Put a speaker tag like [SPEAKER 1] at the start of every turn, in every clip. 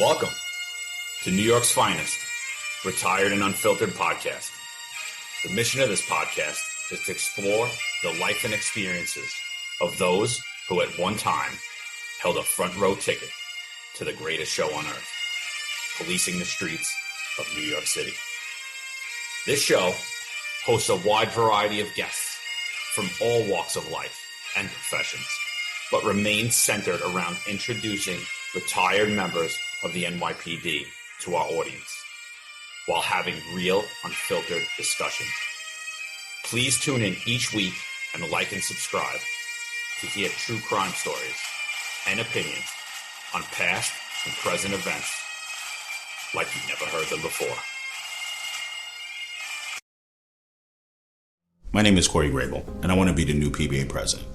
[SPEAKER 1] Welcome to New York's finest, retired and unfiltered podcast. The mission of this podcast is to explore the life and experiences of those who at one time held a front row ticket to the greatest show on earth, policing the streets of New York City. This show hosts a wide variety of guests from all walks of life and professions, but remains centered around introducing retired members of the NYPD to our audience while having real, unfiltered discussions. Please tune in each week and like and subscribe to hear true crime stories and opinions on past and present events like you've never heard them before.
[SPEAKER 2] My name is Grable, and I want to be the new PBA president.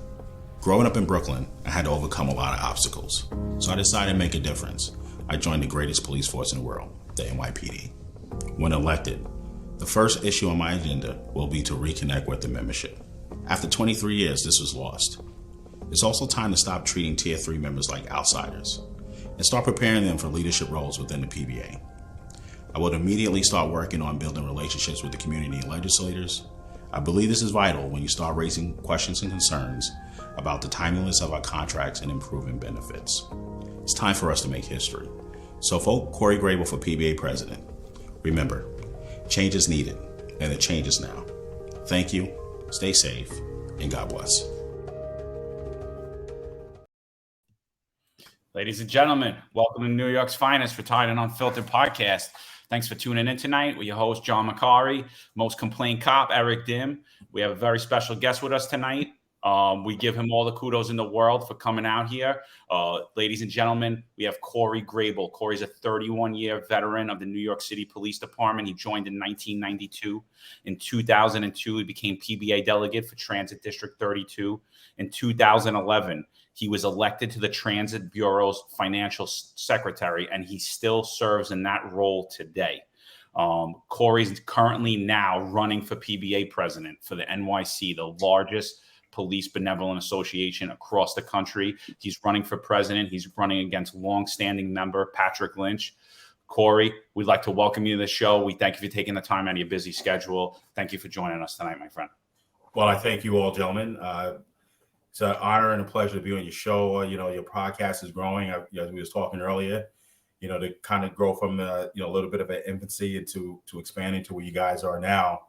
[SPEAKER 2] Growing up in Brooklyn, I had to overcome a lot of obstacles, so I decided to make a difference. I joined the greatest police force in the world, the NYPD. When elected, the first issue on my agenda will be to reconnect with the membership. After 23 years, this was lost. It's also time to stop treating Tier 3 members like outsiders and start preparing them for leadership roles within the PBA. I would immediately start working on building relationships with the community and legislators. I believe this is vital when you start raising questions and concerns about the timeliness of our contracts and improving benefits. It's time for us to make history. So vote Corey Grable for PBA president. Remember, change is needed, and the change is now. Thank you, stay safe, and God bless.
[SPEAKER 3] Ladies and gentlemen, welcome to New York's finest, retired and unfiltered podcast. Thanks for tuning in tonight. We're your host, John McCary, most complained cop, Eric Dim. We have a very special guest with us tonight. We give him all the kudos in the world for coming out here. Ladies and gentlemen, we have Corey Grable. Corey's a 31-year veteran of the New York City Police Department. He joined in 1992. In 2002, he became PBA delegate for Transit District 32. In 2011, he was elected to the Transit Bureau's financial secretary, and he still serves in that role today. Corey's currently now running for PBA president for the NYC, the largest police benevolent association across the country. He's running for president. He's running against longstanding member Patrick Lynch. Corey, we'd like to welcome you to the show. We thank you for taking the time out of your busy schedule. Thank you for joining us tonight, my friend.
[SPEAKER 2] Well, I thank you all, gentlemen. It's an honor and a pleasure to be on your show. Your podcast is growing, as we was talking earlier, to kind of grow from, a little bit of an infancy into expanding to where you guys are now.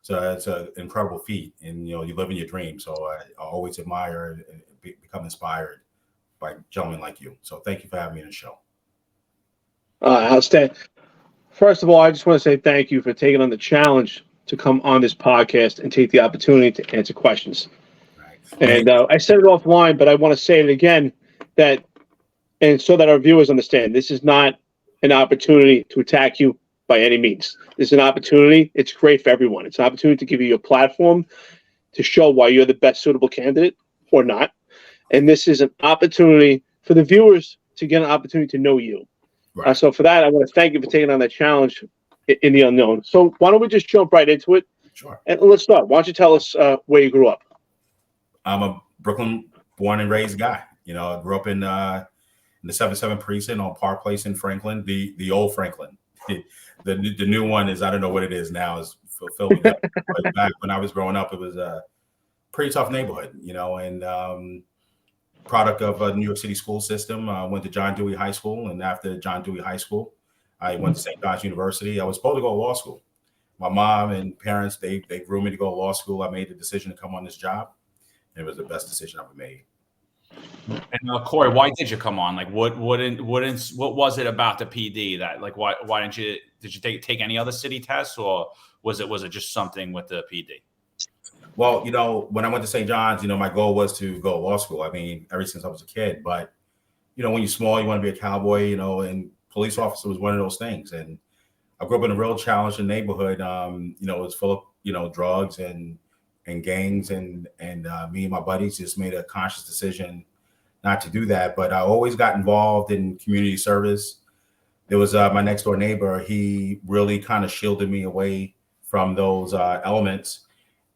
[SPEAKER 2] So it's an incredible feat, and, you live in your dream. So I always admire and become inspired by gentlemen like you. So thank you for having me on the show.
[SPEAKER 4] Outstanding. First of all, I just want to say thank you for taking on the challenge to come on this podcast and take the opportunity to answer questions. And I said it offline, but I want to say it again, and so that our viewers understand, this is not an opportunity to attack you by any means. This is an opportunity. It's great for everyone. It's an opportunity to give you a platform to show why you're the best suitable candidate or not. And this is an opportunity for the viewers to get an opportunity to know you. Right. So for that, I want to thank you for taking on that challenge in the unknown. So why don't we just jump right into it?
[SPEAKER 2] Sure.
[SPEAKER 4] And let's start. Why don't you tell us where you grew up?
[SPEAKER 2] I'm a Brooklyn born and raised guy. I grew up in the 7-7 precinct on Park Place in Franklin, the old Franklin. The new one is, I don't know what it is now, is fulfilling that. But back when I was growing up, it was a pretty tough neighborhood, and product of a New York City school system. I went to John Dewey High School, and after John Dewey High School, I went to St. John's University. I was supposed to go to law school. My mom and parents, they grew me to go to law school. I made the decision to come on this job. It was the best decision I ever made.
[SPEAKER 3] And Corey, why did you come on? Like, what was it about the PD that, like, why did you take any other city tests, or was it just something with the PD?
[SPEAKER 2] Well, when I went to St. John's, my goal was to go to law school. I mean, ever since I was a kid. But when you're small, you want to be a cowboy. And police officer was one of those things. And I grew up in a real challenging neighborhood. It was full of drugs and gangs, and me and my buddies just made a conscious decision not to do that. But I always got involved in community service. There was my next door neighbor. He really kind of shielded me away from those elements.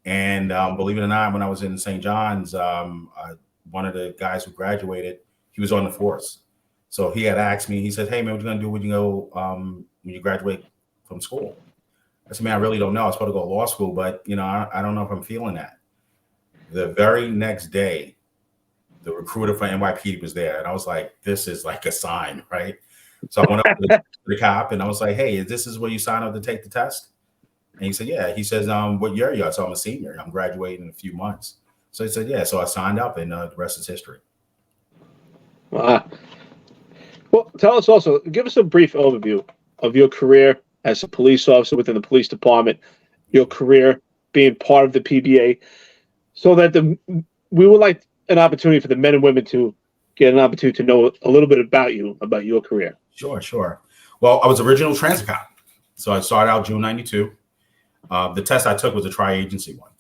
[SPEAKER 2] And believe it or not, when I was in St. John's, one of the guys who graduated, he was on the force. So he had asked me, he said, "Hey man, what you gonna do when you graduate from school?" I said, "Man, I really don't know. I was supposed to go to law school, but I don't know if I'm feeling that." The very next day, the recruiter for NYPD was there, and I was like, "This is like a sign, right?" So I went up to the cop and I was like, "Hey, this is where you sign up to take the test?" And he said, "Yeah." He says, "What year are you?" So I'm a senior. I'm graduating in a few months. So he said, "Yeah." So I signed up, and the rest is history.
[SPEAKER 4] Well, tell us also, give us a brief overview of your career as a police officer within the police department, your career being part of the PBA, so that we would like an opportunity for the men and women to get an opportunity to know a little bit about your career.
[SPEAKER 2] Sure. Well, I was original transit cop. So I started out June 92. The test I took was a tri-agency one.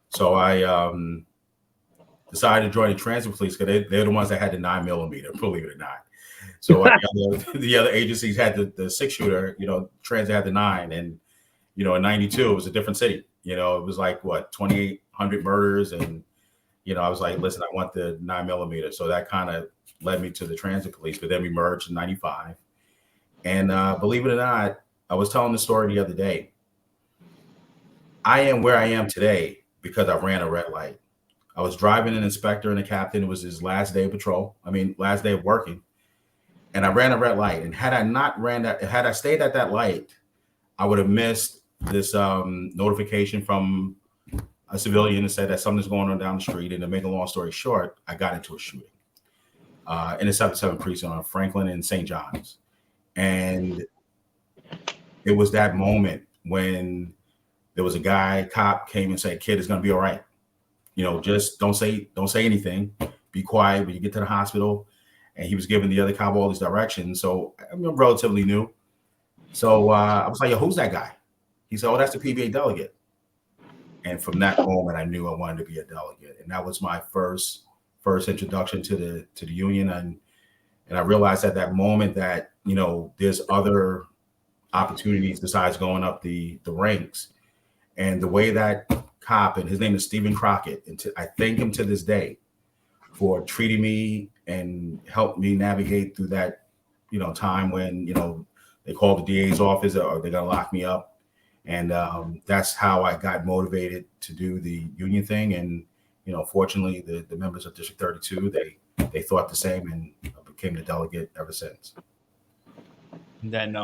[SPEAKER 2] So I decided to join the transit police because they're the ones that had the 9mm, believe it or not. So the other agencies had the 6-shooter, transit had the 9. And, in 92, it was a different city. It was like, 2,800 murders. And, I was like, listen, I want the 9mm. So that kind of led me to the transit police. But then we merged in 95. And believe it or not, I was telling the story the other day. I am where I am today because I ran a red light. I was driving an inspector and a captain. It was his last day of patrol. Last day of working. And I ran a red light. And had I stayed at that light, I would have missed this notification from a civilian that said that something's going on down the street. And to make a long story short, I got into a shooting in the 77 precinct on Franklin and St. John's. And it was that moment when there was a cop came and said, "Kid, it's going to be all right. Just don't say anything. Be quiet when you get to the hospital." And he was giving the other cop all these directions. So I'm relatively new. So I was like, "Yo, who's that guy?" He said, "Oh, that's the PBA delegate." And from that moment, I knew I wanted to be a delegate. And that was my first introduction to the union. And I realized at that moment that, there's other opportunities besides going up the ranks. And the way that cop, and his name is Stephen Crockett, and I thank him to this day for treating me and helped me navigate through that, time when, they called the DA's office or they're going to lock me up. And that's how I got motivated to do the union thing. And, fortunately, the members of District 32, they thought the same, and I became the delegate ever since.
[SPEAKER 3] And then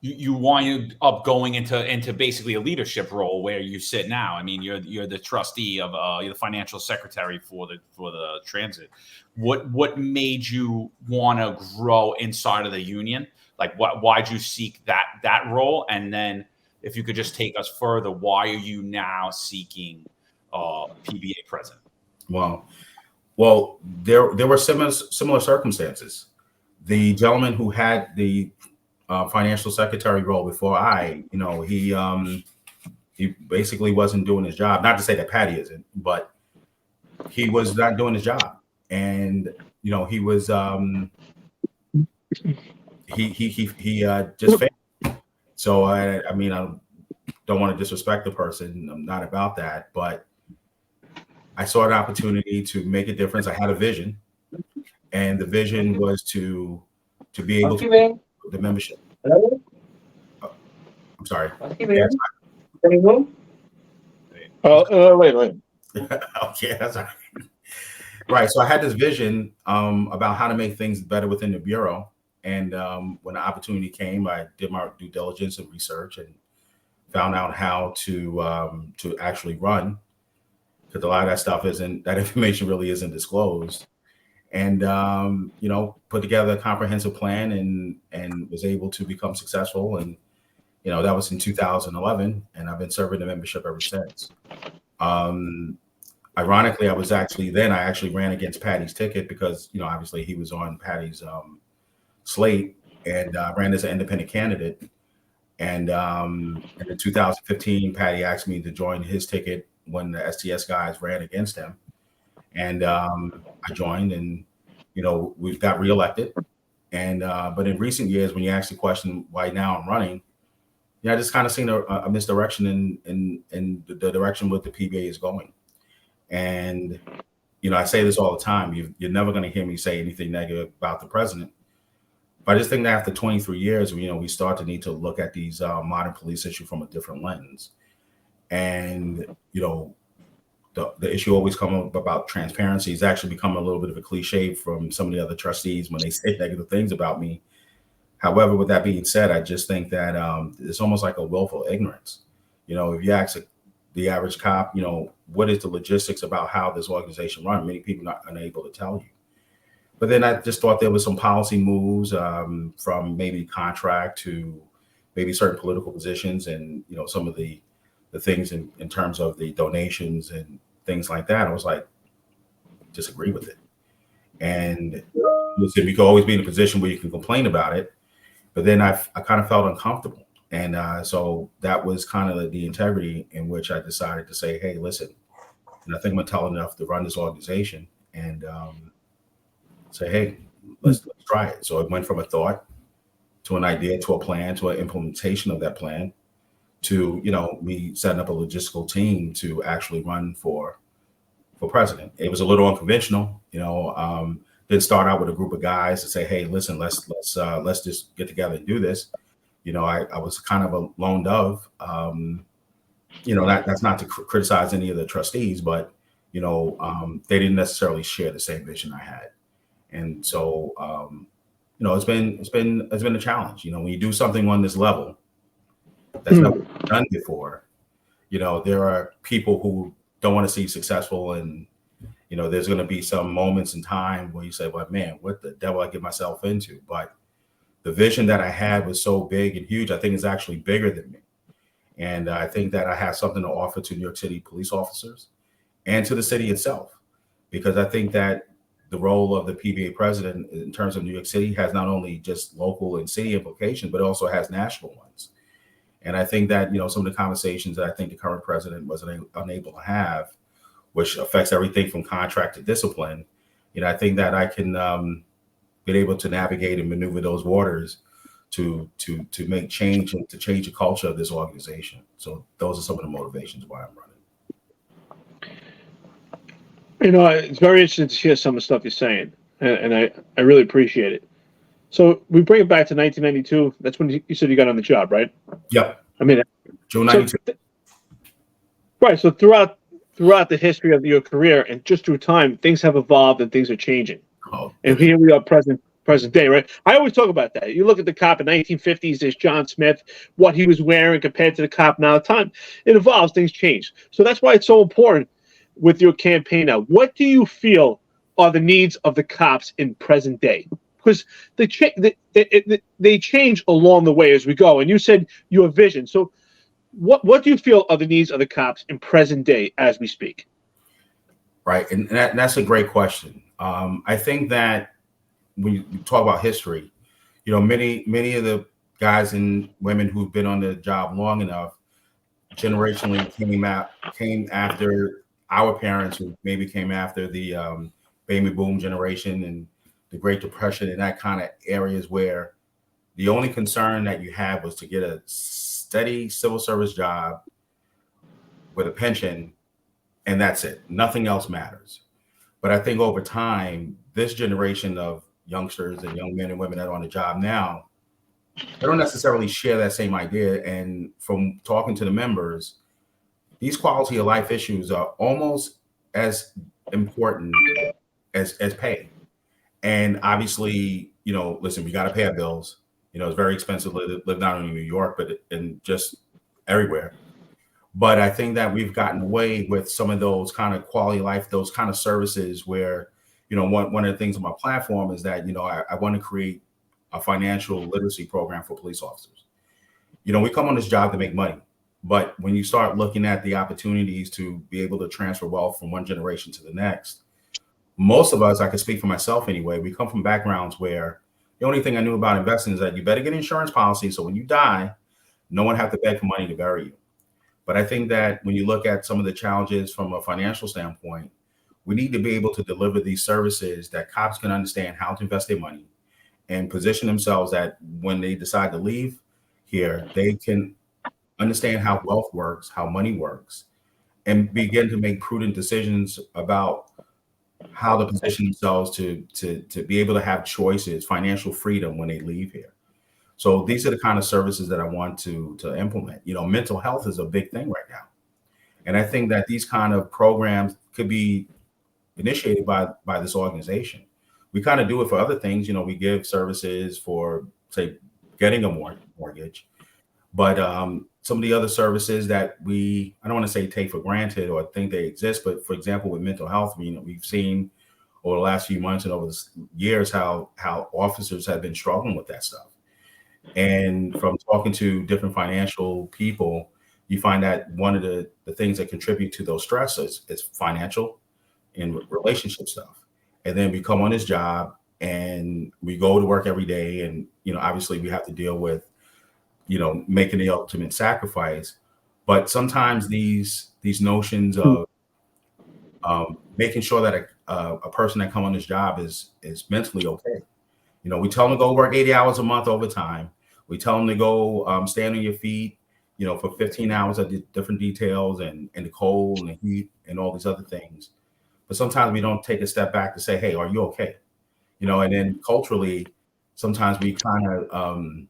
[SPEAKER 3] you wind up going into basically a leadership role where you sit now. You're the trustee of you're the financial secretary for the transit. What made you want to grow inside of the union? Like, why'd you seek that role? And then if you could just take us further, why are you now seeking PBA president?
[SPEAKER 2] Well, there were similar circumstances. The gentleman who had the financial secretary role before he basically wasn't doing his job. Not to say that Patty isn't, but he was not doing his job. And he was he just failed. So I don't want to disrespect the person. I'm not about that, but I saw an opportunity to make a difference. I had a vision, and the vision was to be able to the membership. I'm sorry.
[SPEAKER 4] Wait.
[SPEAKER 2] Okay, that's all right. Right. So I had this vision about how to make things better within the bureau. And when the opportunity came, I did my due diligence and research and found out how to actually run, because a lot of that information really isn't disclosed. And put together a comprehensive plan and was able to become successful. And that was in 2011, and I've been serving the membership ever since. Ironically, I actually ran against Patty's ticket because obviously he was on Patty's slate, and ran as an independent candidate. And in 2015, Patty asked me to join his ticket when the STS guys ran against him. And I joined, and we got reelected. And but in recent years, when you ask the question why now I'm running, I just kind of seen a misdirection in the direction what the PBA is going. And I say this all the time. You're never going to hear me say anything negative about the president. But I just think that after 23 years, we start to need to look at these modern police issues from a different lens. And, the issue always comes up about transparency. It's actually become a little bit of a cliche from some of the other trustees when they say negative things about me. However, with that being said, I just think that it's almost like a willful ignorance. If you ask the average cop, what is the logistics about how this organization runs? Many people are unable to tell you. But then I just thought there was some policy moves from maybe contract to maybe certain political positions and, some of the things in terms of the donations and things like that. I was like, disagree with it. And listen, you can always be in a position where you can complain about it. But then I kind of felt uncomfortable. And so that was kind of the integrity in which I decided to say, hey, listen, I think I'm tall enough to run this organization and say, hey, let's try it. So it went from a thought to an idea, to a plan, to an implementation of that plan, to, me setting up a logistical team to actually run for president. It was a little unconventional, didn't start out with a group of guys to say, hey, listen, let's just get together and do this. I was kind of a lone dove. That's not to criticize any of the trustees, but, they didn't necessarily share the same vision I had. And so, it's been a challenge. When you do something on this level that's never been done before, there are people who don't want to see you successful. And, there's going to be some moments in time where you say, well, man, what the devil I get myself into? But the vision that I had was so big and huge. I think it's actually bigger than me. And I think that I have something to offer to New York City police officers and to the city itself, because I think that the role of the PBA president in terms of New York City has not only just local and city implications, but also has national ones. And I think that, some of the conversations that I think the current president was unable to have, which affects everything from contract to discipline, I think that I can be able to navigate and maneuver those waters to make change and to change the culture of this organization. So those are some of the motivations why I'm running.
[SPEAKER 4] It's very interesting to hear some of the stuff you're saying, and I really appreciate it. So we bring it back to 1992. That's when you said you got on the job, right?
[SPEAKER 2] Yep.
[SPEAKER 4] I mean,
[SPEAKER 2] June 92.
[SPEAKER 4] Right. So throughout the history of your career and just through time, things have evolved and things are changing.
[SPEAKER 2] Oh,
[SPEAKER 4] and here we are, present day, right? I always talk about that. You look at the cop in 1950s, there's John Smith, what he was wearing compared to the cop now. Time it evolves, things change. So that's why it's so important with your campaign now. What do you feel are the needs of the cops in present day? Because they change along the way as we go. And you said your vision. So what do you feel are the needs of the cops in present day as we speak?
[SPEAKER 2] Right. And that's a great question. I think that when you talk about history, many of the guys and women who've been on the job long enough generationally came after our parents, who maybe came after the baby boom generation and the Great Depression and that kind of areas where the only concern that you had was to get a steady civil service job with a pension, and that's it. Nothing else matters. But I think over time, this generation of youngsters and young men and women that are on the job now, they don't necessarily share that same idea. And from talking to the members, these quality of life issues are almost as important as pay. And obviously, listen, we got to pay our bills. It's very expensive to live not only in New York, but in just everywhere. But I think that we've gotten away with some of those kind of quality of life, those kind of services where, one of the things on my platform is that, I want to create a financial literacy program for police officers. We come on this job to make money, but when you start looking at the opportunities to be able to transfer wealth from one generation to the next, most of us, I can speak for myself anyway, we come from backgrounds where the only thing I knew about investing is that you better get an insurance policy so when you die, no one have to beg for money to bury you. But I think that when you look at some of the challenges from a financial standpoint, we need to be able to deliver these services that cops can understand how to invest their money and position themselves that when they decide to leave here, they can understand how wealth works, how money works, and begin to make prudent decisions about how to position themselves to be able to have choices, financial freedom when they leave here. So these are the kind of services that I want to implement. Mental health is a big thing right now. And I think that these kind of programs could be initiated by this organization. We kind of do it for other things. We give services for, say, getting a mortgage. But some of the other services that I don't want to say take for granted or think they exist, but for example, with mental health, we've seen over the last few months and over the years how officers have been struggling with that stuff. And from talking to different financial people, you find that one of the things that contribute to those stresses is financial and relationship stuff. And then we come on this job and we go to work every day. And, obviously we have to deal with, making the ultimate sacrifice. But sometimes these notions of making sure that a person that come on this job is mentally okay. We tell them to go work 80 hours a month overtime. We tell them to go stand on your feet, for 15 hours at the different details and the cold and the heat and all these other things. But sometimes we don't take a step back to say, hey, are you okay? And then culturally, sometimes we kind of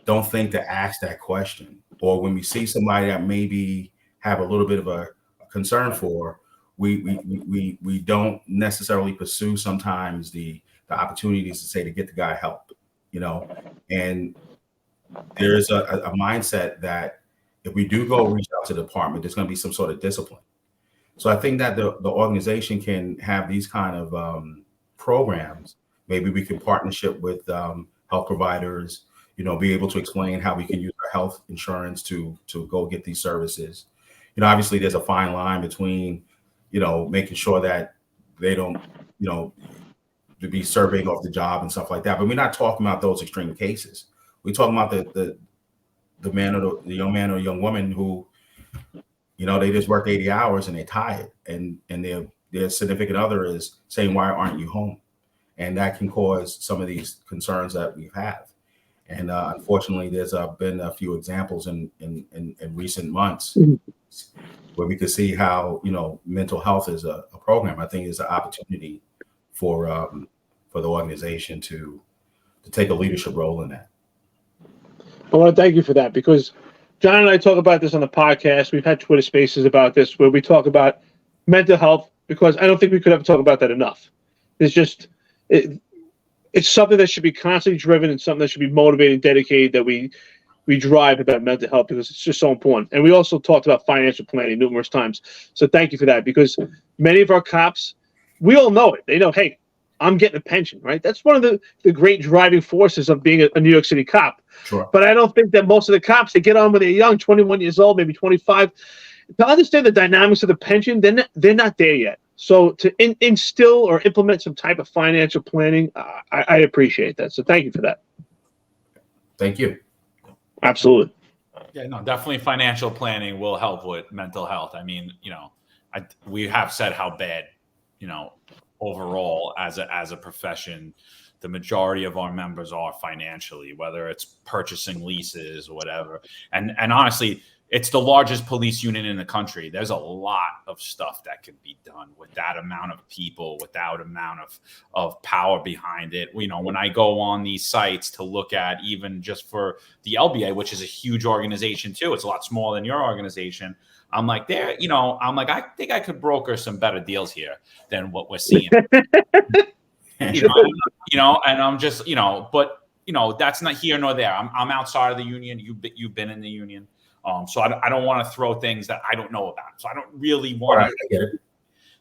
[SPEAKER 2] don't think to ask that question. Or when we see somebody that maybe have a little bit of a concern for, we don't necessarily pursue sometimes the opportunities to say to get the guy help, and there's a mindset that if we do go reach out to the department, there's going to be some sort of discipline. So I think that the organization can have these kind of programs. Maybe we can partnership with health providers, be able to explain how we can use our health insurance to go get these services. Obviously there's a fine line between, making sure that they don't, to be surveying off the job and stuff like that. But we're not talking about those extreme cases. We're talking about the man or the young man or young woman who, they just worked 80 hours and they're tired, and their significant other is saying, why aren't you home? And that can cause some of these concerns that we have. And unfortunately, there's been a few examples in recent months where we could see how, mental health is a program. I think is an opportunity for the organization to take a leadership role in that.
[SPEAKER 4] I want to thank you for that, because John and I talk about this on the podcast. We've had Twitter spaces about this where we talk about mental health, because I don't think we could ever talk about that enough. It's something that should be constantly driven and something that should be motivated, dedicated, that we drive about mental health, because it's just so important. And we also talked about financial planning numerous times. So thank you for that, because many of our cops, we all know it. They know, hey, I'm getting a pension, right? That's one of the great driving forces of being a New York City cop.
[SPEAKER 2] Sure.
[SPEAKER 4] But I don't think that most of the cops, they get on when they're young, 21 years old, maybe 25. To understand the dynamics of the pension, they're not there yet. So to instill or implement some type of financial planning, I appreciate that. So thank you for that.
[SPEAKER 2] Thank you.
[SPEAKER 4] Absolutely.
[SPEAKER 3] Yeah, no, definitely financial planning will help with mental health. I mean, we have said how bad, overall as a profession, the majority of our members are financially, whether it's purchasing leases or whatever. And honestly, it's the largest police unit in the country. There's a lot of stuff that could be done with that amount of people, with that amount of power behind it. When I go on these sites to look at, even just for the LBA, which is a huge organization too, it's a lot smaller than your organization. I'm like, I think I could broker some better deals here than what we're seeing. And I'm just, but that's not here nor there. I'm outside of the union. You've been in the union. So I don't want to throw things that I don't know about. So I don't really want to get it.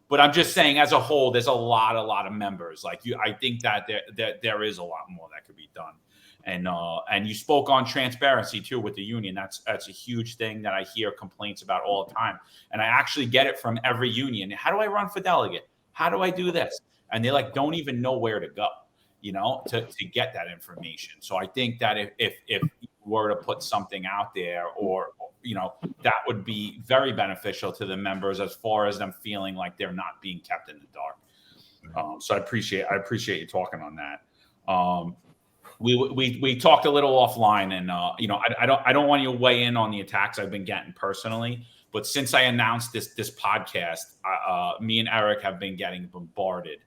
[SPEAKER 3] But I'm just saying, as a whole, there's a lot of members. Like I think that there is a lot more that could be done. And you spoke on transparency too with the union. That's a huge thing that I hear complaints about all the time. And I actually get it from every union. How do I run for delegate? How do I do this? And they don't even know where to go, to get that information. So I think that if you were to put something out there, or that would be very beneficial to the members as far as them feeling like they're not being kept in the dark. So I appreciate you talking on that. We talked a little offline, and I don't want you to weigh in on the attacks I've been getting personally, But since I announced this podcast, me and Eric have been getting bombarded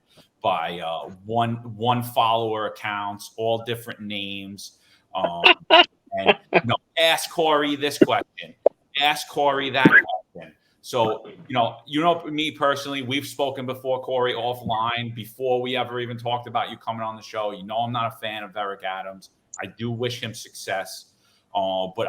[SPEAKER 3] by one follower accounts, all different names. And ask Corey this question, ask Corey that question. So, me personally, we've spoken before, Corey, offline, before we ever even talked about you coming on the show. I'm not a fan of Eric Adams. I do wish him success. But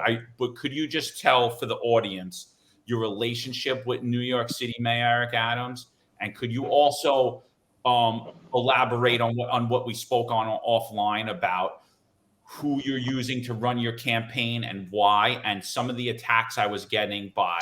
[SPEAKER 3] could you just tell for the audience your relationship with New York City Mayor Eric Adams? And could you also elaborate on what we spoke on offline about who you're using to run your campaign and why, and some of the attacks I was getting by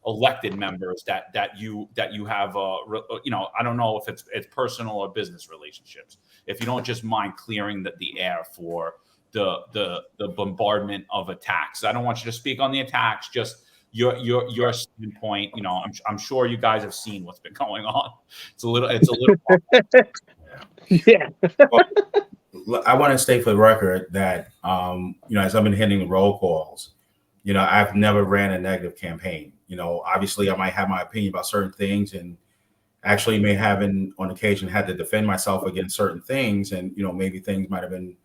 [SPEAKER 3] elected members that you have, I don't know if it's personal or business relationships. If you don't just mind clearing the air for the bombardment of attacks. I don't want you to speak on the attacks, just your standpoint. I'm sure you guys have seen what's been going on. It's a little.
[SPEAKER 4] Yeah.
[SPEAKER 2] I want to state for the record that, as I've been hitting the roll calls, I've never ran a negative campaign. Obviously I might have my opinion about certain things and actually may have on occasion had to defend myself against certain things. And, maybe things might have been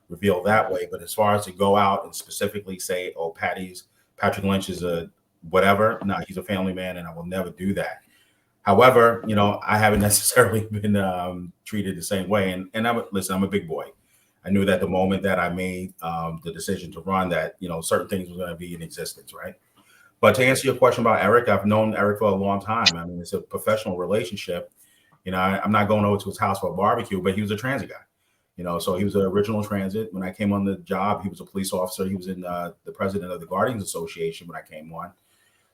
[SPEAKER 2] revealed that way. But as far as to go out and specifically say, oh, Patrick Lynch is a whatever, no, he's a family man and I will never do that. However, I haven't necessarily been treated the same way. And I'm a big boy. I knew that the moment that I made the decision to run that, certain things were going to be in existence, right? But to answer your question about Eric, I've known Eric for a long time. I mean, it's a professional relationship. I'm not going over to his house for a barbecue, but he was a transit guy. So he was an original transit. When I came on the job, he was a police officer. He was in the president of the Guardians Association when I came on.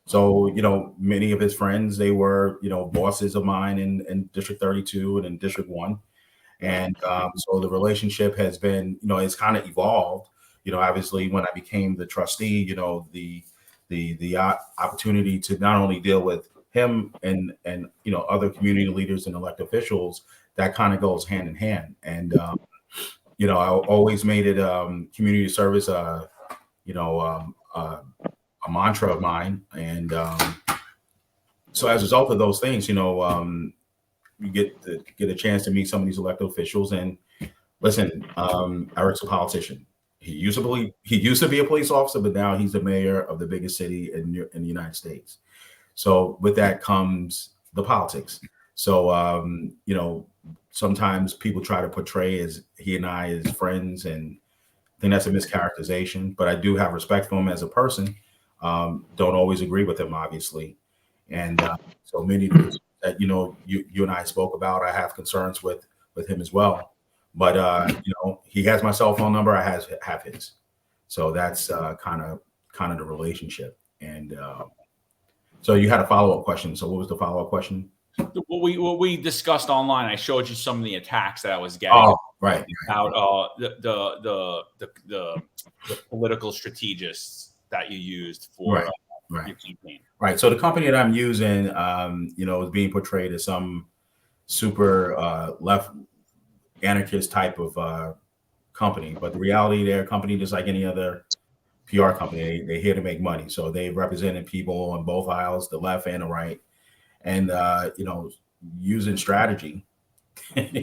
[SPEAKER 2] So, many of his friends, they were, bosses of mine in District 32 and in District 1. And so the relationship has been, it's kind of evolved. Obviously, when I became the trustee, the opportunity to not only deal with him and other community leaders and elected officials, that kind of goes hand in hand. And, I always made it community service, a mantra of mine. And so as a result of those things, you get a chance to meet some of these elected officials. And listen, Eric's a politician. He used to be a police officer, but now he's the mayor of the biggest city in the United States. So with that comes the politics. So, sometimes people try to portray as he and I as friends, and I think that's a mischaracterization, but I do have respect for him as a person. Don't always agree with him, obviously. And so many things that, you and I spoke about, I have concerns with him as well. But, he has my cell phone number. I have his. So that's kind of the relationship. And so you had a follow-up question. So what was the follow-up question?
[SPEAKER 3] What we discussed online, I showed you some of the attacks that I was getting.
[SPEAKER 2] Oh, right.
[SPEAKER 3] About the political strategists that you used for your campaign. Right.
[SPEAKER 2] So the company that I'm using, is being portrayed as some super left anarchist type of company. But the reality, they're a company just like any other PR company. They're here to make money. So they represented people on both aisles, the left and the right. And, using strategy,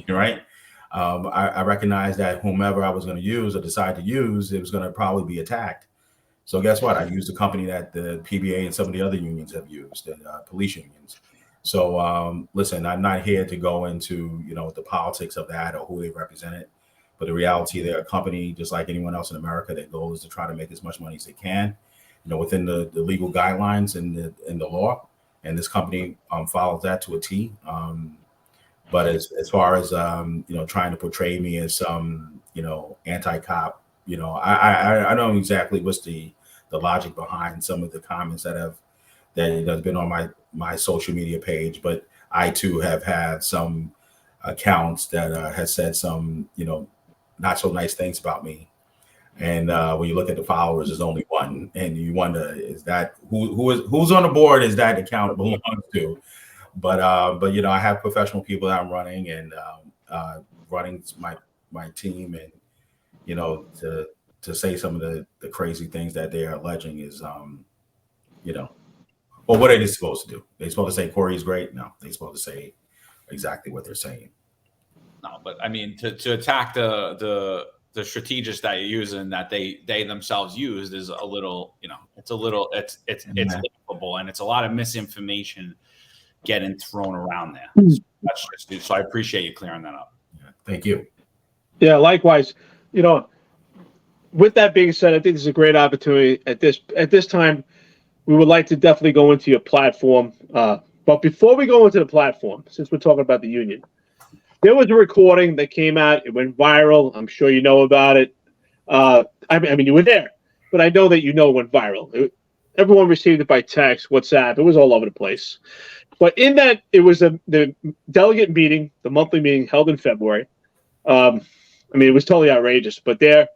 [SPEAKER 2] right? I recognize that whomever I was going to use or decide to use, it was going to probably be attacked. So guess what? I used a company that the PBA and some of the other unions have used, and police unions. So listen, I'm not here to go into, the politics of that or who they represented. But the reality, they're a company just like anyone else in America. Their goal is to try to make as much money as they can, within the legal guidelines and the law. And this company follows that to a T. But as far as trying to portray me as some anti-cop, I don't know exactly what's the logic behind some of the comments that has been on my social media page. But I too have had some accounts that has said some not so nice things about me. And when you look at the followers, there's only one, and you wonder, is that who's on the board? Is that account belongs to? But I have professional people that I'm running and running my team, and to say some of the crazy things that they are alleging is Well, what are they supposed to do? They supposed to say Corey's great? No, they're supposed to say exactly what they're saying.
[SPEAKER 3] No, but I mean, to attack the strategists that you're using that they themselves used is a little, it's laughable, and it's a lot of misinformation getting thrown around there. So I appreciate you clearing that up.
[SPEAKER 2] Yeah, thank you.
[SPEAKER 4] Yeah, likewise. With that being said, I think this is a great opportunity at this time. We would like to definitely go into your platform. But before we go into the platform, since we're talking about the union, there was a recording that came out. It went viral. I'm sure you know about it. I mean, you were there, but I know that it went viral. Everyone received it by text, WhatsApp. It was all over the place. But in that, it was the delegate meeting, the monthly meeting held in February. I mean, it was totally outrageous. But there,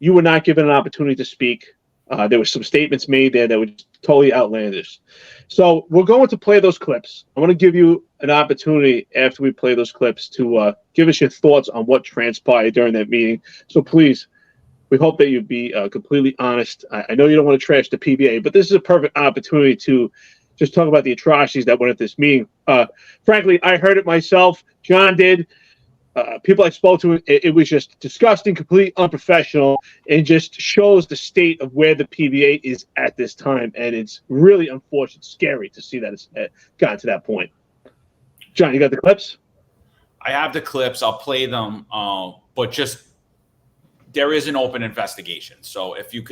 [SPEAKER 4] you were not given an opportunity to speak. There were some statements made there that were totally outlandish. So we're going to play those clips. I want to give you an opportunity after we play those clips to give us your thoughts on what transpired during that meeting. So please, we hope that you be completely honest. I know you don't want to trash the PBA, but this is a perfect opportunity to just talk about the atrocities that went at this meeting. Frankly, I heard it myself. John did. People I spoke to, it was just disgusting, completely unprofessional, and just shows the state of where the PBA is at this time. And it's really unfortunate, scary to see that it's gotten to that point. John, you got the clips?
[SPEAKER 3] I have the clips. I'll play them, but just there is an open investigation. So if I'm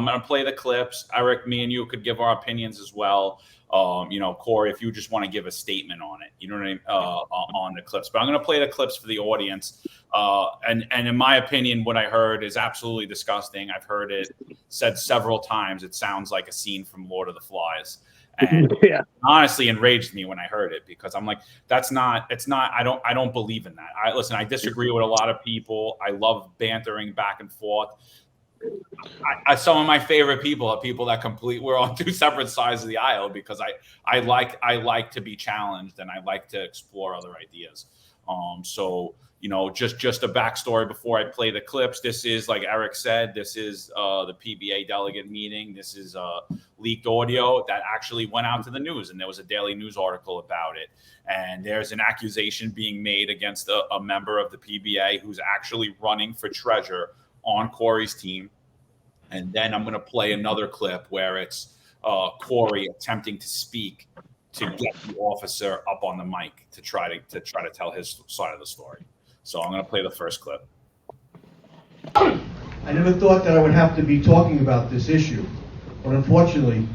[SPEAKER 3] going to play the clips, Eric, me and you could give our opinions as well. Corey, if you just want to give a statement on it, you know what I mean, on the clips. But I'm going to play the clips for the audience. And in my opinion, what I heard is absolutely disgusting. I've heard it said several times. It sounds like a scene from Lord of the Flies. And
[SPEAKER 4] yeah.
[SPEAKER 3] Honestly enraged me when I heard it, because I'm like, I don't believe in that. I disagree with a lot of people. I love bantering back and forth. Some of my favorite people are people that we're on two separate sides of the aisle, because I like to be challenged, and I like to explore other ideas. Just a backstory before I play the clips. This is, like Eric said, this is the PBA delegate meeting. This is leaked audio that actually went out to the news, and there was a daily news article about it. And there's an accusation being made against a member of the PBA who's actually running for treasurer on Corey's team. And then I'm going to play another clip where it's Corey attempting to speak to get the officer up on the mic to try to tell his side of the story. So I'm going to play the first clip.
[SPEAKER 5] I never thought that I would have to be talking about this issue, but unfortunately,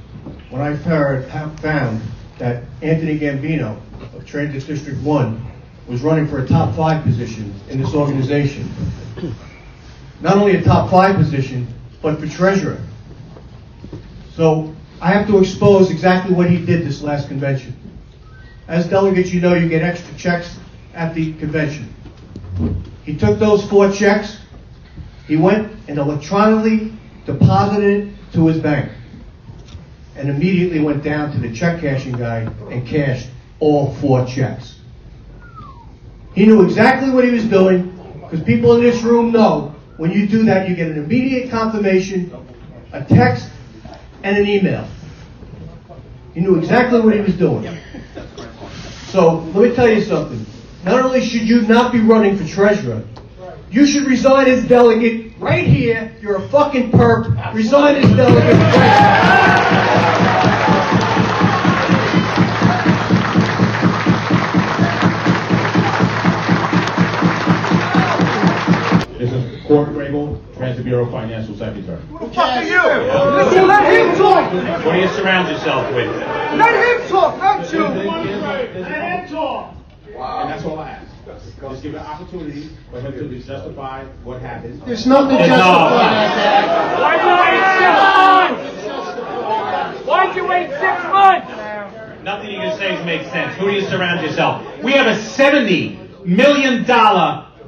[SPEAKER 5] when I found that Anthony Gambino of Transit District 1 was running for a top 5 position in this organization, not only a top 5 position, but for treasurer. So I have to expose exactly what he did this last convention. As delegates, you know you get extra checks at the convention. He took those 4 checks, he went and electronically deposited it to his bank, and immediately went down to the check cashing guy and cashed all 4 checks. He knew exactly what he was doing, because people in this room know when you do that, you get an immediate confirmation, a text, and an email. He knew exactly what he was doing. So let me tell you something. Not only should you not be running for treasurer, you should resign as delegate right here. You're a fucking perp. Resign as delegate right
[SPEAKER 6] This is Court Grable, Transit Bureau Financial Secretary.
[SPEAKER 7] Who the fuck are you? Let him talk!
[SPEAKER 6] What do you surround yourself with?
[SPEAKER 7] Let him talk, not you!
[SPEAKER 6] Let him talk! And that's all I ask. Just give an opportunity for him to justify what happened.
[SPEAKER 7] There's nothing to justify.
[SPEAKER 8] Why'd you wait 6 months?
[SPEAKER 6] Nothing you can say makes sense. Who do you surround yourself? We have a $70 million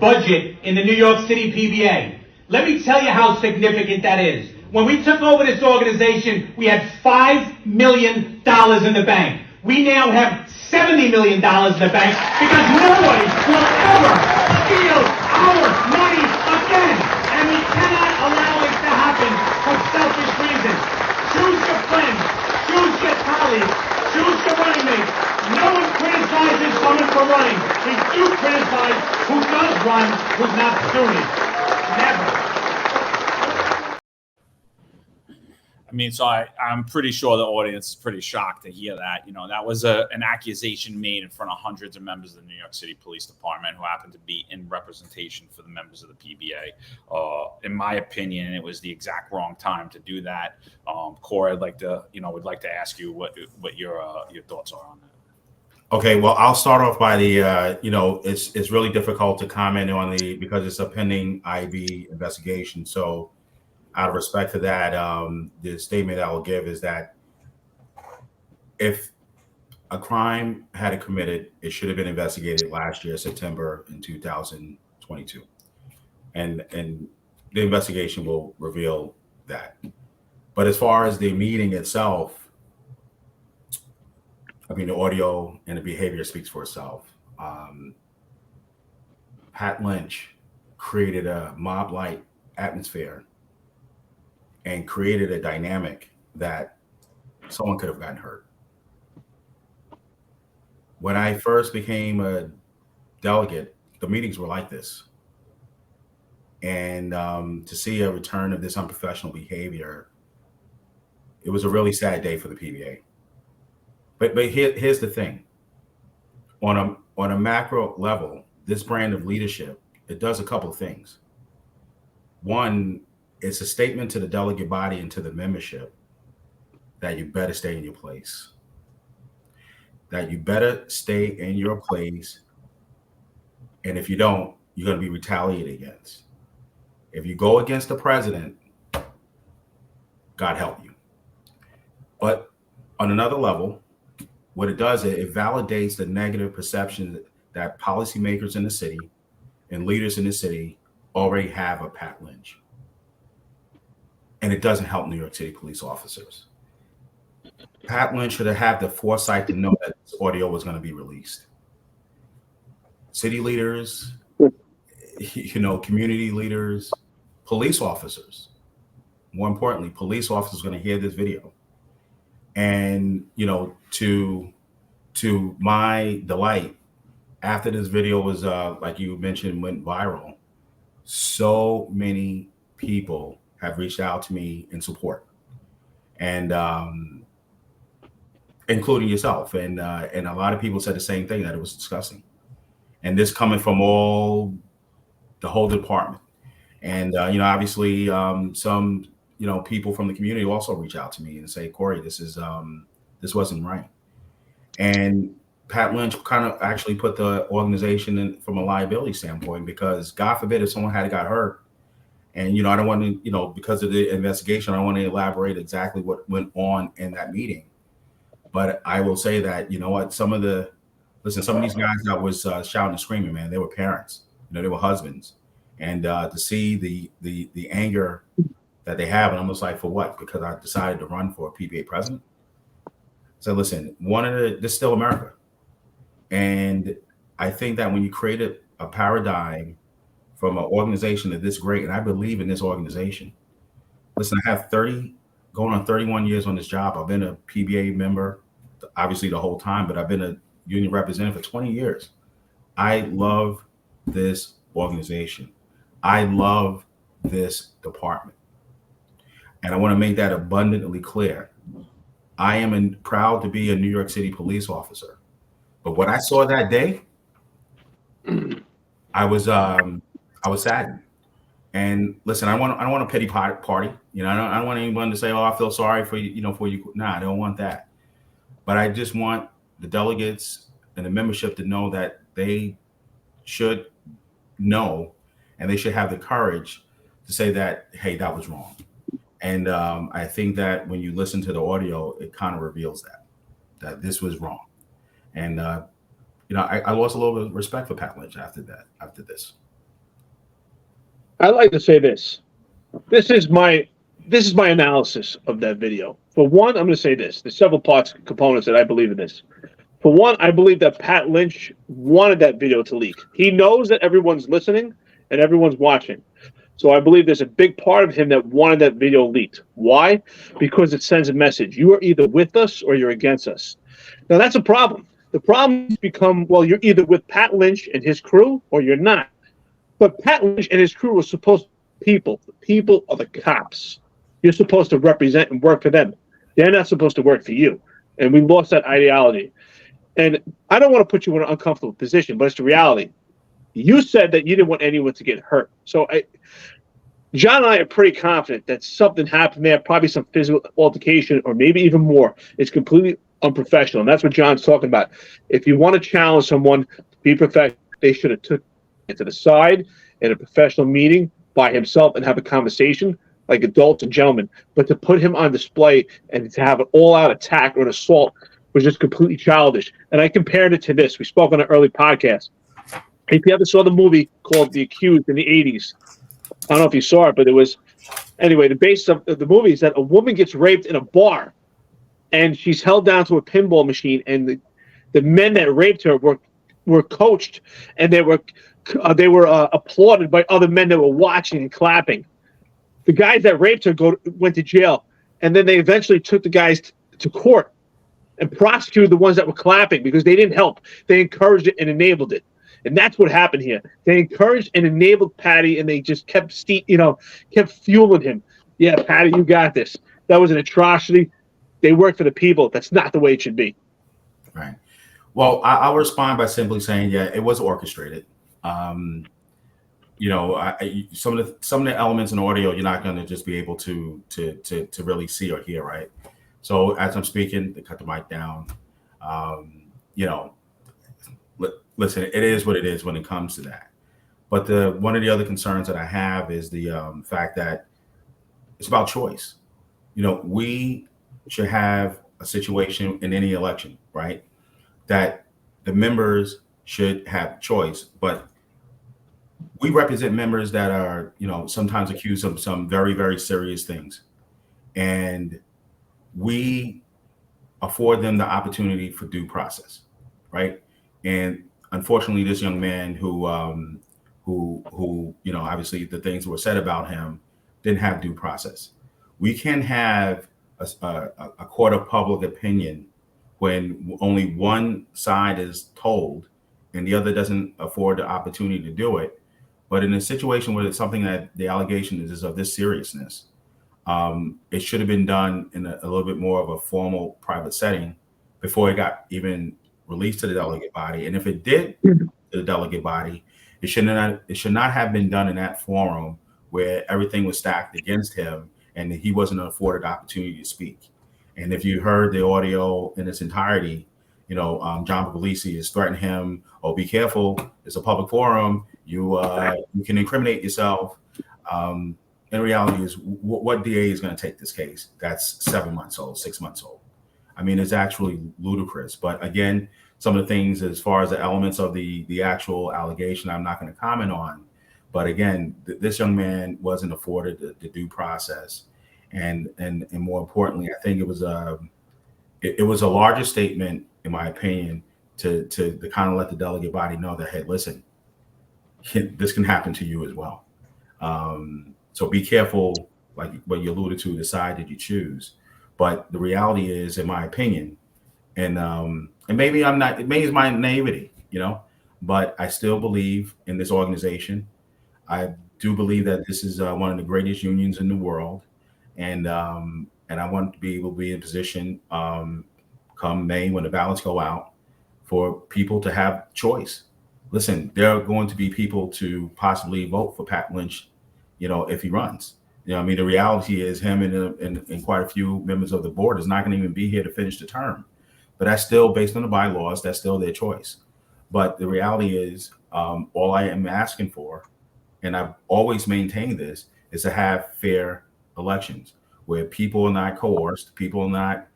[SPEAKER 6] budget in the New York City PBA. Let me tell you how significant that is. When we took over this organization, we had $5 million in the bank. We now have $70 million in the bank because nobody will ever steal our money again. And we cannot allow it to happen for selfish reasons. Choose your friends, choose your colleagues, Never.
[SPEAKER 3] I mean, so I'm pretty sure the audience is pretty shocked to hear that. You know, that was an accusation made in front of hundreds of members of the New York City Police Department who happened to be in representation for the members of the PBA. In my opinion, it was the exact wrong time to do that. Corey, would like to ask you what your thoughts are on that.
[SPEAKER 2] Okay, well, I'll start off by the, it's really difficult to comment on because it's a pending IB investigation. So out of respect for that, the statement I will give is that if a crime had it committed, it should have been investigated last year, September in 2022. And the investigation will reveal that. But as far as the meeting itself, I mean, the audio and the behavior speaks for itself. Pat Lynch created a mob-like atmosphere and created a dynamic that someone could have gotten hurt. When I first became a delegate, the meetings were like this. And to see a return of this unprofessional behavior, it was a really sad day for the PBA. But here's the thing. On a macro level, this brand of leadership, it does a couple of things. One, it's a statement to the delegate body and to the membership that you better stay in your place. That you better stay in your place. And if you don't, you're going to be retaliated against. If you go against the president, God help you. But on another level, what it does is it validates the negative perception that policymakers in the city and leaders in the city already have of Pat Lynch. And it doesn't help New York City police officers. Pat Lynch should have had the foresight to know that this audio was going to be released. City leaders, community leaders, police officers. More importantly, police officers are going to hear this video. And, to my delight, after this video was, like you mentioned, went viral, so many people have reached out to me in support, and including yourself. And a lot of people said the same thing, that it was disgusting. And this coming from the whole department. And, obviously some, people from the community also reach out to me and say, Corey, this wasn't right. And Pat Lynch kind of actually put the organization in from a liability standpoint, because God forbid if someone got hurt. And, I don't want to, because of the investigation, I don't want to elaborate exactly what went on in that meeting. But I will say that, some of these guys that was shouting and screaming, man, they were parents, they were husbands. And to see the anger that they have, and I'm just like, for what? Because I decided to run for a PBA president. So listen, this is still America. And I think that when you create a paradigm from an organization that this great, and I believe in this organization. Listen, I have going on 31 years on this job. I've been a PBA member, obviously the whole time, but I've been a union representative for 20 years. I love this organization. I love this department. And I want to make that abundantly clear. I am proud to be a New York City police officer. But what I saw that day, I was saddened. And listen, I don't want a pity party. I don't want anyone to say, "Oh, I feel sorry for you." For you. Nah, I don't want that. But I just want the delegates and the membership to know that they should know, and they should have the courage to say that, "Hey, that was wrong." And I think that when you listen to the audio, it kind of reveals that this was wrong. And I lost a little bit of respect for Pat Lynch after this.
[SPEAKER 4] I'd like to say this. This is my analysis of that video. For one, I'm going to say this. There's several components that I believe in this. For one, I believe that Pat Lynch wanted that video to leak. He knows that everyone's listening and everyone's watching. So I believe there's a big part of him that wanted that video leaked. Why? Because it sends a message. You are either with us or you're against us. Now, that's a problem. The problem has become, well, you're either with Pat Lynch and his crew or you're not. But Pat Lynch and his crew were supposed people. The people are the cops. You're supposed to represent and work for them. They're not supposed to work for you. And we lost that ideology. And I don't want to put you in an uncomfortable position, but it's the reality. You said that you didn't want anyone to get hurt. So John and I are pretty confident that something happened there, probably some physical altercation or maybe even more. It's completely unprofessional. And that's what John's talking about. If you want to challenge someone to be professional, they should have took it to the side in a professional meeting by himself and have a conversation like adults and gentlemen. But to put him on display and to have an all-out attack or an assault was just completely childish. And I compared it to this. We spoke on an early podcast. If you ever saw the movie called The Accused in the 80s, I don't know if you saw it, but it was, anyway, the basis of the movie is that a woman gets raped in a bar and she's held down to a pinball machine, and the men that raped her were coached, and they were applauded by other men that were watching and clapping. The guys that raped her went to jail, and then they eventually took the guys to court and prosecuted the ones that were clapping because they didn't help. They encouraged it and enabled it. And that's what happened here. They encouraged and enabled Patty, and they just kept fueling him. Yeah, Patty, you got this. That was an atrocity. They work for the people. That's not the way it should be.
[SPEAKER 2] Right. Well, I'll respond by simply saying, yeah, it was orchestrated. Some of the elements in audio you're not going to just be able to really see or hear, right? So as I'm speaking, they cut the mic down. Listen, it is what it is when it comes to that. But one of the other concerns that I have is the fact that it's about choice. We should have a situation in any election, right, that the members should have choice. But we represent members that are, sometimes accused of some very, very serious things. And we afford them the opportunity for due process, right? And unfortunately, this young man who obviously the things that were said about him didn't have due process. We can have a court of public opinion when only one side is told and the other doesn't afford the opportunity to do it. But in a situation where it's something that the allegation is of this seriousness, it should have been done in a little bit more of a formal private setting before it got even released to the delegate body. And if it did to the delegate body, it should not have been done in that forum where everything was stacked against him and he wasn't afforded opportunity to speak. And if you heard the audio in its entirety, John Puglisi is threatening him, "Oh, be careful! It's a public forum. You can incriminate yourself." And the reality is, what DA is going to take this case that's 7 months old, 6 months old? I mean, it's actually ludicrous. But again, some of the things as far as the elements of the actual allegation, I'm not going to comment on. But again, this young man wasn't afforded the due process, and more importantly, I think it was a larger statement, in my opinion, to kind of let the delegate body know that, hey, listen, this can happen to you as well. So be careful, like what you alluded to, the side that you choose. But the reality is, in my opinion, and maybe it's my naivety, but I still believe in this organization. I do believe that this is one of the greatest unions in the world, and I want to be able to be in a position come May when the ballots go out for people to have choice. Listen, there are going to be people to possibly vote for Pat Lynch, if he runs. The reality is him and quite a few members of the board is not going to even be here to finish the term. But that's still based on the bylaws. That's still their choice. But the reality is, all I am asking for, and I've always maintained this, is to have fair elections where people are not coerced, people are not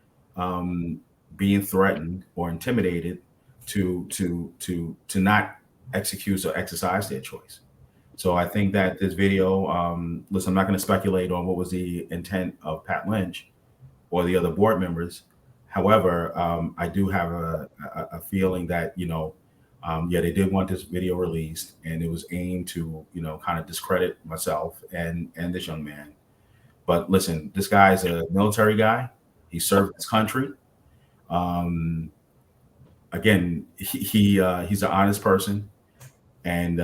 [SPEAKER 2] being threatened or intimidated to not execute or exercise their choice. So I think that this video, listen, I'm not going to speculate on what was the intent of Pat Lynch or the other board members. However, I do have a feeling that, they did want this video released, and it was aimed to, kind of discredit myself and this young man. But listen, this guy's a military guy. He served his country. Again, he's an honest person. and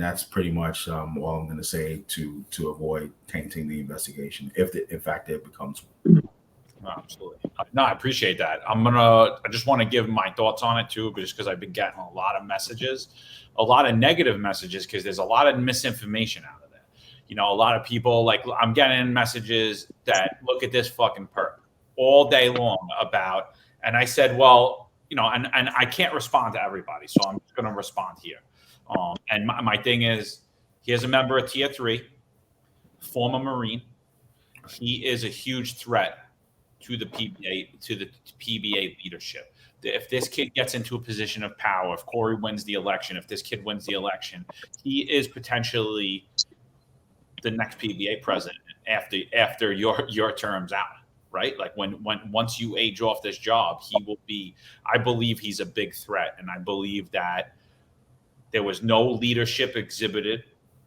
[SPEAKER 2] that's pretty much all I'm going to say to avoid tainting the investigation in fact it becomes one.
[SPEAKER 3] Absolutely. No, I appreciate that. I just want to give my thoughts on it too, just because I've been getting a lot of messages, a lot of negative messages, because there's a lot of misinformation out of there. You know, a lot of people, like, I'm getting messages that look at this fucking perp all day long about, and I said, well, you know, and I can't respond to everybody, so I'm just going to respond here. And my thing is, here's a member of Tier 3, former Marine. He is a huge threat to the PBA leadership. If this kid gets into a position of power, if Corey wins the election, if this kid wins the election, he is potentially the next PBA president after your term's out, right? Like once you age off this job, he will be. I believe he's a big threat, and I believe that there was no leadership exhibited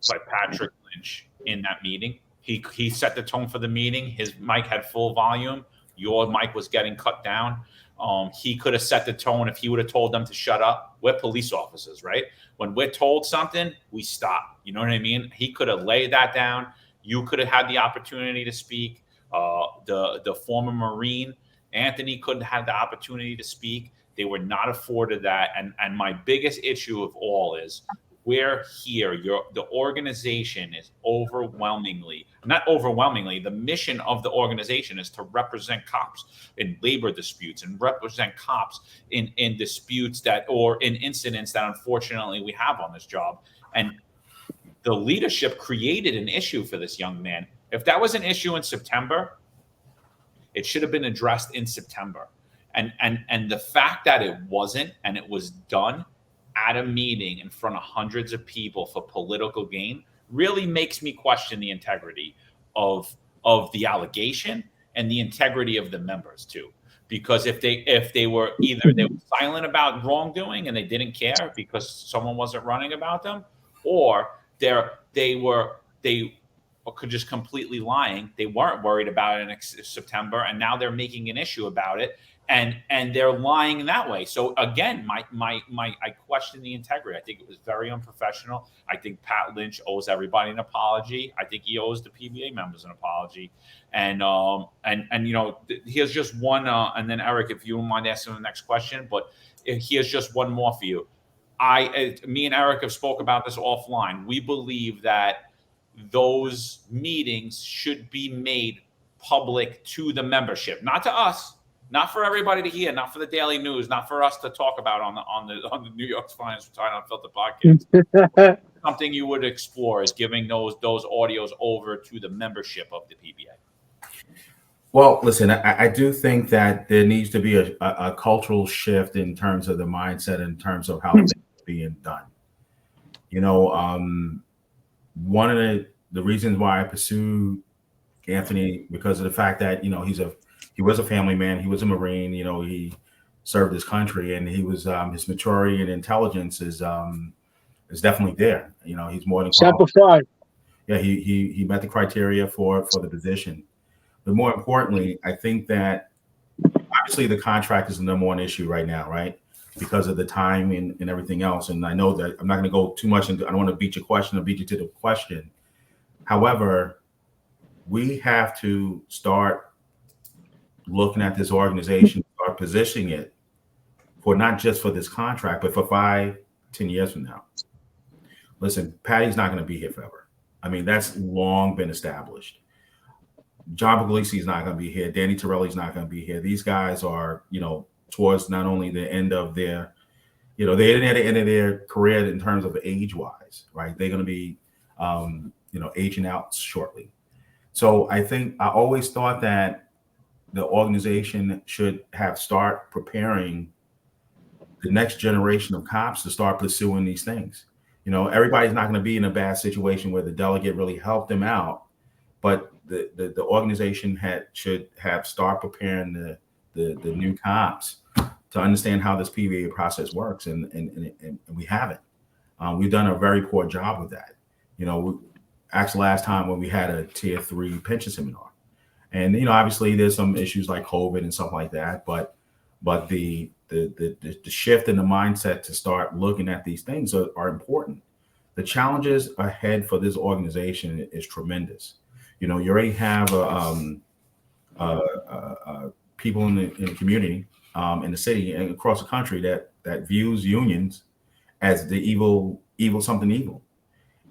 [SPEAKER 3] by Patrick Lynch in that meeting. He set the tone for the meeting. His mic had full volume. Your mic was getting cut down. He could have set the tone if he would have told them to shut up. We're police officers, right? When we're told something, we stop. You know what I mean? He could have laid that down. You could have had the opportunity to speak. The former Marine, Anthony, couldn't have the opportunity to speak. They were not afforded that. And my biggest issue of all is, we're here. The organization is not overwhelmingly, the mission of the organization is to represent cops in labor disputes and represent cops in disputes or in incidents that unfortunately we have on this job. And the leadership created an issue for this young man. If that was an issue in September, it should have been addressed in September. And the fact that it wasn't, and it was done at a meeting in front of hundreds of people for political gain, really makes me question the integrity of the allegation and the integrity of the members too. Because if they were either they were silent about wrongdoing and they didn't care because someone wasn't running about them, or they could just completely lying. They weren't worried about it in September, and now they're making an issue about it. And they're lying in that way. So again, I question the integrity. I think it was very unprofessional. I think Pat Lynch owes everybody an apology. I think he owes the PBA members an apology. And you know, here's just one. And then Eric, if you don't mind asking the next question, but here's just one more for you. Me and Eric have spoke about this offline. We believe that those meetings should be made public to the membership, not to us. Not for everybody to hear, not for the Daily News, not for us to talk about on the New York's Finest Retired Unfiltered podcast. Something you would explore is giving those audios over to the membership of the PBA.
[SPEAKER 2] Well, listen, I do think that there needs to be a cultural shift in terms of the mindset, in terms of how things are being done. You know, one of the reasons why I pursued Anthony, because of the fact that, you know, he was a family man. He was a Marine. You know, he served his country, and he was his maturity and intelligence is definitely there. You know, he's more than
[SPEAKER 4] qualified.
[SPEAKER 2] Yeah, he met the criteria for the position. But more importantly, I think that obviously the contract is the number one issue right now, right? Because of the time and everything else. And I know that I'm not going to go too much into. I don't want to beat you to the question. However, we have to start looking at this organization, start positioning it for not just for this contract, but for 5-10 years from now. Listen, Patty's not going to be here forever. I mean, that's long been established. John Puglisi is not going to be here. Danny Torelli's not going to be here. These guys are, you know, towards not only the end of their, you know, they're at the end of their career in terms of age-wise, right? They're going to be, you know, aging out shortly. So I always thought that the organization should start preparing the next generation of cops to start pursuing these things. You know, everybody's not going to be in a bad situation where the delegate really helped them out, but the organization should start preparing the new cops to understand how this PBA process works, and we haven't. We've done a very poor job with that. You know, actually last time when we had a Tier 3 pension seminar. And, you know, obviously there's some issues like COVID and stuff like that. But but the shift in the mindset to start looking at these things are important. The challenges ahead for this organization is tremendous. You already have people in the community, in the city and across the country that views unions as the evil, something evil.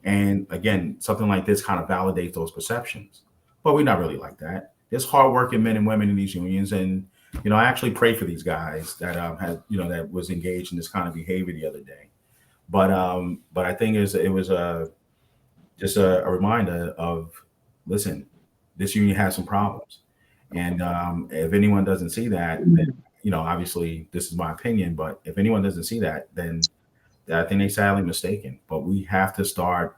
[SPEAKER 2] And again, something like this kind of validates those perceptions. But we're not really like that. There's hardworking men and women in these unions, and I actually pray for these guys that had that was engaged in this kind of behavior the other day. But I think it was just a reminder of, listen, this union has some problems, and if anyone doesn't see that, then, obviously this is my opinion, but if anyone doesn't see that, then I think they're sadly mistaken. But we have to start,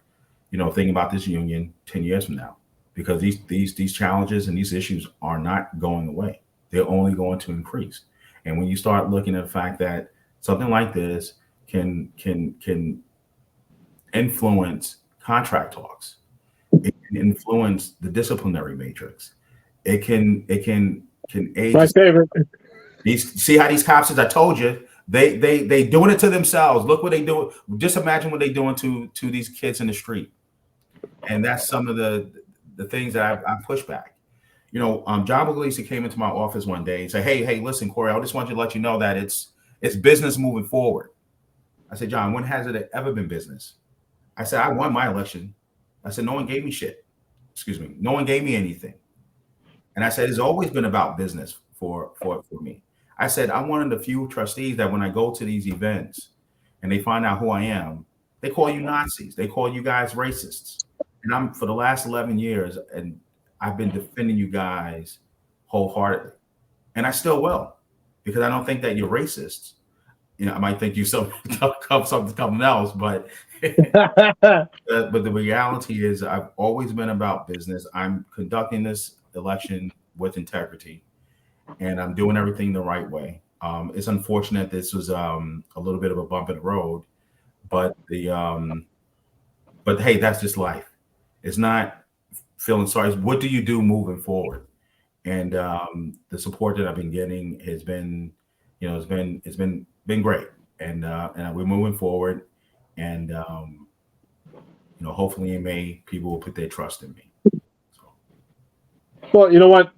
[SPEAKER 2] thinking about this union 10 years from now, because these challenges and these issues are not going away. They're only going to increase. And when you start looking at the fact that something like this can influence contract talks, it can influence the disciplinary matrix. It can aid.
[SPEAKER 4] My favorite.
[SPEAKER 2] See how these cops, as I told you, they doing it to themselves. Look what they do. Just imagine what they doing to these kids in the street. And that's some of the things that I push back. John Puglisi came into my office one day and said, hey, listen, Corey, I just want you to let you know that it's business moving forward. I said, John, when has it ever been business? I said, I won my election. I said, no one gave me shit. Excuse me. No one gave me anything. And I said, it's always been about business for me. I said, I'm one of the few trustees that when I go to these events and they find out who I am, they call you Nazis. They call you guys racists. And I'm, for the last 11 years, and I've been defending you guys wholeheartedly. And I still will, because I don't think that you're racists. I might think you something else, but the reality is I've always been about business. I'm conducting this election with integrity, and I'm doing everything the right way. It's unfortunate this was a little bit of a bump in the road, but hey, that's just life. It's not feeling sorry. What do you do moving forward? And the support that I've been getting has been, it's been great, and we're moving forward, and hopefully in May people will put their trust in me. So.
[SPEAKER 4] Well, you know what?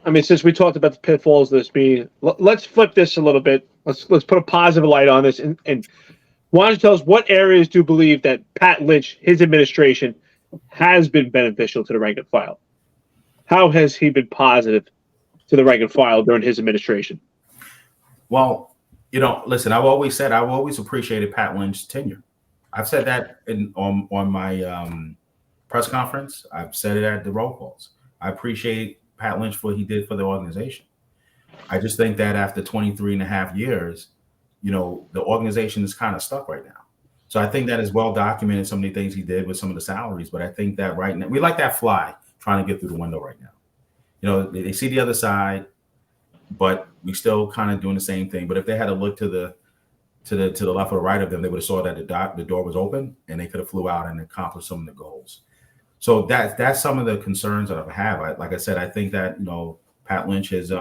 [SPEAKER 4] I mean, since we talked about the pitfalls of this meeting, let's flip this a little bit. Let's put a positive light on this, and why don't you tell us what areas do you believe that Pat Lynch, his administration, has been beneficial to the rank and file? How has he been positive to the rank and file during his administration?
[SPEAKER 2] Well, listen, I've always appreciated Pat Lynch's tenure. I've said that on my press conference. I've said it at the roll calls. I appreciate Pat Lynch for what he did for the organization. I just think that after 23 and a half years, the organization is kind of stuck right now. So I think that is well documented, some of the things he did with some of the salaries. But I think that right now, we like that fly trying to get through the window right now. They see the other side, but we still kind of doing the same thing. But if they had to look to the left or right of them, they would have saw that the door was open and they could have flew out and accomplished some of the goals. So that's some of the concerns that I have. Like I said, I think that Pat Lynch has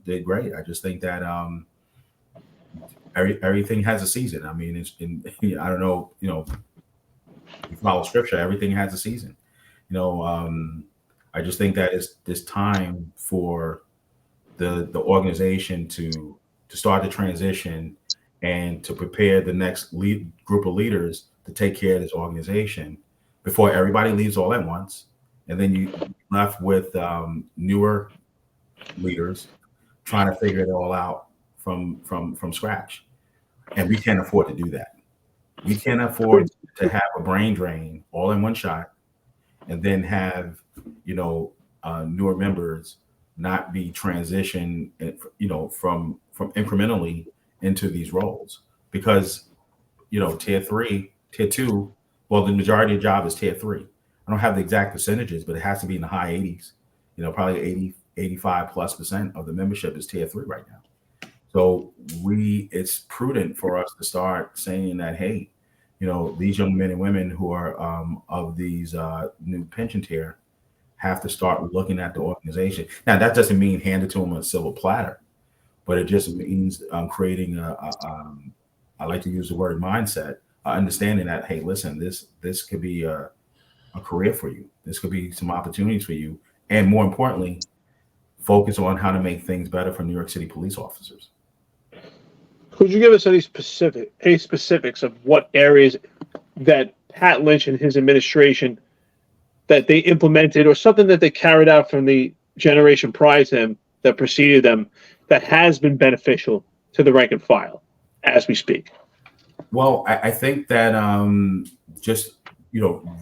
[SPEAKER 2] did great. I just think that everything has a season. I mean, I don't know, you follow scripture, everything has a season. I just think that it's time for the organization to start the transition and to prepare the next group of leaders to take care of this organization before everybody leaves all at once, and then you left with newer leaders trying to figure it all out from scratch. And we can't afford to do that. We can't afford to have a brain drain all in one shot, and then have newer members not be transitioned, from incrementally into these roles, because tier 3, tier 2. Well, the majority of the job is tier 3. I don't have the exact percentages, but it has to be in the high 80s. Probably 85+% of the membership is tier 3 right now. So it's prudent for us to start saying that, hey, these young men and women who are of these new pension tier have to start looking at the organization. Now, that doesn't mean hand it to them on a silver platter, but it just means creating I like to use the word mindset, understanding that, hey, listen, this could be a career for you. This could be some opportunities for you, and more importantly, focus on how to make things better for New York City police officers.
[SPEAKER 4] Could you give us any specifics of what areas that Pat Lynch and his administration that they implemented, or something that they carried out from the generation prior to him that preceded them, that has been beneficial to the rank and file as we speak?
[SPEAKER 2] Well, I think that just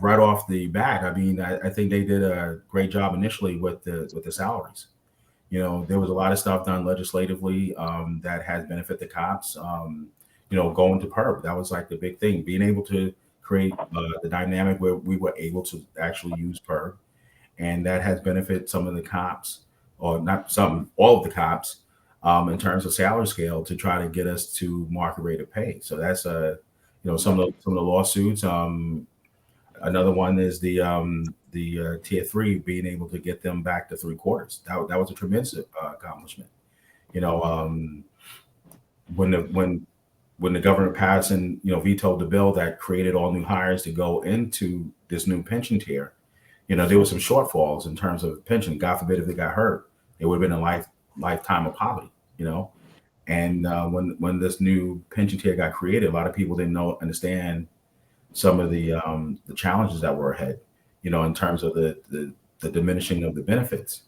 [SPEAKER 2] right off the bat, I mean, I think they did a great job initially with the salaries. There was a lot of stuff done legislatively that has benefit the cops. Going to PERB, that was like the big thing, being able to create the dynamic where we were able to actually use PERB, and that has benefited some of the cops, or not some, all of the cops, in terms of salary scale to try to get us to market rate of pay. So that's some of the lawsuits. Another one is the tier 3, being able to get them back to 3/4. That was a tremendous accomplishment. When the governor passed and vetoed the bill that created all new hires to go into this new pension tier, there were some shortfalls in terms of pension. God forbid if they got hurt, it would have been a lifetime of poverty. And when this new pension tier got created, a lot of people didn't understand some of the challenges that were ahead, in terms of the diminishing of the benefits.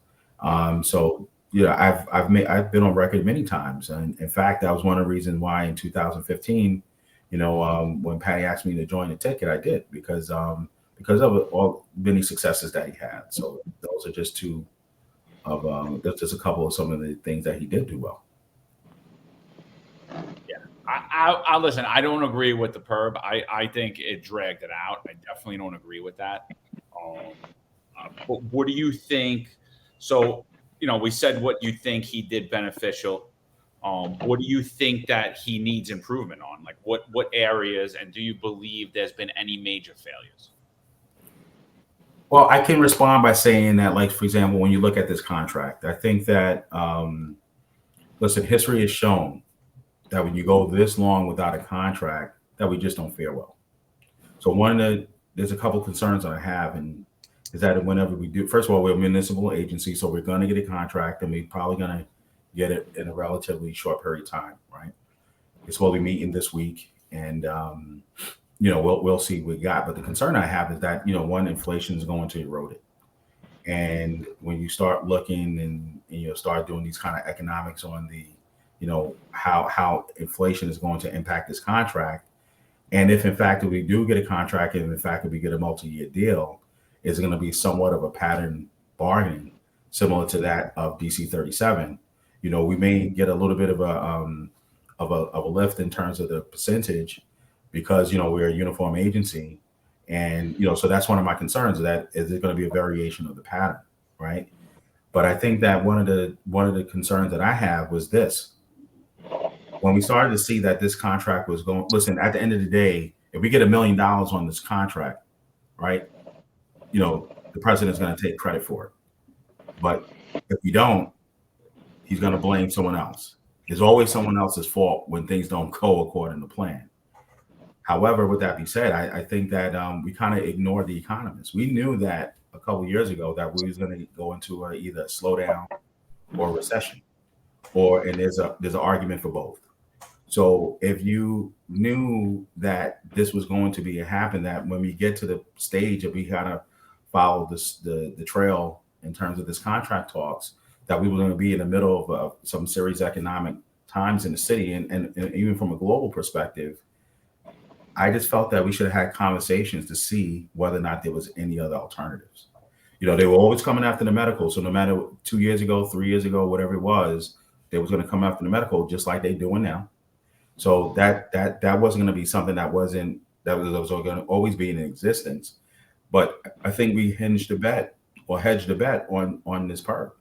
[SPEAKER 2] So I've been on record many times, and in fact, that was one of the reasons why in 2015, when Patty asked me to join the ticket, I did, because of all many successes that he had. So those are just two of that's just a couple of some of the things that he did do well.
[SPEAKER 3] Yeah, I listen. I don't agree with the PERB. I think it dragged it out. I definitely don't agree with that. But what do you think? So, we said what you think he did beneficial. What do you think that he needs improvement on? Like what areas, and do you believe there's been any major failures?
[SPEAKER 2] Well, I can respond by saying that, like, for example, when you look at this contract, I think that, listen, history has shown that when you go this long without a contract, that we just don't fare well. So there's a couple concerns that I have, and is that whenever we do, first of all, we're a municipal agency, so we're going to get a contract, and we're probably going to get it in a relatively short period of time, right? It's supposed to be meeting this week, and we'll see what we got. But the concern I have is that one, inflation is going to erode it, and when you start looking and start doing these kind of economics on the how inflation is going to impact this contract, and if in fact we do get a contract, and in fact if we get a multi-year deal, is going to be somewhat of a pattern bargaining similar to that of DC 37. We may get a little bit of a lift in terms of the percentage, because we're a uniform agency, and so that's one of my concerns, that is it going to be a variation of the pattern, right? But I think that one of the concerns that I have was this: when we started to see that this contract was going, listen, at the end of the day, if we get $1 million on this contract, right, the president's going to take credit for it. But if we don't, he's going to blame someone else. There's always someone else's fault when things don't go according to plan. However, with that being said, I think that we kind of ignored the economists. We knew that a couple of years ago that we was going to go into either a slowdown or a recession, and there's an argument for both. So if you knew that this was going to be happen, that when we get to the stage that we kind of follow the trail in terms of this contract talks, that we were going to be in the middle of some serious economic times in the city, and even from a global perspective, I just felt that we should have had conversations to see whether or not there was any other alternatives. They were always coming after the medical. So no matter 2 years ago, 3 years ago, whatever it was, they was going to come after the medical, just like they're doing now. So that wasn't going to be something that was going to always be in existence. But I think we hedged the bet on this PERB.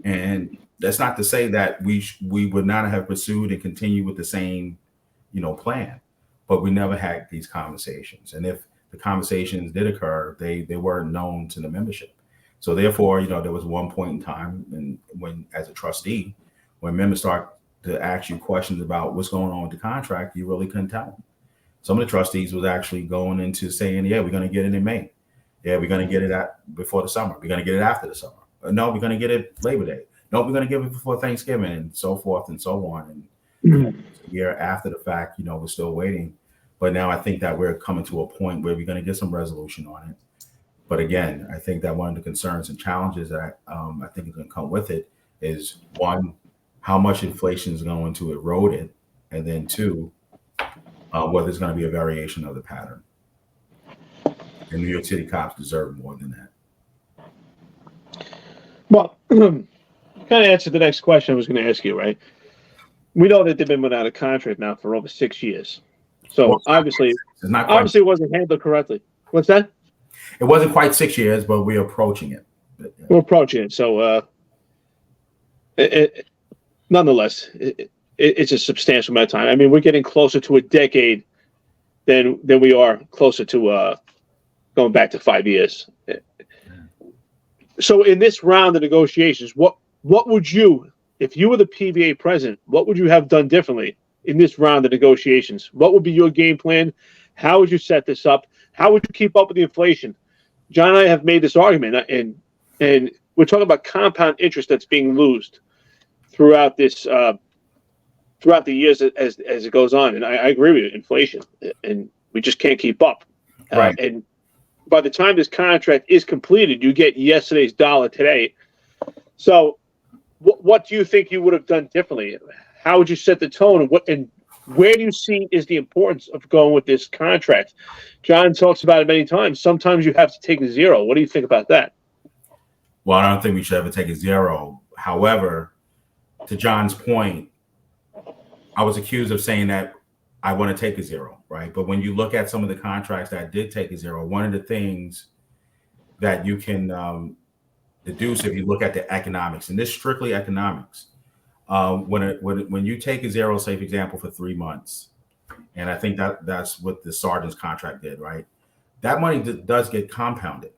[SPEAKER 2] And that's not to say that we would not have pursued and continued with the same, plan, but we never had these conversations. And if the conversations did occur, they weren't known to the membership. So therefore, there was one point in time when as a trustee, when members start to ask you questions about what's going on with the contract, you really couldn't tell them. Some of the trustees was actually going into saying, yeah, we're going to get it in May. Yeah, we're going to get it before the summer. We're going to get it after the summer. No, we're going to get it Labor Day. No, we're going to give it before Thanksgiving, and so forth and so on. And a year after the fact, we're still waiting. But now I think that we're coming to a point where we're going to get some resolution on it. But again, I think that one of the concerns and challenges that I think is going to come with it is, one, how much inflation is going to erode it, and then two, whether there's going to be a variation of the pattern. And New York City cops deserve more than that.
[SPEAKER 4] Well, you kind of answered the next question I was going to ask you, right? We know that they've been without a contract now for over 6 years. So obviously it wasn't handled correctly. What's that?
[SPEAKER 2] It wasn't quite 6 years, but we're approaching it.
[SPEAKER 4] We're approaching it. So nonetheless, it's a substantial amount of time. I mean, we're getting closer to a decade than we are closer to going back to 5 years. So in this round of negotiations, what would you, if you were the PBA president, what would you have done differently in this round of negotiations? What would be your game plan? How would you set this up? How would you keep up with the inflation? John and I have made this argument, and we're talking about compound interest that's being lost throughout this throughout the years as it goes on. And I agree with you, inflation, and we just can't keep up.
[SPEAKER 2] Right.
[SPEAKER 4] And by the time this contract is completed, you get yesterday's dollar today. So what do you think you would have done differently? How would you set the tone, and where do you see is the importance of going with this contract? John talks about it many times. Sometimes you have to take a zero. What do you think about that?
[SPEAKER 2] Well, I don't think we should ever take a zero. However, to John's point, I was accused of saying that I want to take a zero, right? But when you look at some of the contracts that did take a zero, one of the things that you can deduce if you look at the economics, and this is strictly economics, when you take a zero, say for example, for 3 months, and I think that's what the sergeant's contract did, right? That money does get compounded.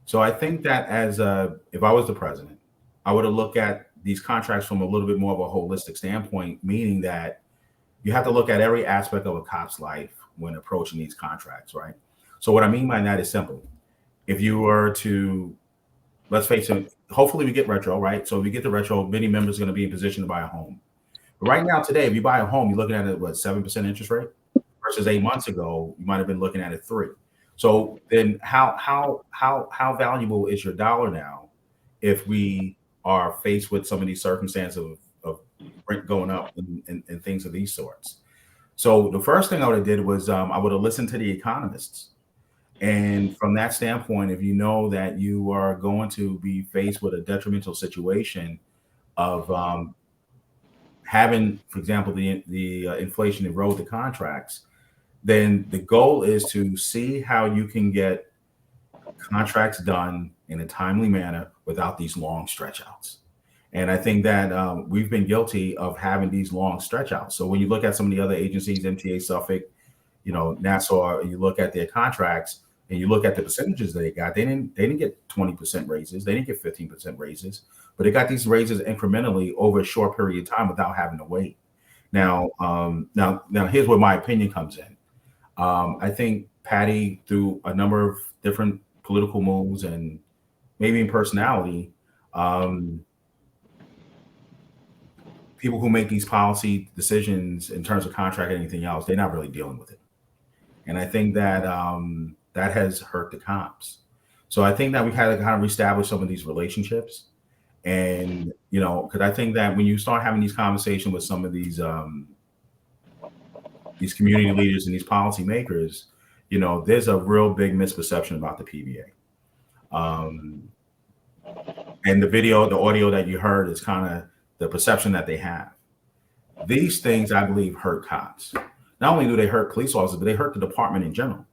[SPEAKER 2] So I think that if I was the president, I would have looked at these contracts from a little bit more of a holistic standpoint, meaning that you have to look at every aspect of a cop's life when approaching these contracts, right? So what I mean by that is simple. If you were to, let's face it, hopefully we get retro, right? So if we get the retro, many members are going to be in position to buy a home. But right now, today, if you buy a home, you're looking at it, 7% interest rate versus 8 months ago, you might have been looking at it 3%. So then how valuable is your dollar now if we are faced with some of these circumstances of rent going up and things of these sorts? So the first thing I would have did was I would have listened to the economists. And from that standpoint, if you know that you are going to be faced with a detrimental situation of having, for example, the inflation erode the contracts, then the goal is to see how you can get contracts done in a timely manner without these long stretch outs. And I think that we've been guilty of having these long stretch outs. So when you look at some of the other agencies, MTA, Suffolk, Nassau, and you look at their contracts and you look at the percentages they got, they didn't get 20% raises, they didn't get 15% raises, but they got these raises incrementally over a short period of time without having to wait. Now here's where my opinion comes in. I think Patty, through a number of different political moves and maybe in personality, people who make these policy decisions in terms of contract and anything else, they're not really dealing with it. And I think that that has hurt the cops. So I think that we had to kind of reestablish some of these relationships. And, because I think that when you start having these conversations with some of these community leaders and these policymakers, there's a real big misperception about the PBA. And the audio that you heard is kind of the perception that they have. These things, I believe, hurt cops. Not only do they hurt police officers, but they hurt the department in general.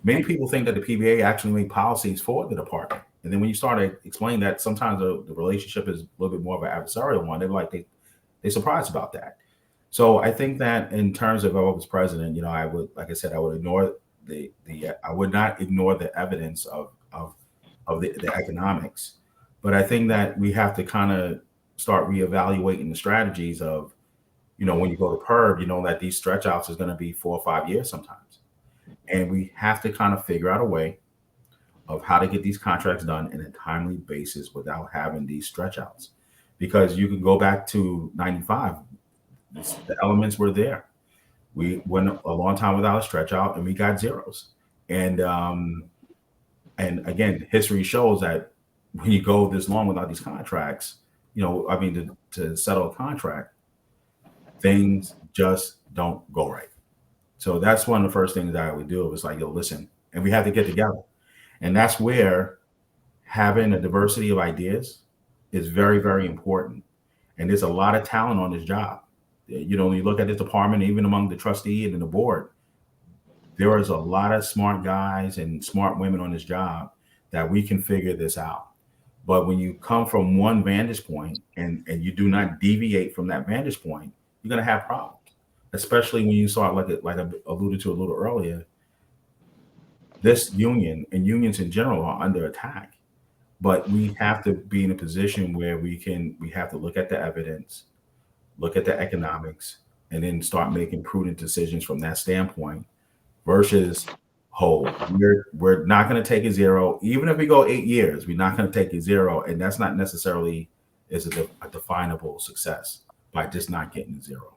[SPEAKER 2] Many people think that the PBA actually make policies for the department. And then when you start to explain that sometimes the relationship is a little bit more of an adversarial one, they're surprised about that. So I think that in terms of if I was president, I would, like I said, I would ignore I would not ignore the evidence of the economics. But I think that we have to kind of start reevaluating the strategies of when you go to PERB, you know that these stretch outs is going to be 4 or 5 years sometimes. And we have to kind of figure out a way of how to get these contracts done in a timely basis without having these stretch outs. Because you can go back to 95, the elements were there. We went a long time without a stretch out and we got zeros. And again, history shows that when you go this long without these contracts, to settle a contract, things just don't go right. So that's one of the first things that I would do. It was like, listen, and we have to get together. And that's where having a diversity of ideas is very, very important. And there's a lot of talent on this job. When you look at this department, even among the trustee and the board, there is a lot of smart guys and smart women on this job that we can figure this out. But when you come from one vantage point and you do not deviate from that vantage point, you're going to have problems, especially when you start, like I alluded to a little earlier, this union and unions in general are under attack. But we have to be in a position where we have to look at the evidence, look at the economics, and then start making prudent decisions from that standpoint versus, we're not going to take a zero. Even if we go 8 years, we're not going to take a zero. And that's not necessarily is a definable success by just not getting a zero.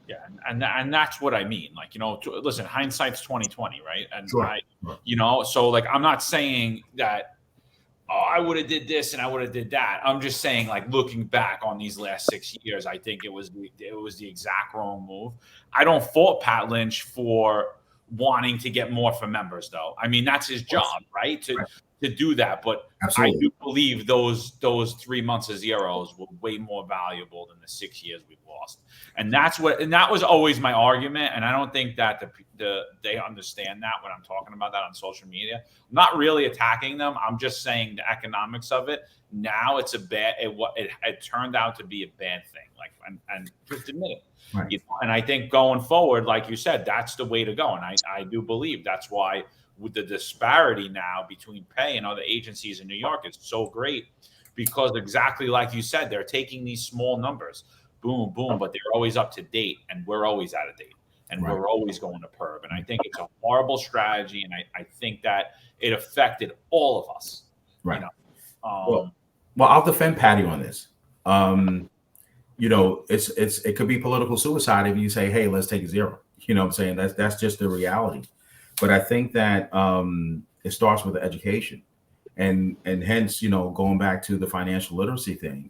[SPEAKER 3] Yeah, and that's what I mean. Like, listen, hindsight's 20/20, right? And
[SPEAKER 2] Sure.
[SPEAKER 3] So like, I'm not saying that, I would have did this and I would have did that. I'm just saying, like, looking back on these last 6 years, I think it was the exact wrong move. I don't fault Pat Lynch for wanting to get more for members, though. I mean, that's his job, right? To do that. But
[SPEAKER 2] Absolutely.
[SPEAKER 3] I do believe those 3 months of zeros were way more valuable than the 6 years we've lost. And that was always my argument. And I don't think that they understand that when I'm talking about that on social media. I'm not really attacking them. I'm just saying the economics of it. Now it's it turned out to be a bad thing. Like, and just admit it.
[SPEAKER 2] Right.
[SPEAKER 3] And I think going forward, like you said, that's the way to go. And I do believe that's why with the disparity now between pay and other agencies in New York is so great, because exactly like you said, they're taking these small numbers, boom, boom, but they're always up to date and we're always out of date and
[SPEAKER 2] Right.
[SPEAKER 3] we're always going to PERB. And I think it's a horrible strategy. And I think that it affected all of us.
[SPEAKER 2] Right. Well, I'll defend Patty on this. It could be political suicide if you say, hey, let's take a zero. You know what I'm saying? That's just the reality. But I think that it starts with the education, and hence, going back to the financial literacy thing,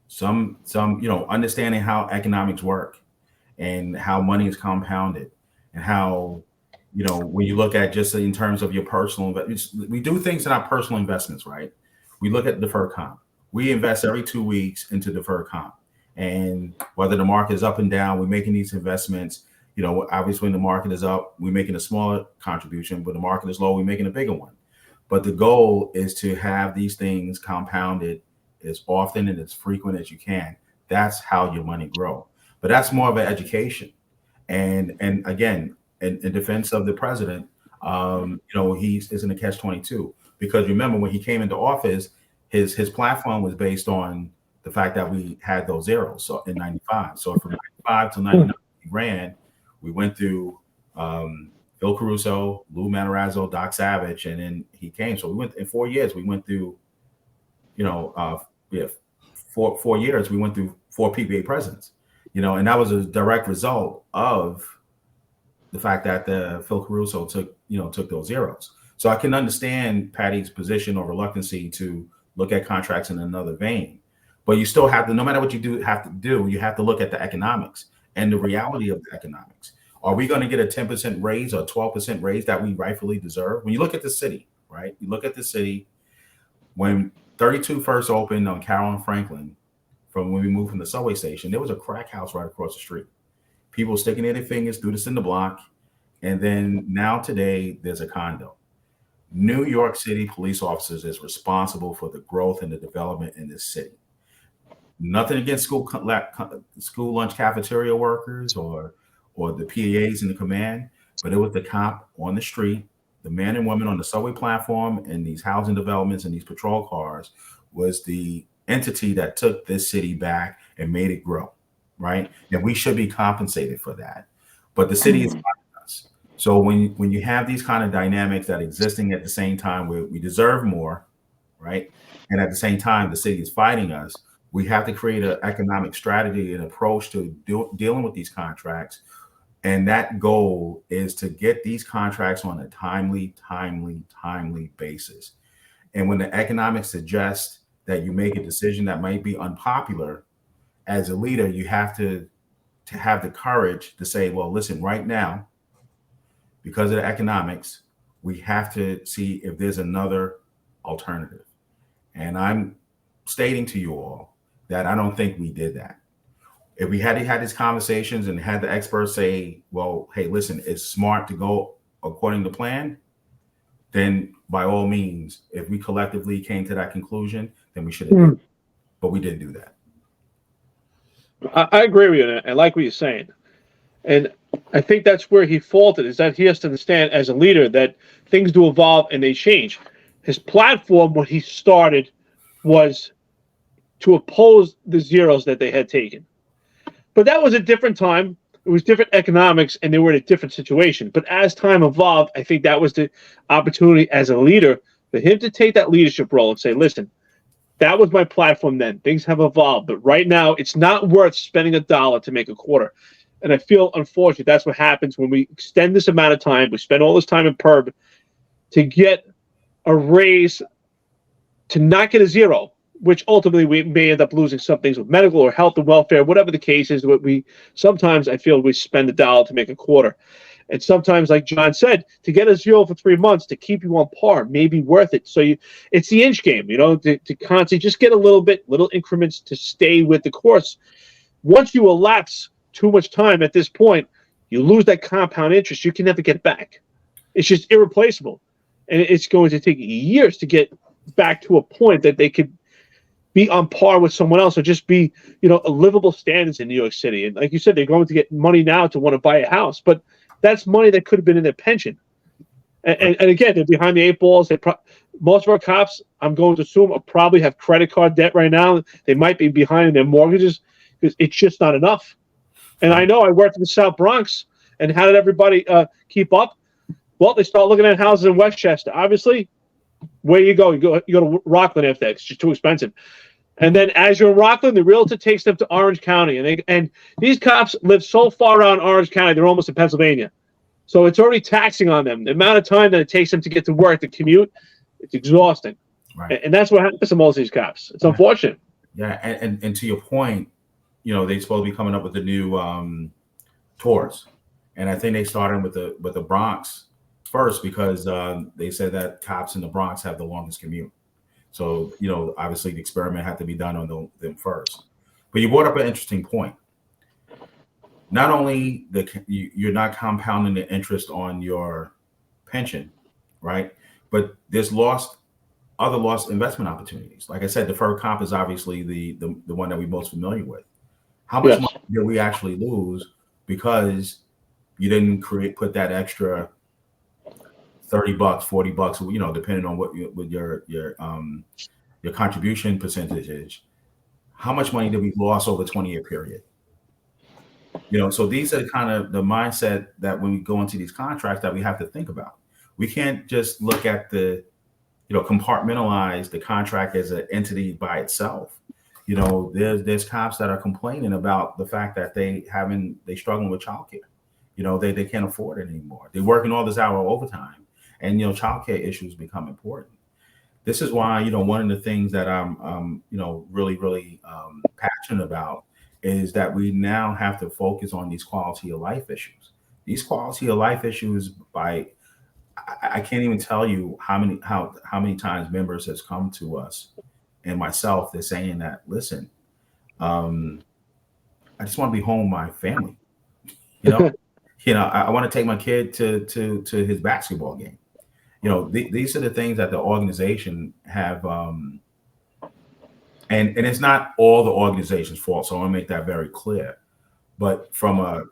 [SPEAKER 2] some understanding how economics work and how money is compounded, and how, when you look at just in terms of your personal, we do things in our personal investments, right? We look at deferred comp. We invest every 2 weeks into deferred comp, and whether the market is up and down, we're making these investments. Obviously when the market is up, we're making a smaller contribution, but the market is low, we're making a bigger one. But the goal is to have these things compounded as often and as frequent as you can. That's how your money grow. But that's more of an education. And again, in defense of the president, he's in a catch-22, because remember when he came into office, his platform was based on the fact that we had those zeros. So in 95, so from 95 to 99, he ran. We went through Phil Caruso, Lou Matarazzo, Doc Savage, and then he came. So we went in 4 years. We went through, 4 years. We went through 4 PBA presidents, and that was a direct result of the fact that Phil Caruso took those zeros. So I can understand Patty's position or reluctancy to look at contracts in another vein, but you still have to, no matter what you do, you have to look at the economics and the reality of the economics. Are we going to get a 10% raise or 12% raise that we rightfully deserve? When you look at the city, right? You look at the city, when 32 first opened on Carroll and Franklin, from when we moved from the subway station, there was a crack house right across the street. People sticking their fingers through the cinder block. And then now today, there's a condo. New York City police officers is responsible for the growth and the development in this city. Nothing against school lunch cafeteria workers or the PAs in the command, but it was the cop on the street, the man and woman on the subway platform, and these housing developments and these patrol cars was the entity that took this city back and made it grow, right? And we should be compensated for that. But the city is fighting us. So when you have these kind of dynamics that existing at the same time, where we deserve more, right? And at the same time, the city is fighting us. We have to create an economic strategy and approach to dealing with these contracts. And that goal is to get these contracts on a timely basis. And when the economics suggest that you make a decision that might be unpopular, as a leader, you have to have the courage to say, well, listen, right now, because of the economics, we have to see if there's another alternative. And I'm stating to you all that I don't think we did that. If we had these conversations and had the experts say, well, hey, listen, it's smart to go according to plan, then by all means, if we collectively came to that conclusion, then we should have done it. But we didn't do that.
[SPEAKER 4] I agree with you. I like what you're saying. And I think that's where he faulted, is that he has to understand as a leader that things do evolve and they change. His platform, when he started, was to oppose the zeros that they had taken. But that was a different time. It was different economics, and they were in a different situation. But as time evolved, I think that was the opportunity as a leader for him to take that leadership role and say, listen, that was my platform then. Things have evolved. But right now, it's not worth spending $1 to make a quarter. And I feel, unfortunately, that's what happens when we extend this amount of time. We spend all this time in PERB to get a raise to not get a zero, which ultimately we may end up losing some things with medical or health and welfare, whatever the case is. Sometimes I feel we spend $1 to make a quarter. And sometimes, like John said, to get a zero for 3 months to keep you on par may be worth it. So it's the inch game, to constantly just get little increments to stay with the course. Once you elapse too much time at this point, you lose that compound interest. You can never get back. It's just irreplaceable. And it's going to take years to get back to a point that they could be on par with someone else or just be, a livable standards in New York City. And like you said, they're going to get money now to want to buy a house, but that's money that could have been in their pension. And again, they're behind the 8 balls. Most of our cops, I'm going to assume, probably have credit card debt right now. They might be behind in their mortgages because it's just not enough. And I know I worked in the South Bronx, and how did everybody keep up? Well, they start looking at houses in Westchester. Obviously, where you go to Rockland after that. It's just too expensive. And then as you're in Rockland, the realtor takes them to Orange County. And these cops live so far around Orange County, they're almost in Pennsylvania. So it's already taxing on them. The amount of time that it takes them to get to work, to commute, it's exhausting. Right. And that's what happens to most of these cops. It's unfortunate.
[SPEAKER 2] Yeah, and to your point, they're supposed to be coming up with the new tours. And I think they started with the Bronx first because they said that cops in the Bronx have the longest commute. So, obviously the experiment had to be done on them first. But you brought up an interesting point. Not only you're not compounding the interest on your pension, right? But there's other lost investment opportunities. Like I said, deferred comp is obviously the one that we're most familiar with. How much money did we actually lose because you didn't put that extra $30, $40, depending on what your contribution percentage is. How much money did we lose over a 20-year period? So these are kind of the mindset that when we go into these contracts that we have to think about. We can't just look at compartmentalize the contract as an entity by itself. There's cops that are complaining about the fact that they struggling with childcare. They can't afford it anymore. They're working all this hour overtime. And childcare issues become important. This is why one of the things that I'm really passionate about is that we now have to focus on these quality of life issues. These quality of life issues, I can't even tell you how many times members has come to us and myself. They're saying that, listen, I just want to be home with my family. I want to take my kid to his basketball game. These are the things that the organization have, and it's not all the organization's fault. So I want to make that very clear. But from a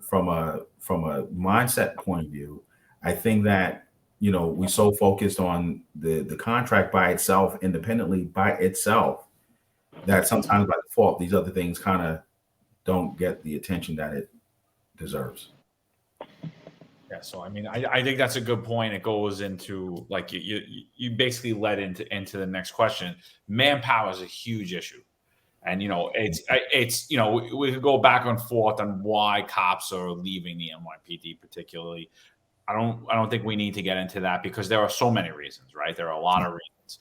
[SPEAKER 2] mindset point of view, I think that we so focused on the contract by itself, independently by itself, that sometimes by default, these other things kind of don't get the attention that it deserves.
[SPEAKER 3] Yeah, so I mean, I think that's a good point. It goes into like you basically led into the next question. Manpower is a huge issue, and it's we could go back and forth on why cops are leaving the NYPD particularly. I don't think we need to get into that because there are so many reasons, right? There are a lot of reasons.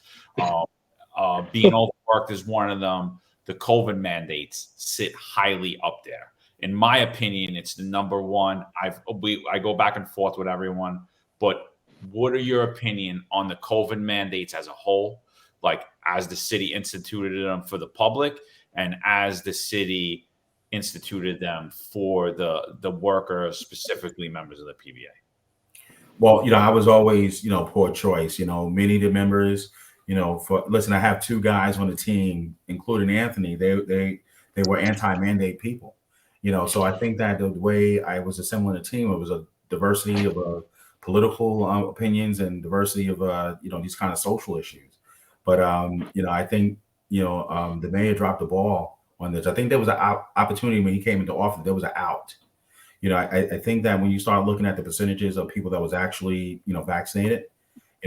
[SPEAKER 3] Being overworked is one of them. The COVID mandates sit highly up there. In my opinion, it's the number one. I go back and forth with everyone, but what are your opinion on the COVID mandates as a whole? Like as the city instituted them for the public and as the city instituted them for the workers, specifically members of the PBA?
[SPEAKER 2] Well, I was always, poor choice. Many of the members, listen, I have two guys on the team, including Anthony. They were anti-mandate people. So I think that the way I was assembling a team, it was a diversity of political opinions and diversity of these kind of social issues. But I think the mayor dropped the ball on this. I think there was an opportunity when he came into office. There was an out. I think that when you start looking at the percentages of people that was actually vaccinated,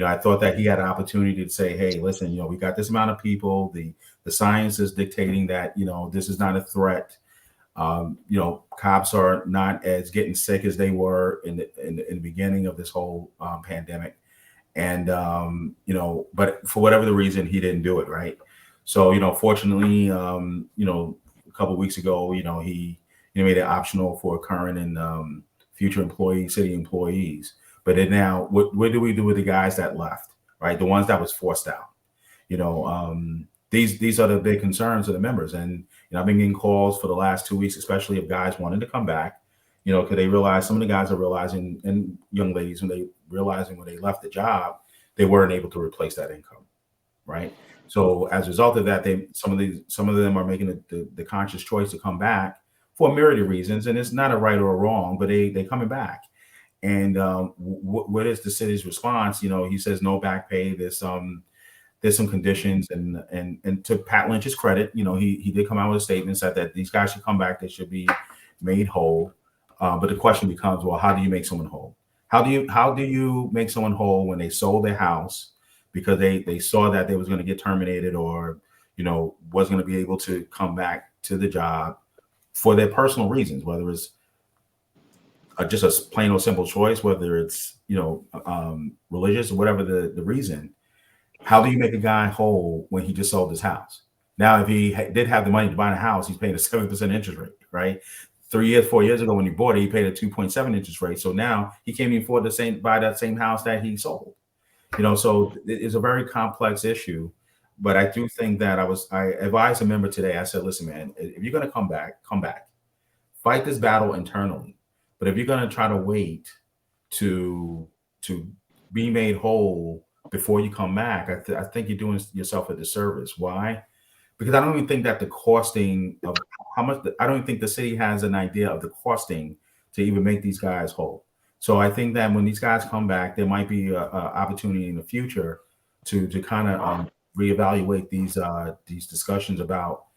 [SPEAKER 2] I thought that he had an opportunity to say, hey, listen, we got this amount of people. The science is dictating that this is not a threat. Cops are not as getting sick as they were in the beginning of this whole pandemic. And, but for whatever the reason, he didn't do it. Right. So, fortunately, a couple of weeks ago, he made it optional for current and future city employees. But then now, what do we do with the guys that left? Right. The ones that was forced out, these are the big concerns of the members. And, I've been getting calls for the last 2 weeks, especially of guys wanting to come back, because they realize some of the guys are realizing, and young ladies, when they realizing when they left the job, they weren't able to replace that income. Right. So as a result of that, some of them are making the conscious choice to come back for a myriad of reasons. And it's not a right or a wrong, but they coming back. And what is the city's response? He says no back pay. There's some conditions, and to Pat Lynch's credit, he did come out with a statement, said that these guys should come back. They should be made whole. But the question becomes, well, how do you make someone whole? How do you make someone whole when they sold their house because they saw that they was going to get terminated or, was going to be able to come back to the job for their personal reasons, whether it's just a plain or simple choice, whether it's, religious or whatever the reason. How do you make a guy whole when he just sold his house? Now, if he did have the money to buy a house, he's paying a 7% interest rate, right? 4 years ago when he bought it, he paid a 2.7 interest rate. So now he can't even afford buy that same house that he sold. So it's a very complex issue. But I do think that I advised a member today. I said, listen, man, if you're going to come back, fight this battle internally. But if you're going to try to wait to be made whole before you come back, I think you're doing yourself a disservice. Why? Because I don't even think that the costing of how much, I don't even think the city has an idea of the costing to even make these guys whole. So I think that when these guys come back, there might be an opportunity in the future to kind of reevaluate these discussions about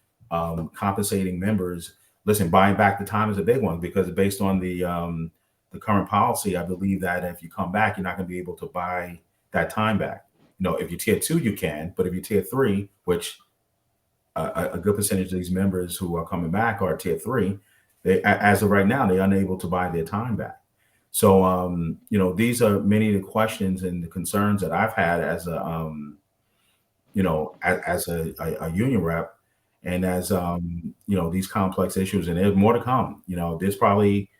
[SPEAKER 2] compensating members. Listen, buying back the time is a big one because based on the current policy, I believe that if you come back, you're not going to be able to buy that time back. If you're tier 2, you can, but if you're tier 3, which a good percentage of these members who are coming back are tier 3, as of right now, they're unable to buy their time back. So, these are many of the questions and the concerns that I've had as a union rep, and as these complex issues, and there's more to come. There's probably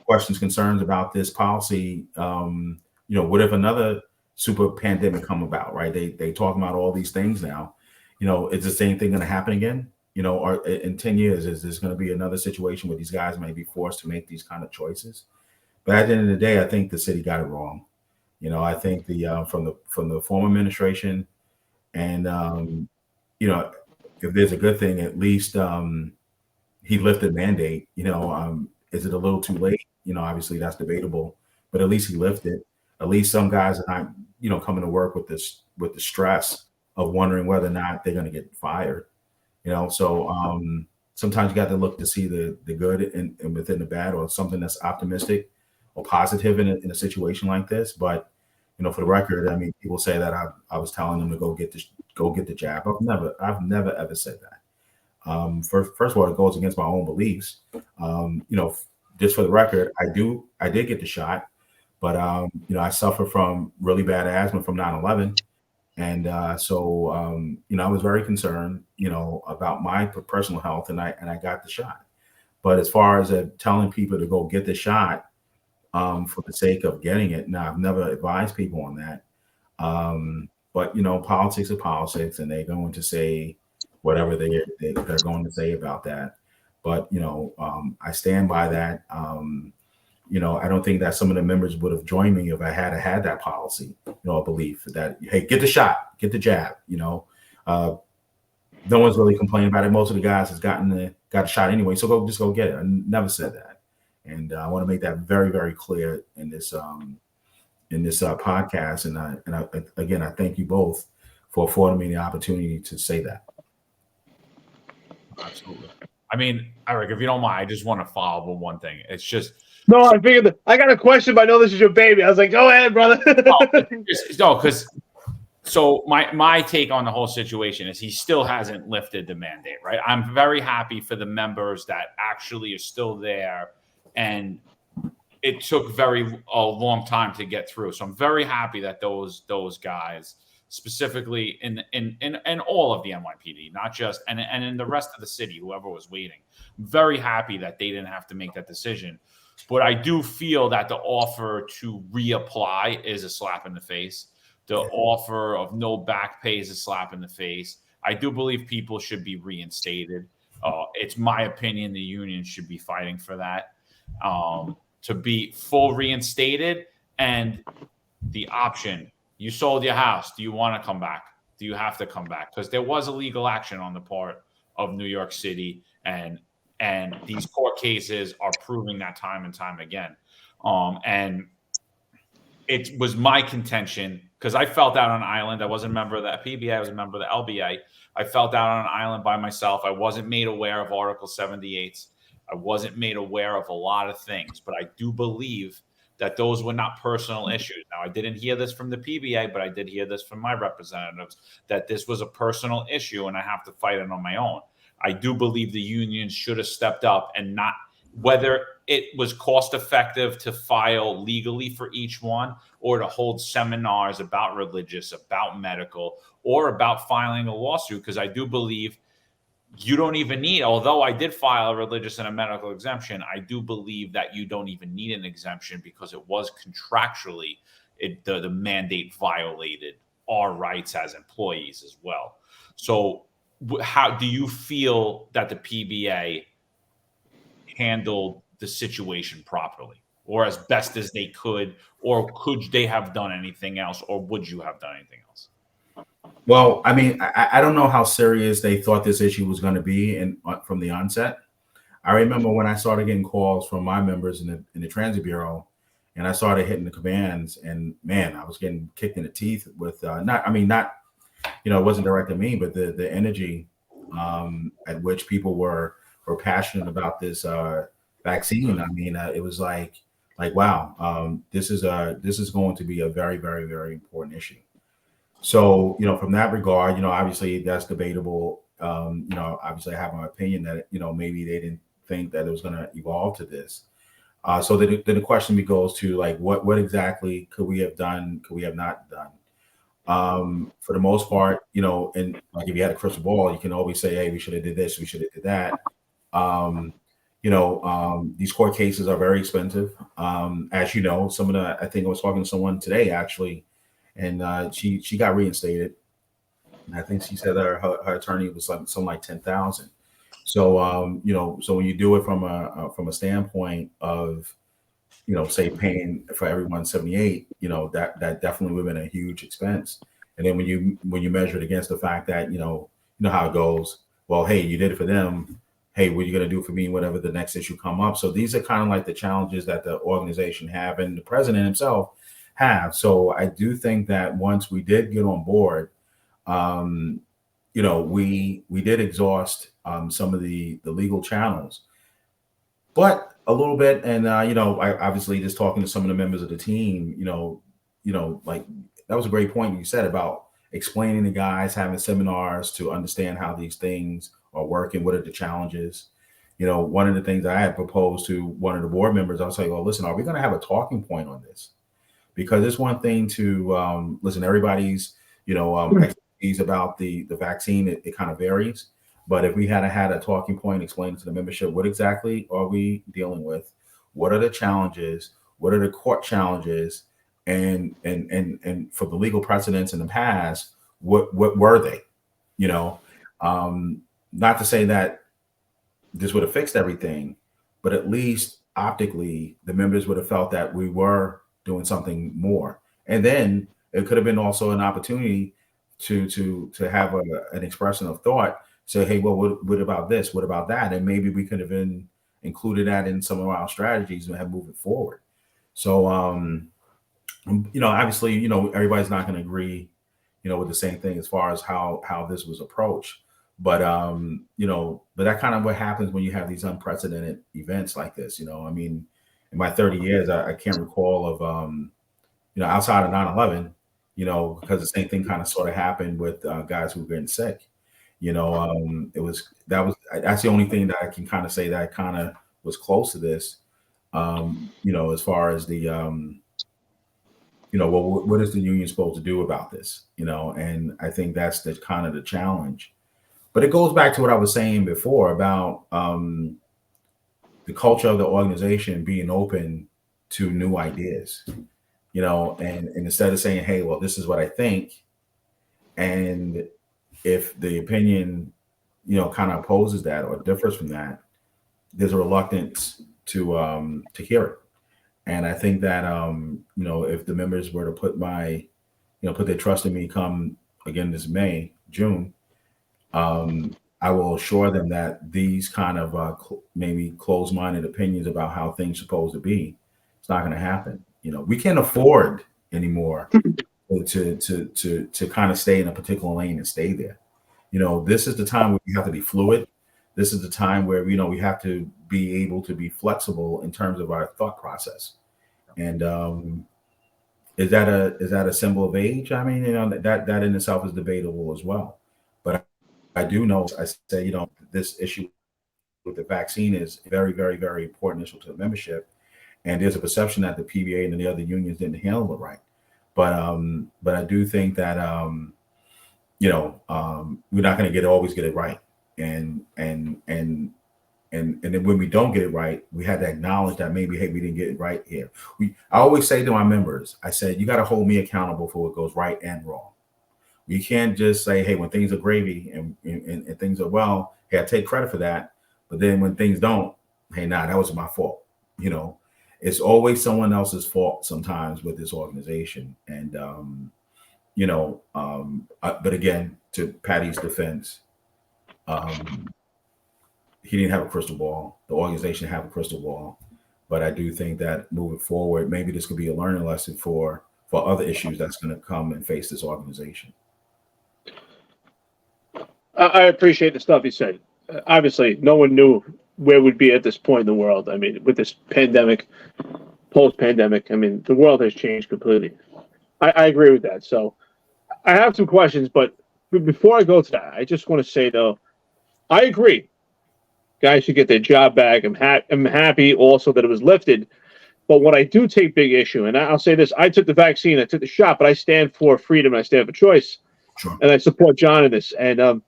[SPEAKER 2] questions, concerns about this policy. What if another super pandemic come about, right? They talk about all these things now. Is the same thing going to happen again? Or in 10 years, is this going to be another situation where these guys may be forced to make these kind of choices? But at the end of the day, I think the city got it wrong. I think from the former administration, and if there's a good thing, at least he lifted mandate. Is it a little too late? Obviously that's debatable, but at least he lifted. At least some guys are not, coming to work with the stress of wondering whether or not they're going to get fired. So sometimes you got to look to see the good and within the bad, or something that's optimistic or positive in a situation like this. But for the record, I mean, people say that I was telling them to go get the jab. I've never ever said that. First of all, it goes against my own beliefs. Just for the record, I did get the shot, but I suffer from really bad asthma from 9/11. And so I was very concerned, about my personal health, and I got the shot. But as far as telling people to go get the shot for the sake of getting it, no, I've never advised people on that. But politics are politics, and they're going to say whatever they're going to say about that. But I stand by that. I don't think that some of the members would have joined me if I had that policy, a belief that, hey, get the shot, get the jab. No one's really complaining about it. Most of the guys has got a shot anyway, so go get it. I never said that, and I want to make that very, very clear in this podcast. And I thank you both for affording me the opportunity to say that.
[SPEAKER 3] Absolutely. I mean, Eric, if you don't mind, I just want to follow up with one thing. It's just.
[SPEAKER 4] No, I figured I got a question, but I know this is your baby. I was like, go ahead, brother.
[SPEAKER 3] So my take on the whole situation is he still hasn't lifted the mandate, right? I'm very happy for the members that actually are still there, and it took a long time to get through. So I'm very happy that those guys, specifically in all of the NYPD, not just and in the rest of the city, whoever was waiting, I'm very happy that they didn't have to make that decision. But I do feel that the offer to reapply is a slap in the face. The offer of no back pay is a slap in the face. I do believe people should be reinstated. It's my opinion the union should be fighting for that, to be full reinstated. And the option, you sold your house. Do you want to come back? Do you have to come back? Because there was a legal action on the part of New York City, and these court cases are proving that time and time again. And it was my contention, because I felt out on an island. I wasn't a member of the PBA. I was a member of the LBA. I felt out on an island by myself. I wasn't made aware of Article 78. I wasn't made aware of a lot of things, but I do believe that those were not personal issues. Now, I didn't hear this from the PBA, but I did hear this from my representatives, that this was a personal issue and I have to fight it on my own. I do believe the union should have stepped up, and not whether it was cost effective to file legally for each one, or to hold seminars about religious, about medical, or about filing a lawsuit. Because I do believe you don't even need, although I did file a religious and a medical exemption, I do believe that you don't even need an exemption, because it was contractually, the mandate violated our rights as employees as well. So how do you feel that the PBA handled the situation properly, or as best as they could, or could they have done anything else, or would you have done anything else?
[SPEAKER 2] Well, I mean, I don't know how serious they thought this issue was going to be from the onset. I remember when I started getting calls from my members in the Transit Bureau, and I started hitting the commands, and man, I was getting kicked in the teeth with it wasn't directed at me, but the energy at which people were passionate about this vaccine. I mean, it was like wow, this is going to be a very, very, very important issue. So, from that regard, obviously that's debatable. Obviously I have my opinion that, maybe they didn't think that it was going to evolve to this. So then the question goes to what exactly could we have done? Could we have not done? For the most part, and if you had a crystal ball, you can always say, hey, we should have did this, we should have did that. These court cases are very expensive. As you know, I think I was talking to someone today actually, and she got reinstated. And I think she said that her attorney was something like $10,000. So so when you do it from a standpoint of say paying for everyone 78, that definitely would have been a huge expense. And then when you measure it against the fact that you know how it goes, well, hey, you did it for them. Hey, what are you going to do for me? Whatever the next issue come up. So these are kind of like the challenges that the organization have and the president himself have. So I do think that once we did get on board, we did exhaust some of the legal channels, but a little bit. And I obviously just talking to some of the members of the team, like that was a great point you said about explaining to guys, having seminars to understand how these things are working, what are the challenges. One of the things I had proposed to one of the board members, I was like, well, listen, are we going to have a talking point on this? Because it's one thing to listen, everybody's, expertise about the vaccine, it kind of varies. But if we had a talking point explaining to the membership, what exactly are we dealing with? What are the challenges? What are the court challenges? And for the legal precedents in the past, what were they? Not to say that this would have fixed everything, but at least optically, the members would have felt that we were doing something more. And then it could have been also an opportunity to have an expression of thought, say, hey, well, what about this? What about that? And maybe we could have been included that in some of our strategies and have moved it forward. So, obviously, everybody's not going to agree, with the same thing as far as how this was approached. But, but that kind of what happens when you have these unprecedented events like this. In my 30 years, I can't recall of, outside of 9/11, because the same thing kind of sort of happened with guys who were getting sick. That's the only thing that I can kind of say that kind of was close to this, as far as the, what is the union supposed to do about this? And I think that's the kind of the challenge. But it goes back to what I was saying before about the culture of the organization being open to new ideas, and instead of saying, hey, well, this is what I think. And if the opinion, kind of opposes that or differs from that, there's a reluctance to hear it. And I think that, if the members were to put their trust in me come again this June, I will assure them that these kind of maybe closed-minded opinions about how things are supposed to be, it's not going to happen. We can't afford anymore to kind of stay in a particular lane and stay there. This is the time where we have to be fluid. This is the time where we have to be able to be flexible in terms of our thought process. And is that a symbol of age? I mean, that in itself is debatable as well. But I do know, I say, this issue with the vaccine is very, very, very important issue to the membership. And there's a perception that the PBA and the other unions didn't handle it right. But I do think that we're not going to always get it right. And then when we don't get it right, we had to acknowledge that maybe, hey, we didn't get it right here. I always say to my members, I said, you got to hold me accountable for what goes right and wrong. You can't just say, hey, when things are gravy and things are well, hey, I take credit for that. But then when things don't, hey, that was my fault. It's always someone else's fault sometimes with this organization. And, but again, to Patty's defense, he didn't have a crystal ball. The organization didn't have a crystal ball. But I do think that moving forward, maybe this could be a learning lesson for other issues that's going to come and face this organization.
[SPEAKER 4] I appreciate the stuff you said. Obviously, no one knew where we'd be at this point in the world. I mean, with this pandemic, post-pandemic, I mean, the world has changed completely. I agree with that. So I have some questions, but before I go to that, I just want to say, though, I agree. Guys should get their job back. I'm happy also that it was lifted. But what I do take big issue, and I'll say this, I took the vaccine, I took the shot, but I stand for freedom and I stand for choice.
[SPEAKER 2] Sure.
[SPEAKER 4] And I support John in this. And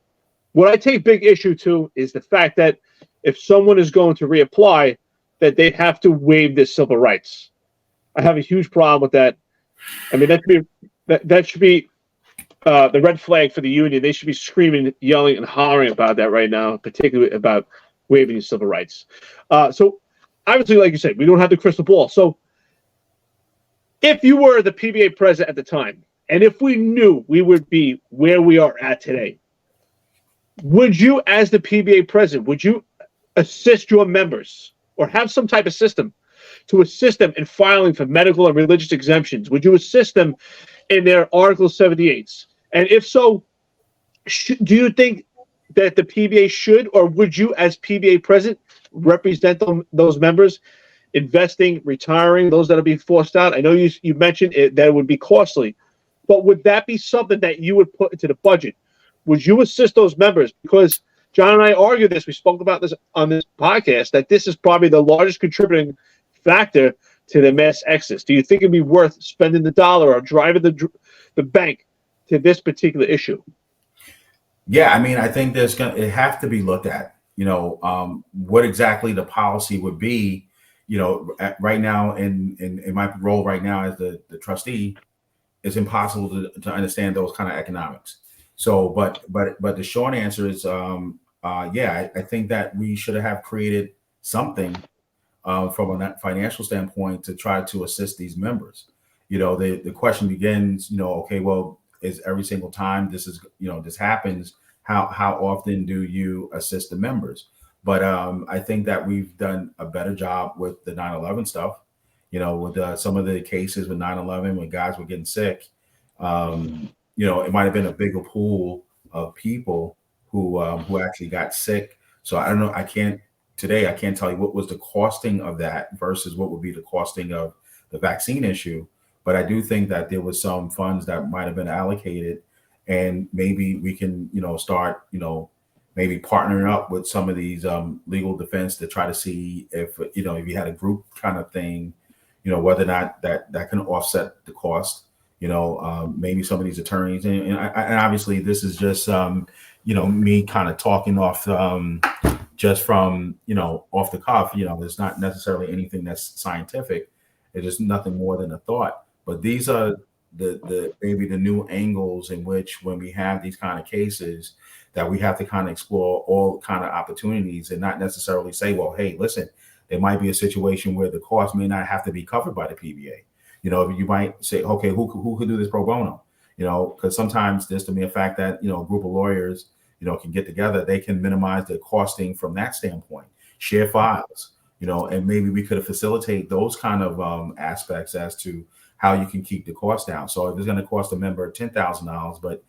[SPEAKER 4] what I take big issue to is the fact that if someone is going to reapply, that they have to waive their civil rights. I have a huge problem with that. I mean, that should be the red flag for the union. They should be screaming, yelling, and hollering about that right now, particularly about waiving your civil rights. So obviously, like you said, we don't have the crystal ball. So if you were the PBA president at the time, and if we knew we would be where we are at today, would you, as the PBA president, would you assist your members or have some type of system to assist them in filing for medical and religious exemptions? Would you assist them in their Article 78s? And if so, do you think that the PBA should, or would you, as PBA president, represent those members, investing, retiring, those that are being forced out? I know you mentioned that it would be costly, but would that be something that you would put into the budget? Would you assist those members? Because John and I argued this. We spoke about this on this podcast, that this is probably the largest contributing factor to the mass exodus. Do you think it'd be worth spending the dollar or driving the bank to this particular issue?
[SPEAKER 2] Yeah, I mean, I think it have to be looked at. What exactly the policy would be. Right now, in my role right now as the trustee, it's impossible to understand those kind of economics. So, but the short answer is, I think that we should have created something from a financial standpoint to try to assist these members. The question begins, okay, well, is every single time this happens, how often do you assist the members? But I think that we've done a better job with the 9/11 stuff. With some of the cases with 9/11, when guys were getting sick, it might have been a bigger pool of people who actually got sick. So I don't know. I can't tell you what was the costing of that versus what would be the costing of the vaccine issue. But I do think that there was some funds that might have been allocated, and maybe we can, start, maybe partnering up with some of these legal defense to try to see if you had a group kind of thing, whether or not that can offset the cost. Maybe some of these attorneys, and obviously this is just me kind of talking off just from off the cuff. There's not necessarily anything that's scientific. It's just nothing more than a thought. But these are the maybe the new angles in which, when we have these kind of cases, that we have to kind of explore all kind of opportunities and not necessarily say, well, hey, listen, there might be a situation where the cost may not have to be covered by the PBA. You might say, okay, who could do this pro bono? Because sometimes there's the mere fact that, a group of lawyers, can get together, they can minimize the costing from that standpoint, share files, and maybe we could facilitate those kind of aspects as to how you can keep the cost down. So if it's going to cost a member $10,000, but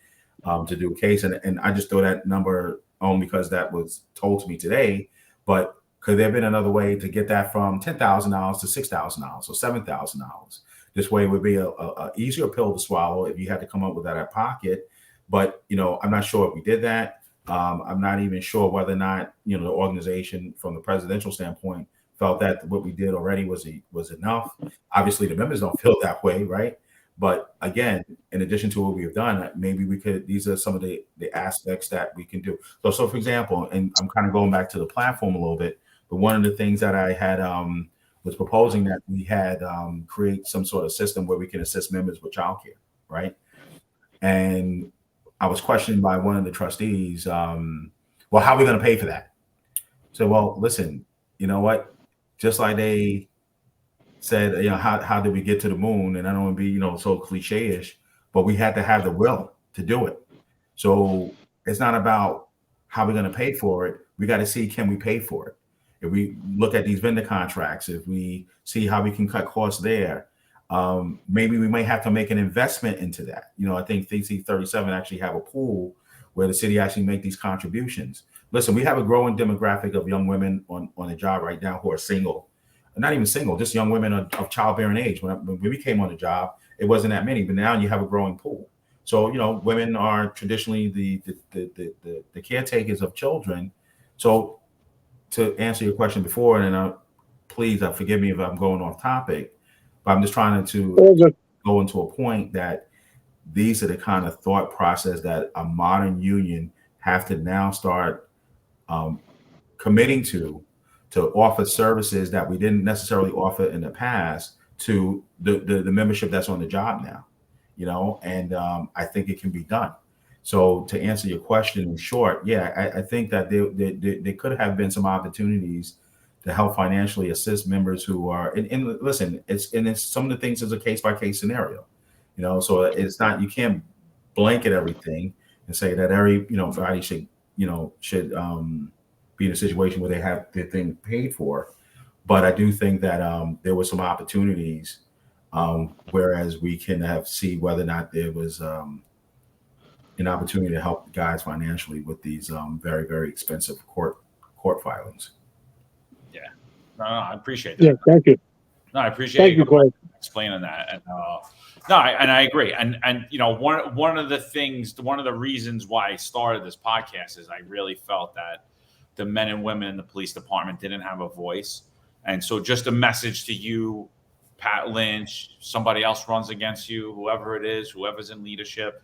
[SPEAKER 2] to do a case, and I just throw that number only because that was told to me today, but could there have been another way to get that from $10,000 to $6,000 or $7,000? This way would be a easier pill to swallow if you had to come up with that out of pocket. But, I'm not sure if we did that. I'm not even sure whether or not, the organization from the presidential standpoint felt that what we did already was enough. Obviously, the members don't feel that way, right? But again, in addition to what we have done, maybe we could, these are some of the aspects that we can do. So for example, and I'm kind of going back to the platform a little bit, but one of the things that I had was proposing that we had create some sort of system where we can assist members with childcare, right? And I was questioned by one of the trustees, well, how are we going to pay for that? So, well, listen, you know what? Just like they said, how did we get to the moon? And I don't want to be, so cliche-ish, but we had to have the will to do it. So it's not about how we're going to pay for it. We got to see, can we pay for it? If we look at these vendor contracts, if we see how we can cut costs there, maybe we might have to make an investment into that. I think DC 37 actually have a pool where the city actually make these contributions. Listen, we have a growing demographic of young women on the job right now who are single, not even single, just young women of childbearing age. When we came on the job, it wasn't that many, but now you have a growing pool. So, women are traditionally the caretakers of children. So to answer your question before, and please forgive me if I'm going off topic, but I'm just trying to go into a point that these are the kind of thought process that a modern union have to now start committing to offer services that we didn't necessarily offer in the past to the membership that's on the job now, and I think it can be done. So to answer your question in short, I think that there could have been some opportunities to help financially assist members who are, and listen, it's some of the things is a case by case scenario, so it's not, you can't blanket everything and say that everybody should be in a situation where they have their thing paid for. But I do think that there were some opportunities, whereas we can see whether or not there was, an opportunity to help guys financially with these very, very expensive court filings.
[SPEAKER 3] Yeah, no, I appreciate that.
[SPEAKER 4] Yeah, thank you.
[SPEAKER 3] No, I appreciate
[SPEAKER 4] Thank you, Corey.
[SPEAKER 3] explaining that. And I agree. And one of the reasons why I started this podcast is I really felt that the men and women in the police department didn't have a voice. And so just a message to you, Pat Lynch, somebody else runs against you, whoever it is, whoever's in leadership,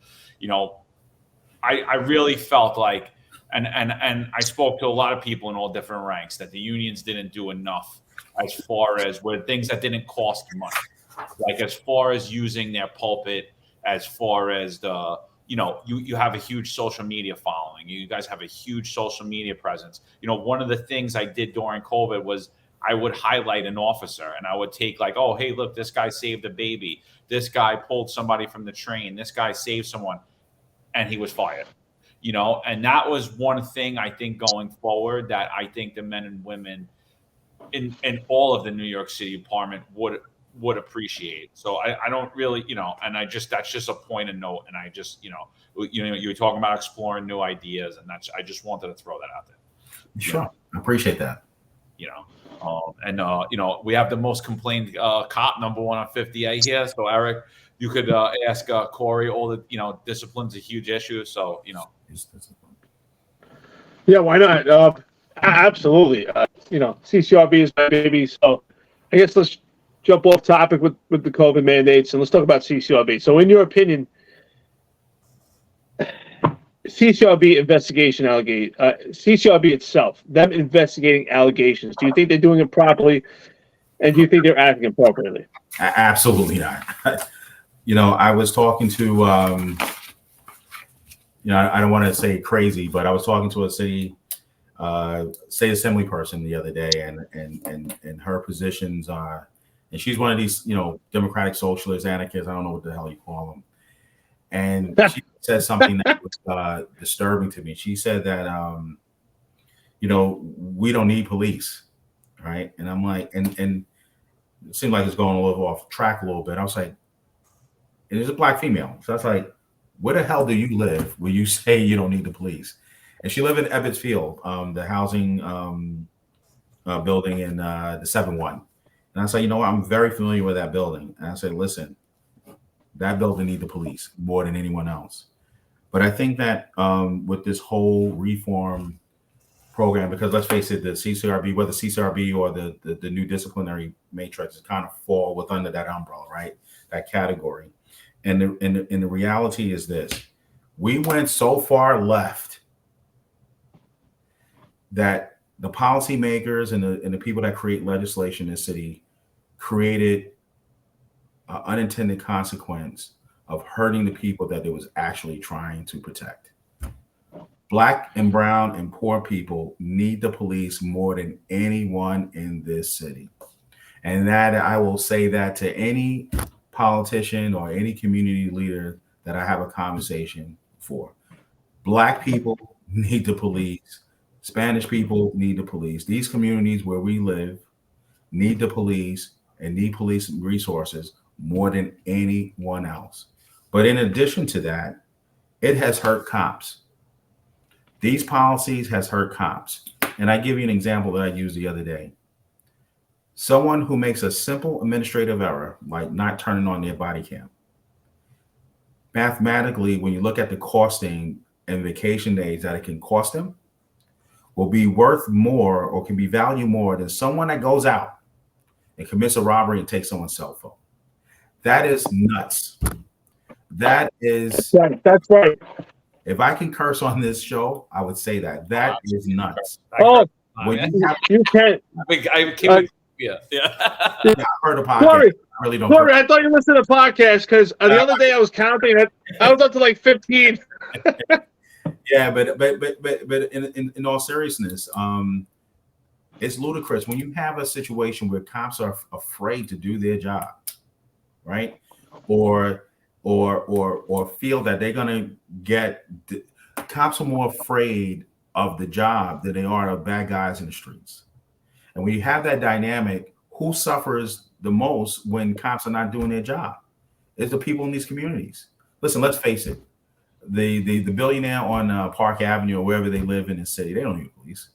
[SPEAKER 3] I really felt like, and I spoke to a lot of people in all different ranks, that the unions didn't do enough as far as with things that didn't cost money, like as far as using their pulpit, as far as the, you have a huge social media following. You guys have a huge social media presence. One of the things I did during COVID was I would highlight an officer and I would take like, oh, hey, look, this guy saved a baby. This guy pulled somebody from the train. This guy saved someone, and he was fired. And that was one thing I think going forward that I think the men and women in all of the New York City department would appreciate. So I don't really, and that's just a point of note. And I just, you were talking about exploring new ideas, and I just wanted to throw that out there.
[SPEAKER 2] Sure. I appreciate that.
[SPEAKER 3] We have the most complained cop, number one on 50A here. So Eric, you could ask Corey. All the discipline's a huge issue. So
[SPEAKER 4] Yeah, why not? Absolutely. CCRB is my baby. So I guess let's jump off topic with the COVID mandates and let's talk about CCRB. So in your opinion, CCRB investigation CCRB itself, them investigating allegations, do you think they're doing it properly? And do you think they're acting appropriately?
[SPEAKER 2] Absolutely not. I was talking to, I don't want to say crazy, but I was talking to a state assembly person the other day, and her positions are, and she's one of these, democratic socialists, anarchists, I don't know what the hell you call them. And she said something that was disturbing to me. She said that, we don't need police, right? And I'm like, and it seemed like it's going a little off track a little bit. I was like, and it's a black female. So I was like, where the hell do you live where you say you don't need the police? And she lived in Ebbets Field, the housing building in the 7-1. And I said, I'm very familiar with that building. And I said, listen, that building needs the police more than anyone else. But I think that with this whole reform program, because let's face it, the CCRB, whether CCRB or the new disciplinary matrix, kind of fall under that umbrella, right? That category. And the reality is this: we went so far left that the policymakers and the people that create legislation in the city created an unintended consequence of hurting the people that they was actually trying to protect. Black and brown and poor people need the police more than anyone in this city. And that I will say that to any politician or any community leader that I have a conversation for. Black people need the police. Spanish people need the police. These communities where we live need the police and need police resources more than anyone else. But in addition to that, it has hurt cops. These policies has hurt cops. And I give you an example that I used the other day. Someone who makes a simple administrative error, like not turning on their body cam. Mathematically, when you look at the costing and vacation days that it can cost them, will be worth more or can be valued more than someone that goes out and commits a robbery and takes someone's cell phone. That is nuts. That is.
[SPEAKER 4] That's right.
[SPEAKER 2] If I can curse on this show, I would say that. That is nuts.
[SPEAKER 4] Oh, you can.
[SPEAKER 3] Yeah.
[SPEAKER 2] I heard a podcast.
[SPEAKER 4] Corey,
[SPEAKER 2] I really don't.
[SPEAKER 4] Corey, I thought you listened to the podcast because the other day I was counting it. I was up to like 15.
[SPEAKER 2] Yeah, but in all seriousness, it's ludicrous when you have a situation where cops are afraid to do their job, right? Or feel that they're gonna get. Cops are more afraid of the job than they are of bad guys in the streets. And when you have that dynamic, who suffers the most when cops are not doing their job? It's the people in these communities. Listen, let's face it. the billionaire on Park Avenue or wherever they live in the city, they don't need police,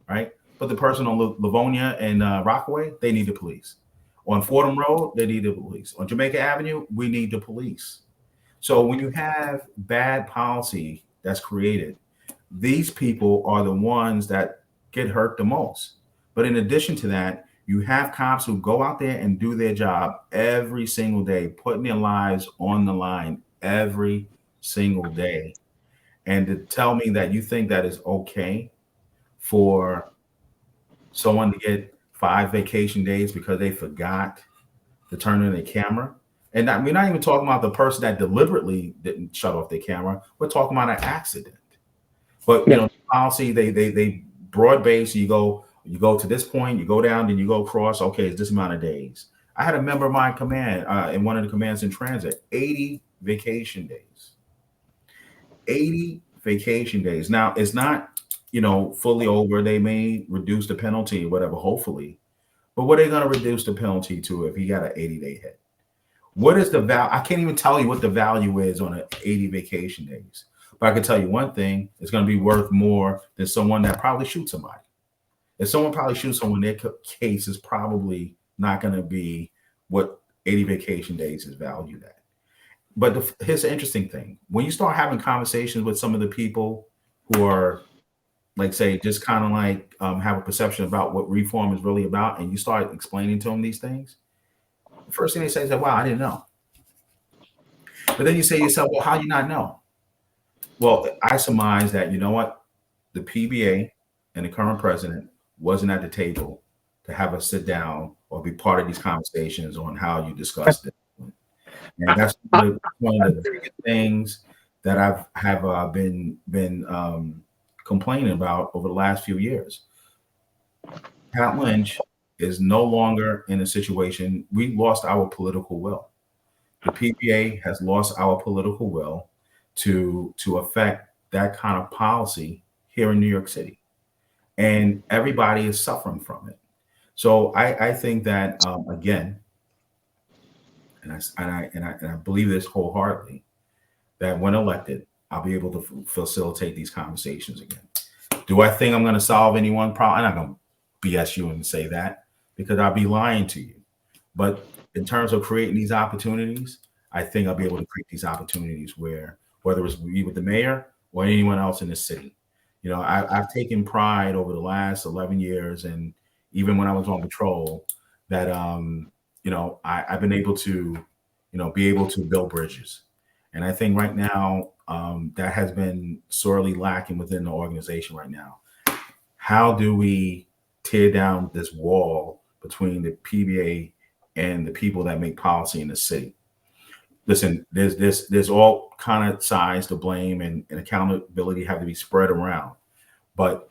[SPEAKER 2] right? But the person on Livonia and Rockaway, they need the police. On Fordham Road, they need the police. On Jamaica Avenue, we need the police. So when you have bad policy that's created, these people are the ones that get hurt the most. But in addition to that, you have cops who go out there and do their job every single day, putting their lives on the line every single day. And to tell me that you think that is okay for someone to get 5 vacation days because they forgot to turn on their camera. And we're not even talking about the person that deliberately didn't shut off their camera. We're talking about an accident. But you know, policy, they broad base. You go to this point, you go down, then you go across. Okay, it's this amount of days. I had a member of my command in one of the commands in transit, 80 vacation days. 80 vacation days. Now it's not, you know, fully over. They may reduce the penalty, whatever, hopefully. But what are they going to reduce the penalty to if he got an 80-day hit? What is the value? I can't even tell you what the value is on an 80 vacation days. But I can tell you one thing, it's going to be worth more than someone that probably shoots somebody. If someone probably shoots someone, their case is probably not going to be what 80 vacation days is valued at. But here's the interesting thing. When you start having conversations with some of the people who are, like, say, just kind of like have a perception about what reform is really about, and you start explaining to them these things, the first thing they say is, wow, I didn't know. But then you say to yourself, well, how do you not know? Well, I surmise that, you know what, the PBA and the current president wasn't at the table to have us sit down or be part of these conversations on how you discuss it. And that's one of the biggest things that I've been complaining about over the last few years. Pat Lynch is no longer in a situation. We lost our political will. The PBA has lost our political will to affect that kind of policy here in New York City, and everybody is suffering from it. So I think that again, and I believe this wholeheartedly, that when elected, I'll be able to facilitate these conversations again. Do I think I'm going to solve any one problem? I'm not going to BS you and say that, because I'll be lying to you. But in terms of creating these opportunities, I think I'll be able to create these opportunities where, whether it's me with the mayor or anyone else in the city, you know, I've taken pride over the last 11 years, and even when I was on patrol, that you know, I've been able to, you know, be able to build bridges. And I think right now that has been sorely lacking within the organization right now. How do we tear down this wall between the PBA and the people that make policy in the city? Listen, there's all kind of sides to blame, and accountability have to be spread around. But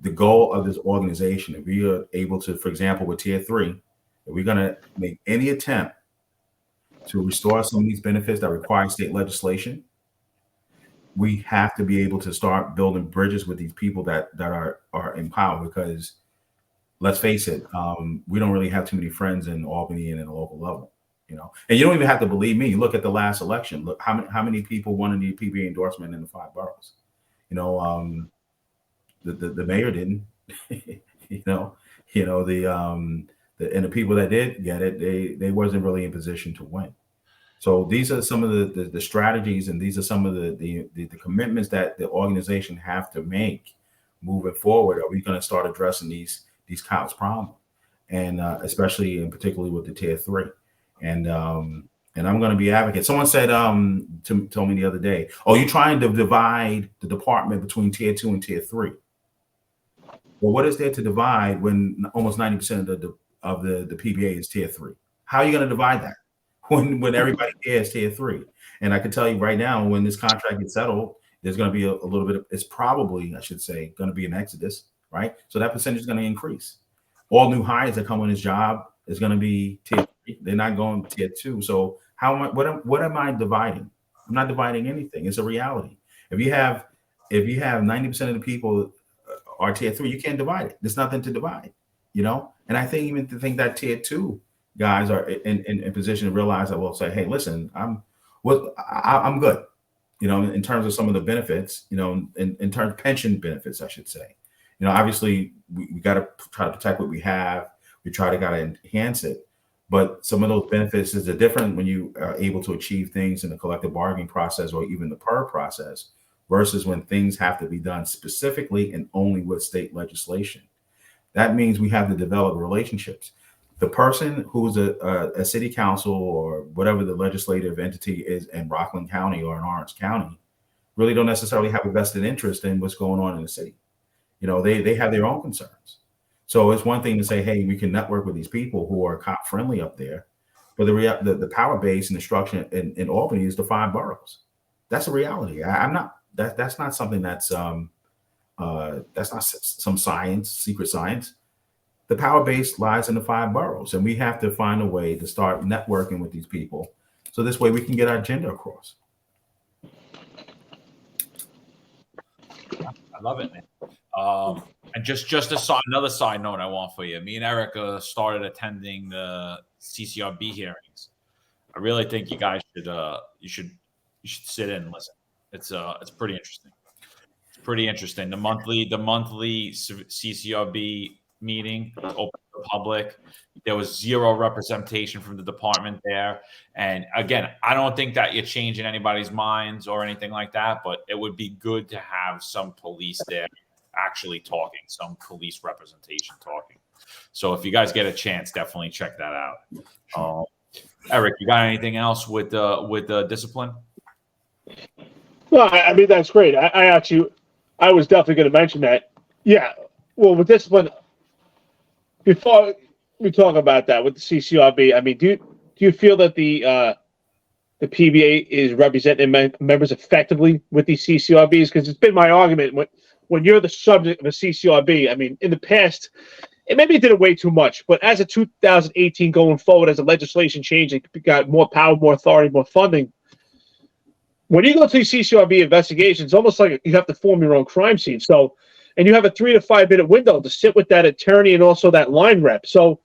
[SPEAKER 2] the goal of this organization, if we are able to, for example, with Tier 3, if we're going to make any attempt to restore some of these benefits that require state legislation, we have to be able to start building bridges with these people that are in power. Because let's face it, we don't really have too many friends in Albany and in the local level. You know, and you don't even have to believe me. Look at the last election. Look how many people wanted the PBA endorsement in the 5 boroughs. You know, the mayor didn't. And the people that did get it, they wasn't really in position to win. So these are some of the strategies, and these are some of the commitments that the organization have to make moving forward. Are we going to start addressing these cops' problems, and especially and particularly with the Tier 3? And I'm going to be advocate. Someone said told me the other day, "Oh, you're trying to divide the department between Tier 2 and Tier 3." Well, what is there to divide when almost 90% of the PBA is Tier 3? How are you going to divide that when everybody here is Tier 3? And I can tell you right now, when this contract gets settled, there's going to be a little bit of, it's probably, I should say, going to be an exodus, right? So that percentage is going to increase. All new hires that come on this job is going to be Tier 3. They're not going Tier 2. So what am I dividing? I'm not dividing anything. It's a reality. If you have 90% of the people are Tier 3, you can't divide it. There's nothing to divide, you know? And I think even to think that Tier 2 guys are in position to realize that, well, say, hey, listen, I'm good. in terms of some of the benefits, in terms of pension benefits, I should say. Obviously we got to try to protect what we have. We try to enhance it. But some of those benefits is different when you are able to achieve things in the collective bargaining process or even the PER process versus when things have to be done specifically and only with state legislation. That means we have to develop relationships. The person who's a city council or whatever the legislative entity is in Rockland County or in Orange County really don't necessarily have a vested interest in what's going on in the city. They have their own concerns. So it's one thing to say, hey, we can network with these people who are cop friendly up there. But the power base and the structure in Albany is the 5 boroughs. That's a reality. That's not something that's not some science, secret science. The power base lies in the 5 boroughs, and we have to find a way to start networking with these people, so this way we can get our agenda across.
[SPEAKER 3] I love it, man. And just another side note I want for you. Me and Erica started attending the CCRB hearings. I really think you guys should sit in and listen. It's pretty interesting. It's pretty interesting. The monthly CCRB meeting was open to the public. There was zero representation from the department there. And again, I don't think that you're changing anybody's minds or anything like that, but it would be good to have some police there actually talking, some police representation talking. So if you guys get a chance, definitely check that out. Eric, you got anything else with the discipline?
[SPEAKER 4] No, I mean, that's great. I was definitely going to mention that. Yeah. Well, with discipline, before we talk about that with the CCRB, I mean, do you feel that the PBA is representing members effectively with these CCRBs? Because it's been my argument when you're the subject of a CCRB. I mean, in the past, it maybe did it way too much, but as of 2018 going forward, as the legislation changed, it got more power, more authority, more funding. When you go to these CCRB investigations, it's almost like you have to form your own crime scene. So, and you have a 3 to 5 minute window to sit with that attorney and also that line rep. So,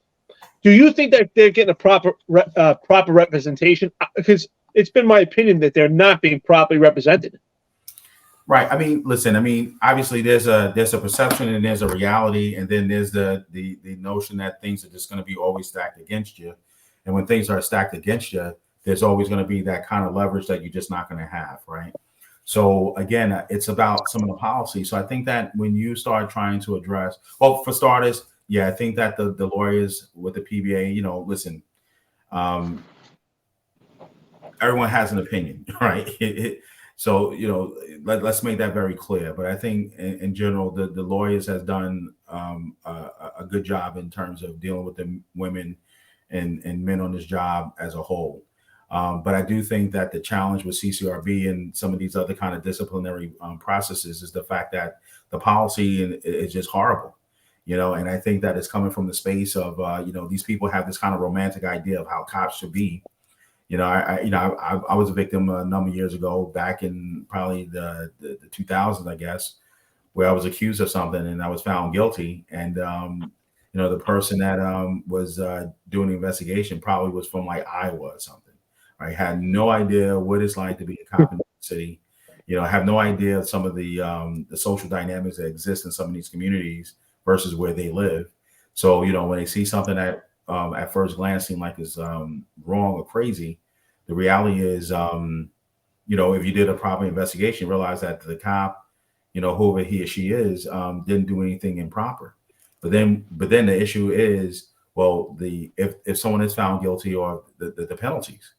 [SPEAKER 4] do you think that they're getting a proper representation? Because it's been my opinion that they're not being properly represented.
[SPEAKER 2] Right. I mean, listen. I mean, obviously, there's a perception and there's a reality, and then there's the notion that things are just going to be always stacked against you, and when things are stacked against you, there's always going to be that kind of leverage that you're just not going to have, right? So again, it's about some of the policy. So I think that when you start trying to address, well, for starters, yeah, I think that the lawyers with the PBA, listen, everyone has an opinion, right? So, let's make that very clear. But I think in general, the lawyers has done a good job in terms of dealing with the women and men on this job as a whole. But I do think that the challenge with CCRB and some of these other kind of disciplinary processes is the fact that the policy is just horrible, and I think that it's coming from the space of, these people have this kind of romantic idea of how cops should be. I was a victim a number of years ago, back in probably the 2000s, I guess, where I was accused of something and I was found guilty. And, the person that was doing the investigation probably was from like Iowa or something. I had no idea what it's like to be a cop in the city. I have no idea some of the social dynamics that exist in some of these communities versus where they live. So, when they see something that at first glance seem like is wrong or crazy, the reality is, if you did a proper investigation, you realize that the cop, whoever he or she is, didn't do anything improper. But then the issue is, well, if someone is found guilty, or the penalties.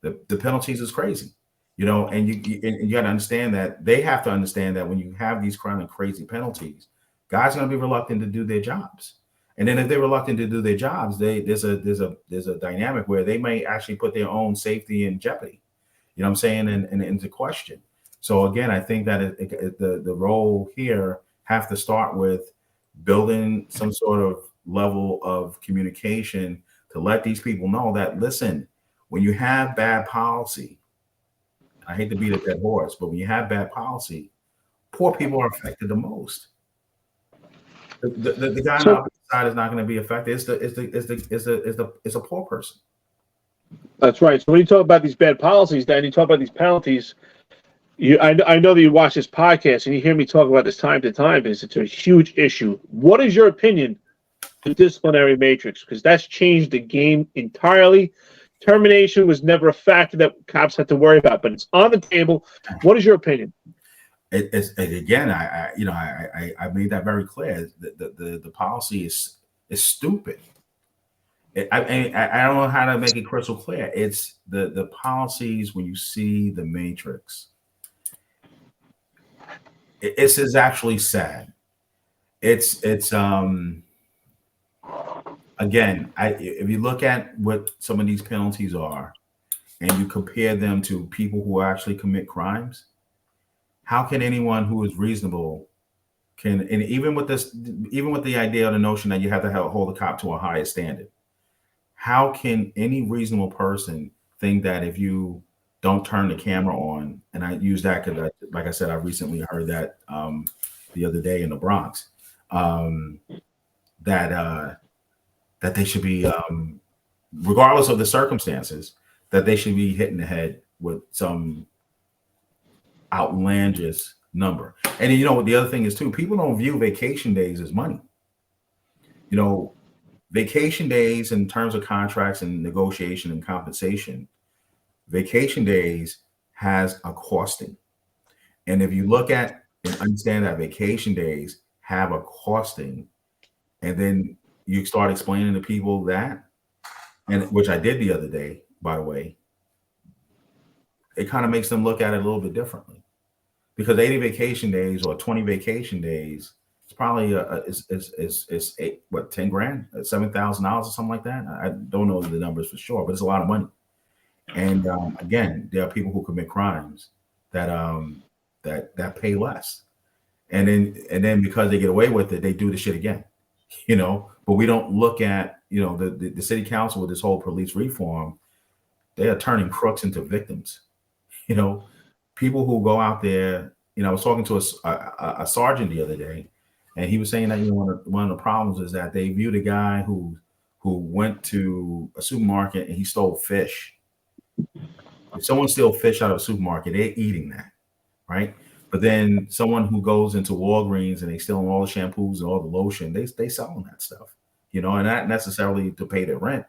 [SPEAKER 2] The penalties is crazy, and you got to understand that they have to understand that when you have these kind of crazy penalties, guys are going to be reluctant to do their jobs. And then if they're reluctant to do their jobs, there's a dynamic where they may actually put their own safety in jeopardy. You know what I'm saying? And into question. So again, I think that the role here have to start with building some sort of level of communication to let these people know that, listen, when you have bad policy, I hate to beat a dead horse, but when you have bad policy, poor people are affected the most. The guy on the opposite side is not going to be affected. It's a poor person.
[SPEAKER 4] That's right. So when you talk about these bad policies, then you talk about these penalties. I know that you watch this podcast and you hear me talk about this time to time because it's a huge issue. What is your opinion the disciplinary matrix? Because that's changed the game entirely. Termination was never a factor that cops had to worry about, but it's on the table. What is your opinion?
[SPEAKER 2] Again, I made that very clear. The policy is stupid. I don't know how to make it crystal clear. It's the policies when you see the matrix. It's actually sad. It's again, if you look at what some of these penalties are and you compare them to people who actually commit crimes, how can anyone who is reasonable and even with the idea or the notion that you have to hold a cop to a higher standard, how can any reasonable person think that if you don't turn the camera on, and I use that because, like I said, I recently heard that the other day in the Bronx, that they should be, regardless of the circumstances, that they should be hit in the head with some outlandish number. And you know what the other thing is too, people don't view vacation days as money. You know, vacation days in terms of contracts and negotiation and compensation, vacation days has a costing. And if you look at and understand that vacation days have a costing, and then you start explaining to people that, and which I did the other day, by the way, it kind of makes them look at it a little bit differently. Because 80 vacation days or 20 vacation days, it's probably is 10 grand, $7,000 or something like that. I don't know the numbers for sure, but it's a lot of money. And again, there are people who commit crimes that that pay less, and then because they get away with it, they do the shit again, you know. But we don't look at, you know, the city council with this whole police reform. They are turning crooks into victims, you know. People who go out there, you know, I was talking to a sergeant the other day, and he was saying that, you know, one of the problems is that they viewed a guy who went to a supermarket and he stole fish. If someone steals fish out of a supermarket, they're eating that, right? But then someone who goes into Walgreens and they steal all the shampoos and all the lotion, they selling that stuff, you know, and not necessarily to pay their rent.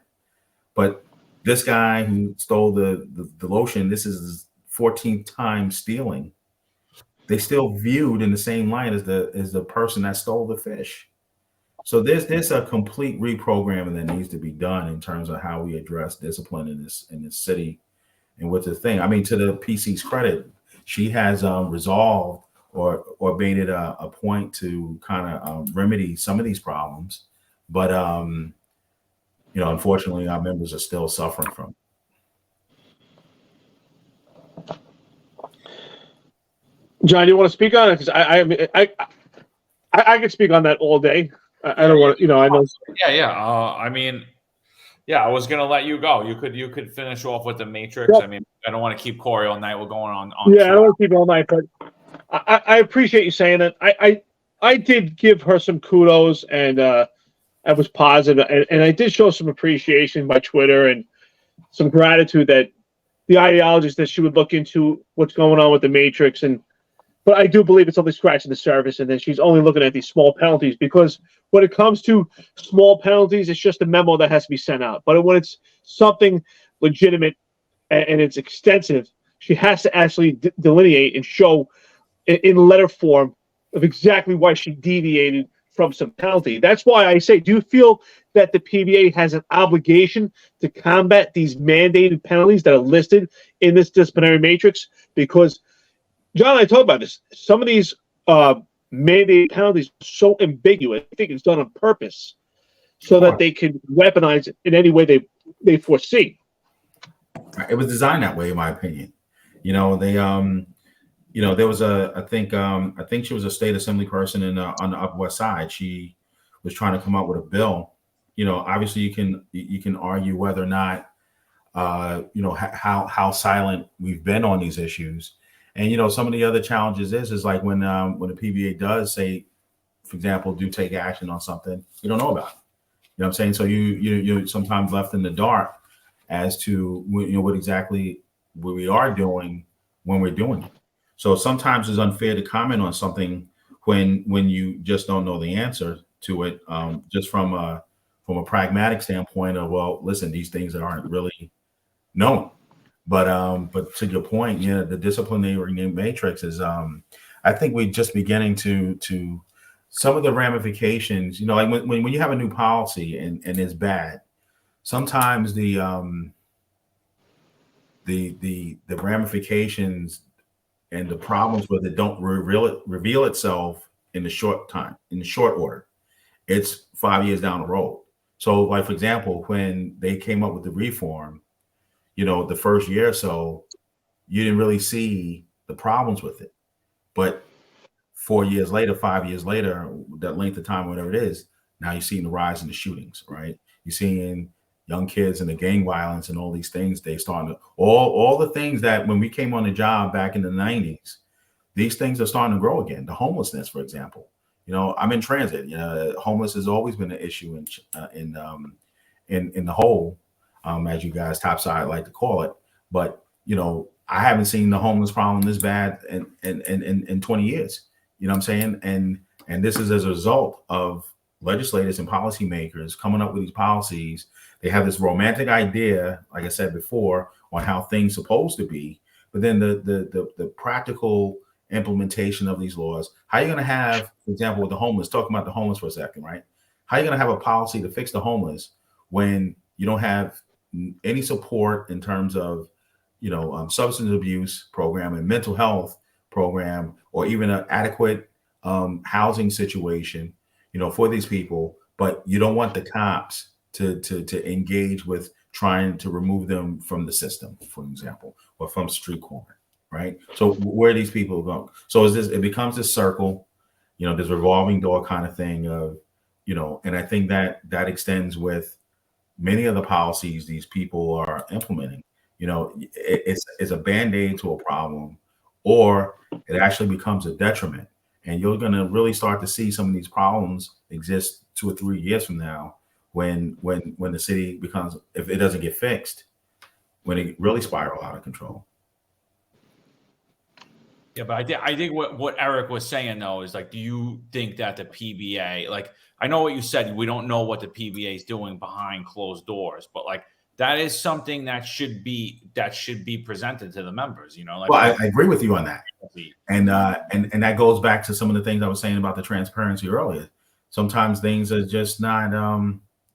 [SPEAKER 2] But this guy who stole the lotion, this is his 14th time stealing. They still viewed in the same light as the person that stole the fish. So there's a complete reprogramming that needs to be done in terms of how we address discipline in this city. And with the thing, I mean, to the PC's credit, she has resolved or made it a point to kind of remedy some of these problems. But you know, unfortunately, our members are still suffering from it.
[SPEAKER 4] John, you want to speak on it? Because I could speak on that all day. I don't want to, you know, I know.
[SPEAKER 3] Yeah. I mean, yeah, I was gonna let you go. You could finish off with the Matrix. Yep. I mean, I don't want to keep Corey all night. We're going on.
[SPEAKER 4] Yeah, I don't want to keep it all night, but I appreciate you saying it. I did give her some kudos, and I was positive, and I did show some appreciation by Twitter and some gratitude that the ideologies that she would look into what's going on with the Matrix. But I do believe it's only scratching the surface, and then she's only looking at these small penalties, because when it comes to small penalties, it's just a memo that has to be sent out. But when it's something legitimate and it's extensive, she has to actually delineate and show in letter form of exactly why she deviated from some penalty. That's why I say, do you feel that the PBA has an obligation to combat these mandated penalties that are listed in this disciplinary matrix? Because John and I talked about this. Some of these mandated penalties are so ambiguous. I think it's done on purpose so that they can weaponize it in any way they foresee.
[SPEAKER 2] It was designed that way, in my opinion. You know, they you know, there was I think she was a state assembly person on the Upper West Side. She was trying to come up with a bill. You know, obviously you can argue whether or not you know, how silent we've been on these issues. And, you know, some of the other challenges is like when the PBA does say, for example, do take action on something, you don't know about it. You know what I'm saying? So you're sometimes left in the dark as to, you know, what exactly we are doing when we're doing it. So sometimes it's unfair to comment on something when you just don't know the answer to it, just from a pragmatic standpoint of, well, listen, these things aren't really known. But to your point, yeah, the disciplinary matrix is, I think we're just beginning to some of the ramifications, like when you have a new policy and it's bad, sometimes the ramifications and the problems with it don't reveal itself in the short order. It's 5 years down the road. So, like, for example, when they came up with the reform, the first year or so, you didn't really see the problems with it. But 4 years later, 5 years later, that length of time, whatever it is, now you're seeing the rise in the shootings, right? You're seeing young kids and the gang violence and all these things. They starting to all the things that when we came on the job back in the 90s, these things are starting to grow again. The homelessness, for example. I'm in transit. Homeless has always been an issue in the whole, as you guys topside like to call it. But I haven't seen the homeless problem this bad in 20 years. You know what I'm saying? And this is as a result of legislators and policymakers coming up with these policies. They have this romantic idea, like I said before, on how things supposed to be, but then the practical implementation of these laws. How are you going to have, for example, with the homeless, talking about the homeless for a second, right? How are you going to have a policy to fix the homeless when you don't have any support in terms of, substance abuse program and mental health program, or even an adequate housing situation, for these people, but you don't want the cops to engage with trying to remove them from the system, for example, or from street corner, right? So where are these people going? So it becomes this circle, this revolving door kind of thing of, and I think that extends with many of the policies these people are implementing. It's a band-aid to a problem, or it actually becomes a detriment. And you're going to really start to see some of these problems exist 2 or 3 years from now when the city becomes, if it doesn't get fixed, when it really spiral out of control.
[SPEAKER 3] Yeah, but I think what Eric was saying, though, is like, do you think that the PBA, like, I know what you said, we don't know what the PBA is doing behind closed doors, but like, that is something that should be presented to the members, Like,
[SPEAKER 2] well, I agree with you on that, and that goes back to some of the things I was saying about the transparency earlier. Sometimes things are just not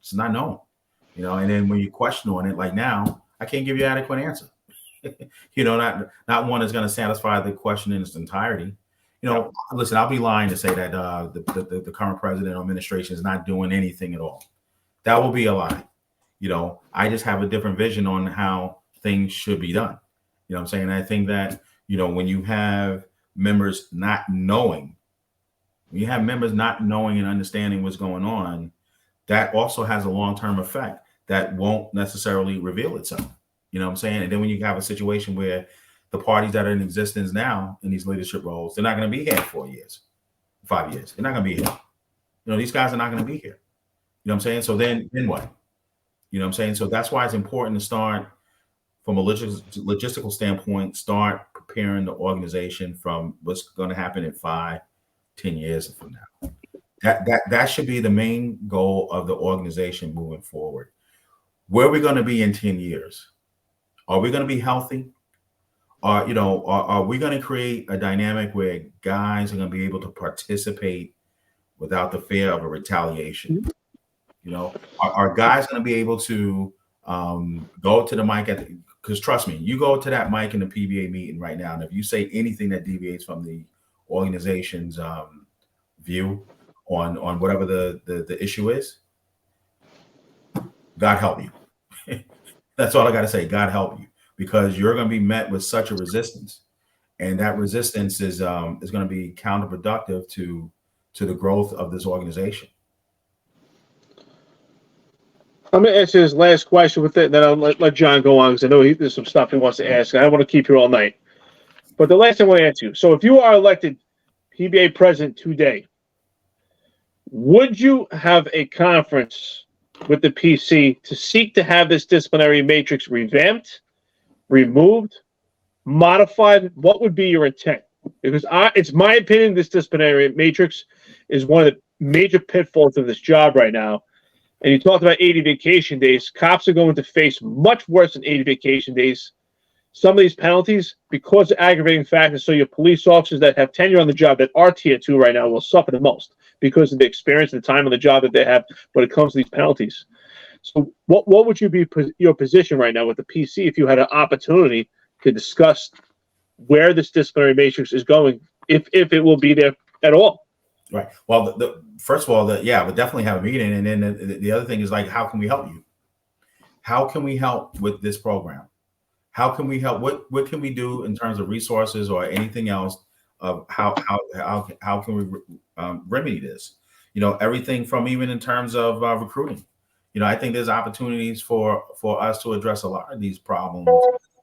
[SPEAKER 2] it's not known, and then when you question on it, like now, I can't give you an adequate answer. Not one that's going to satisfy the question in its entirety. Listen, I'll be lying to say that the current president or administration is not doing anything at all. That will be a lie. I just have a different vision on how things should be done. What I'm saying? I think that, when you have members not knowing, and understanding what's going on, that also has a long-term effect that won't necessarily reveal itself. What I'm saying? And then when you have a situation where the parties that are in existence now in these leadership roles, they're not going to be here in 4 years, 5 years. They're not going to be here. These guys are not going to be here. What I'm saying? So then what? What I'm saying? So that's why it's important to start from a logistical standpoint, start preparing the organization from what's going to happen in 5-10 years from now. That should be the main goal of the organization moving forward. Where are we going to be in 10 years? Are we going to be healthy? Are we going to create a dynamic where guys are going to be able to participate without the fear of a retaliation? Are guys going to be able to go to the mic because trust me, you go to that mic in the PBA meeting right now, and if you say anything that deviates from the organization's view on whatever the issue is, God help you. That's all I got to say. God help you, because you're going to be met with such a resistance, and that resistance is going to be counterproductive to the growth of this organization.
[SPEAKER 4] I'm going to answer his last question with it, then I'll let John go on, because I know there's some stuff he wants to ask. I don't want to keep you all night. But the last thing I want to ask you, so if you are elected PBA president today, would you have a conference with the PC to seek to have this disciplinary matrix revamped, removed, modified? What would be your intent? because it's my opinion this disciplinary matrix is one of the major pitfalls of this job right now. And you talked about 80 vacation days. Cops are going to face much worse than 80 vacation days. Some of these penalties, because of aggravating factors, so your police officers that have tenure on the job that are tier 2 right now will suffer the most because of the experience and the time on the job that they have when it comes to these penalties. So what would you be your position right now with the PC if you had an opportunity to discuss where this disciplinary matrix is going, if it will be there at all?
[SPEAKER 2] Right. Well, first of all, we definitely have a meeting. And then the other thing is like, how can we help you? How can we help with this program? How can we help? What can we do in terms of resources or anything else of how can we remedy this? Everything from even in terms of recruiting. I think there's opportunities for us to address a lot of these problems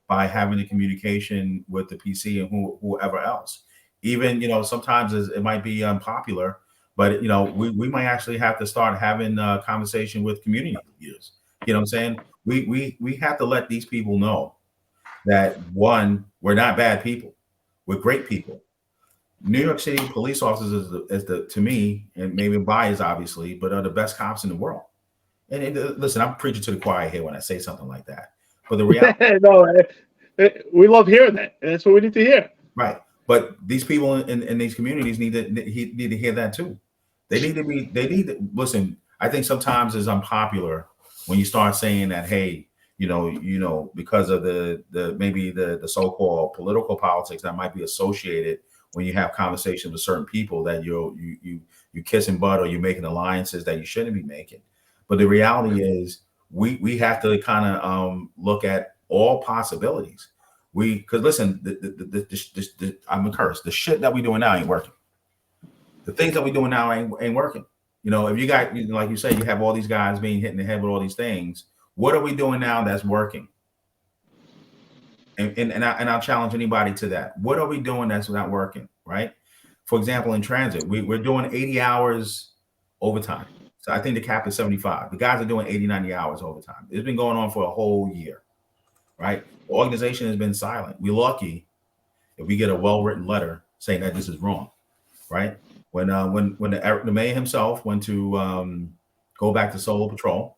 [SPEAKER 2] by having the communication with the PC and whoever else. Even, sometimes it might be unpopular, but, we might actually have to start having a conversation with community leaders. You know what I'm saying? We have to let these people know that, one, we're not bad people. We're great people. New York City police officers is the to me, and maybe biased, obviously, but are the best cops in the world. And listen, I'm preaching to the choir here when I say something like that. But the reality,
[SPEAKER 4] no, we love hearing that, and that's what we need to hear.
[SPEAKER 2] Right. But these people in these communities need to hear that too. They need to listen. I think sometimes it's unpopular when you start saying that, hey, because of the so-called political politics that might be associated when you have conversations with certain people, that you kissing butt or you're making alliances that you shouldn't be making. But the reality is we have to kind of look at all possibilities. Because listen, I'm cursed. The shit that we doing now ain't working. The things that we doing now ain't working. If you got, like you say, you have all these guys being hit in the head with all these things. What are we doing now that's working? And I'll challenge anybody to that. What are we doing that's not working? Right? For example, in transit, we're doing 80 hours overtime. So I think the cap is 75. The guys are doing 80, 90 hours overtime. It's been going on for a whole year. Right? The organization has been silent. We're lucky if we get a well-written letter saying that this is wrong, right? When the mayor himself went to go back to solo patrol,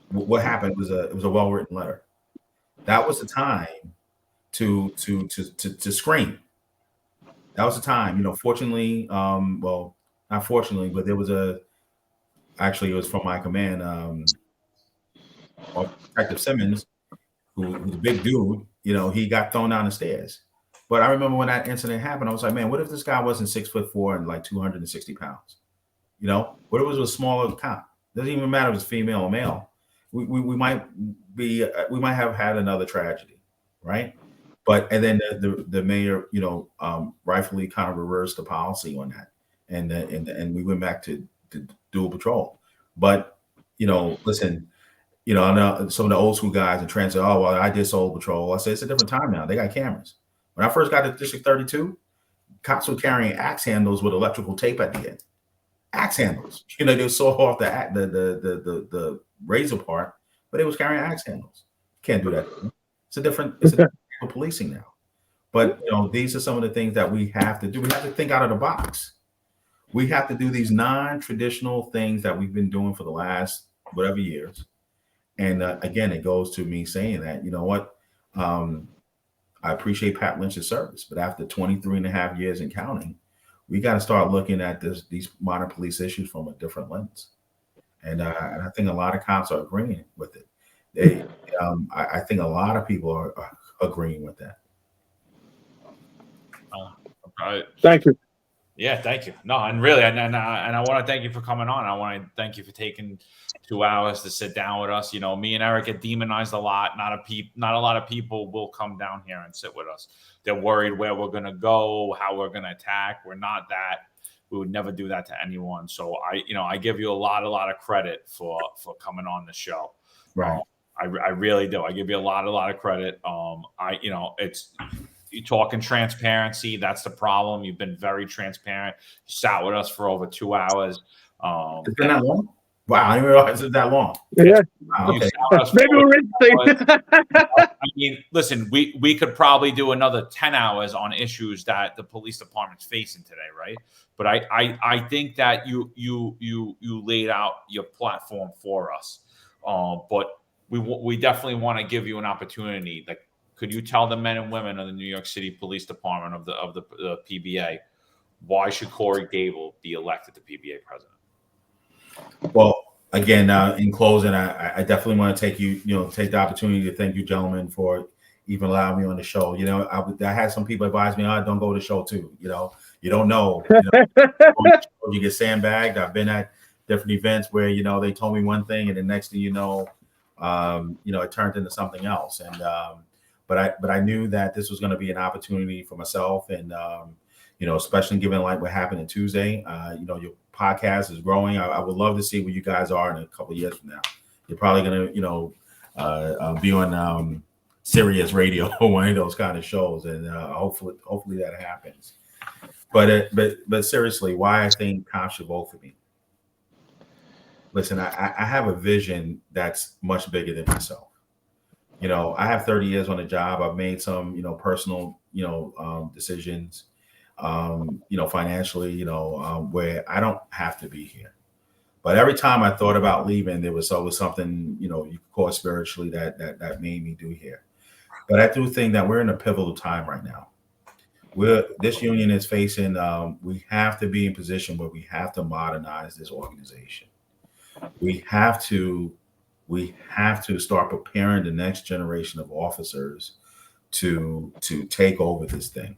[SPEAKER 2] what happened was it was a well-written letter. That was the time to scream. That was the time. Fortunately, well, not fortunately, but there was actually it was from my command. Detective Simmons, who's a big dude, he got thrown down the stairs. But I remember when that incident happened, I was like, man, what if this guy wasn't 6'4" and like 260 pounds? What if it was a smaller cop? Doesn't even matter if it's female or male. We might have had another tragedy, right? And then the mayor, rightfully kind of reversed the policy on that, and we went back to dual patrol. But listen. I know some of the old school guys in transit, oh, well, I did solo patrol. I said, it's a different time now. They got cameras. When I first got to District 32, cops were carrying axe handles with electrical tape at the end. Axe handles. They saw off the razor part, but they was carrying axe handles. Can't do that. It's a different policing now. But, these are some of the things that we have to do. We have to think out of the box. We have to do these non-traditional things that we've been doing for the last whatever years. And again, it goes to me saying that, I appreciate Pat Lynch's service, but after 23 and a half years and counting, we got to start looking at these modern police issues from a different lens. And I think a lot of cops are agreeing with it. I think a lot of people are agreeing with that.
[SPEAKER 4] Thank you.
[SPEAKER 3] Yeah, thank you. No, and really, and I want to thank you for coming on. I want to thank you for taking 2 hours to sit down with us. Me and Eric get demonized a lot. Not a lot of people will come down here and sit with us. They're worried where we're going to go, how we're going to attack. We're not that. We would never do that to anyone. So I give you a lot of credit for coming on the show.
[SPEAKER 2] Right.
[SPEAKER 3] I really do. I give you a lot of credit. It's. You talking transparency. That's the problem. You've been very transparent. You sat with us for over 2 hours.
[SPEAKER 2] It's been that long? Wow, I didn't realize it that long.
[SPEAKER 4] Yeah.
[SPEAKER 2] Wow,
[SPEAKER 3] You
[SPEAKER 2] okay.
[SPEAKER 3] sound us
[SPEAKER 4] Maybe
[SPEAKER 3] forward.
[SPEAKER 4] we're interesting.
[SPEAKER 3] I mean, listen, we could probably do another 10 hours on issues that the police department's facing today, right? But I think that you laid out your platform for us. But we definitely want to give you an opportunity. Like, could you tell the men and women of the New York City Police Department of the PBA, why should Corey Gable be elected the PBA president?
[SPEAKER 2] Well, again, in closing, I definitely want to take the opportunity to thank you, gentlemen, for even allowing me on the show. I had some people advise me, don't go to the show too. You don't know. You get sandbagged. I've been at different events where they told me one thing, and the next thing it turned into something else. And but I knew that this was going to be an opportunity for myself, and especially given like what happened on Tuesday. Your podcast is growing. I would love to see where you guys are in a couple of years from now. You're probably going to be on Sirius Radio or one of those kind of shows, and hopefully that happens. But seriously, why I think cops should vote for me. Listen, I have a vision that's much bigger than myself. I have 30 years on the job. I've made some, personal, decisions, financially, where I don't have to be here. But every time I thought about leaving, there was always something, you could call it spiritually that made me do here. But I do think that we're in a pivotal time right now. This union is facing, we have to be in position where we have to modernize this organization. We have to start preparing the next generation of officers to take over this thing.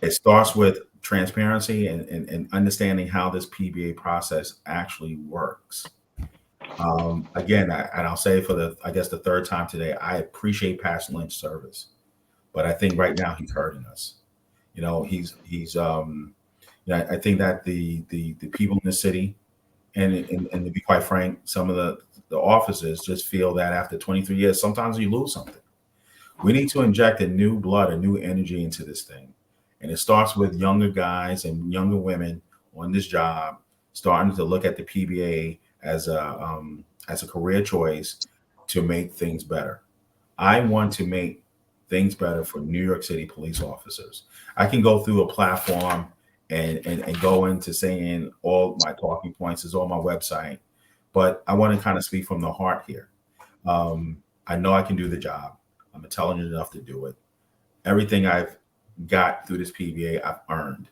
[SPEAKER 2] It starts with transparency and understanding how this PBA process actually works. Again, and I'll say for the third time today, I appreciate past Lynch service, but I think right now he's hurting us. I think that the people in the city, and to be quite frank, some of the officers just feel that after 23 years, sometimes you lose something. We need to inject a new blood, a new energy into this thing. And it starts with younger guys and younger women on this job, starting to look at the PBA as a career choice to make things better. I want to make things better for New York City police officers. I can go through a platform and go into saying all my talking points is on my website, but I want to kind of speak from the heart here. I know I can do the job. I'm intelligent enough to do it. Everything I've got through this PBA, I've earned.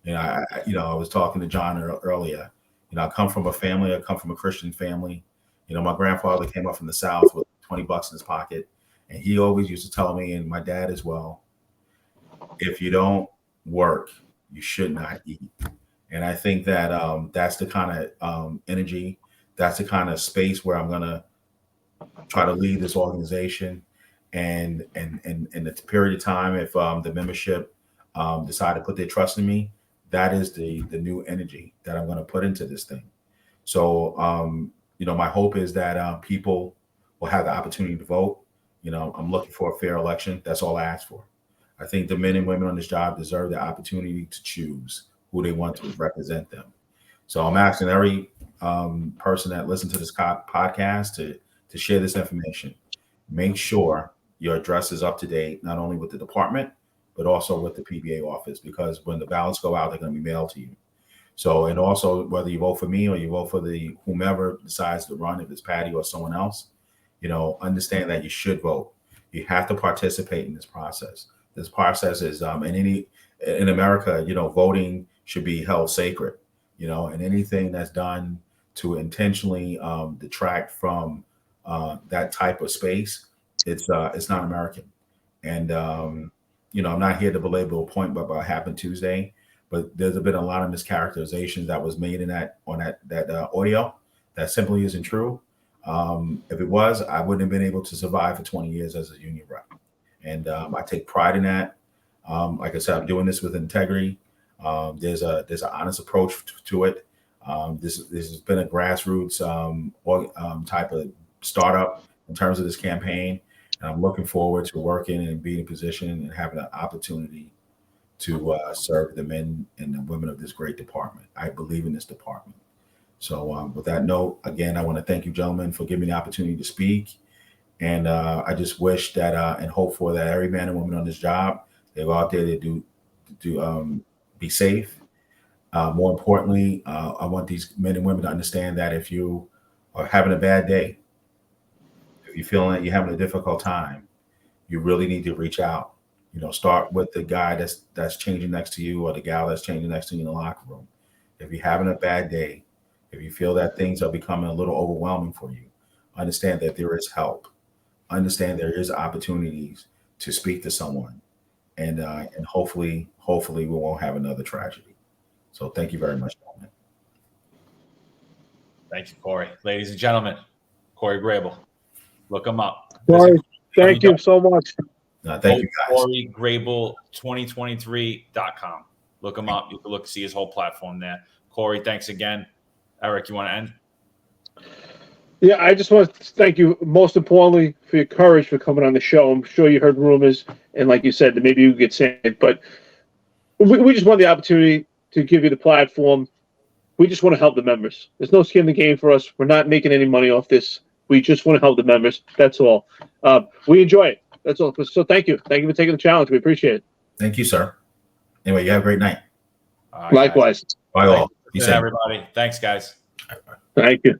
[SPEAKER 2] I was talking to John earlier. I come from a family. I come from a Christian family. My grandfather came up from the South with $20 in his pocket, and he always used to tell me, and my dad as well, if you don't work, you should not eat. And I think that that's the kind of energy, that's the kind of space where I'm gonna try to lead this organization. And in the period of time, if the membership decide to put their trust in me, that is the new energy that I'm going to put into this thing. So, my hope is that people will have the opportunity to vote. I'm looking for a fair election. That's all I ask for. I think the men and women on this job deserve the opportunity to choose who they want to represent them. So I'm asking every person that listens to this podcast to share this information. Make sure your address is up to date, not only with the department, but also with the PBA office, because when the ballots go out, they're going to be mailed to you. So, and also whether you vote for me or you vote for the whomever decides to run, if it's Patty or someone else, understand that you should vote. You have to participate in this process. This process is, in America, voting should be held sacred, and anything that's done to intentionally detract from that type of space, it's not American. And I'm not here to belabor a point about what happened Tuesday, but there's been a lot of mischaracterizations that was made in that audio that simply isn't true. If it was, I wouldn't have been able to survive for 20 years as a union rep. And I take pride in that. Like I said, I'm doing this with integrity. There's an honest approach to it. This has been a grassroots type of startup in terms of this campaign. And I'm looking forward to working and being in position and having an opportunity to serve the men and the women of this great department. I believe in this department. So with that note, again, I want to thank you, gentlemen, for giving me the opportunity to speak. And I just wish that and hope for that every man and woman on this job, they go out there to be safe. More importantly, I want these men and women to understand that if you are having a bad day, if you're feeling that you're having a difficult time, you really need to reach out. Start with the guy that's changing next to you or the gal that's changing next to you in the locker room. If you're having a bad day, if you feel that things are becoming a little overwhelming for you, understand that there is help. Understand there is opportunities to speak to someone, and hopefully we won't have another tragedy. So thank you very much, gentlemen.
[SPEAKER 3] Thank you, Corey. Ladies and gentlemen, Corey Grable. Look him up.
[SPEAKER 4] Corey, thank you so much.
[SPEAKER 2] Thank you, guys.
[SPEAKER 3] Corey Grable 2023.com. Look him up. You can see his whole platform there. Corey, thanks again. Eric, you want to end?
[SPEAKER 4] Yeah, I just want to thank you, most importantly, for your courage for coming on the show. I'm sure you heard rumors, and like you said, that maybe you get saved, but we just want the opportunity to give you the platform. We just want to help the members. There's no skin in the game for us. We're not making any money off this. We just want to help the members. That's all. We enjoy it. That's all. So thank you. Thank you for taking the challenge. We appreciate it.
[SPEAKER 2] Thank you, sir. Anyway, you have a great night.
[SPEAKER 4] Likewise.
[SPEAKER 2] Bye all.
[SPEAKER 3] Everybody. Thanks, guys.
[SPEAKER 4] Thank you.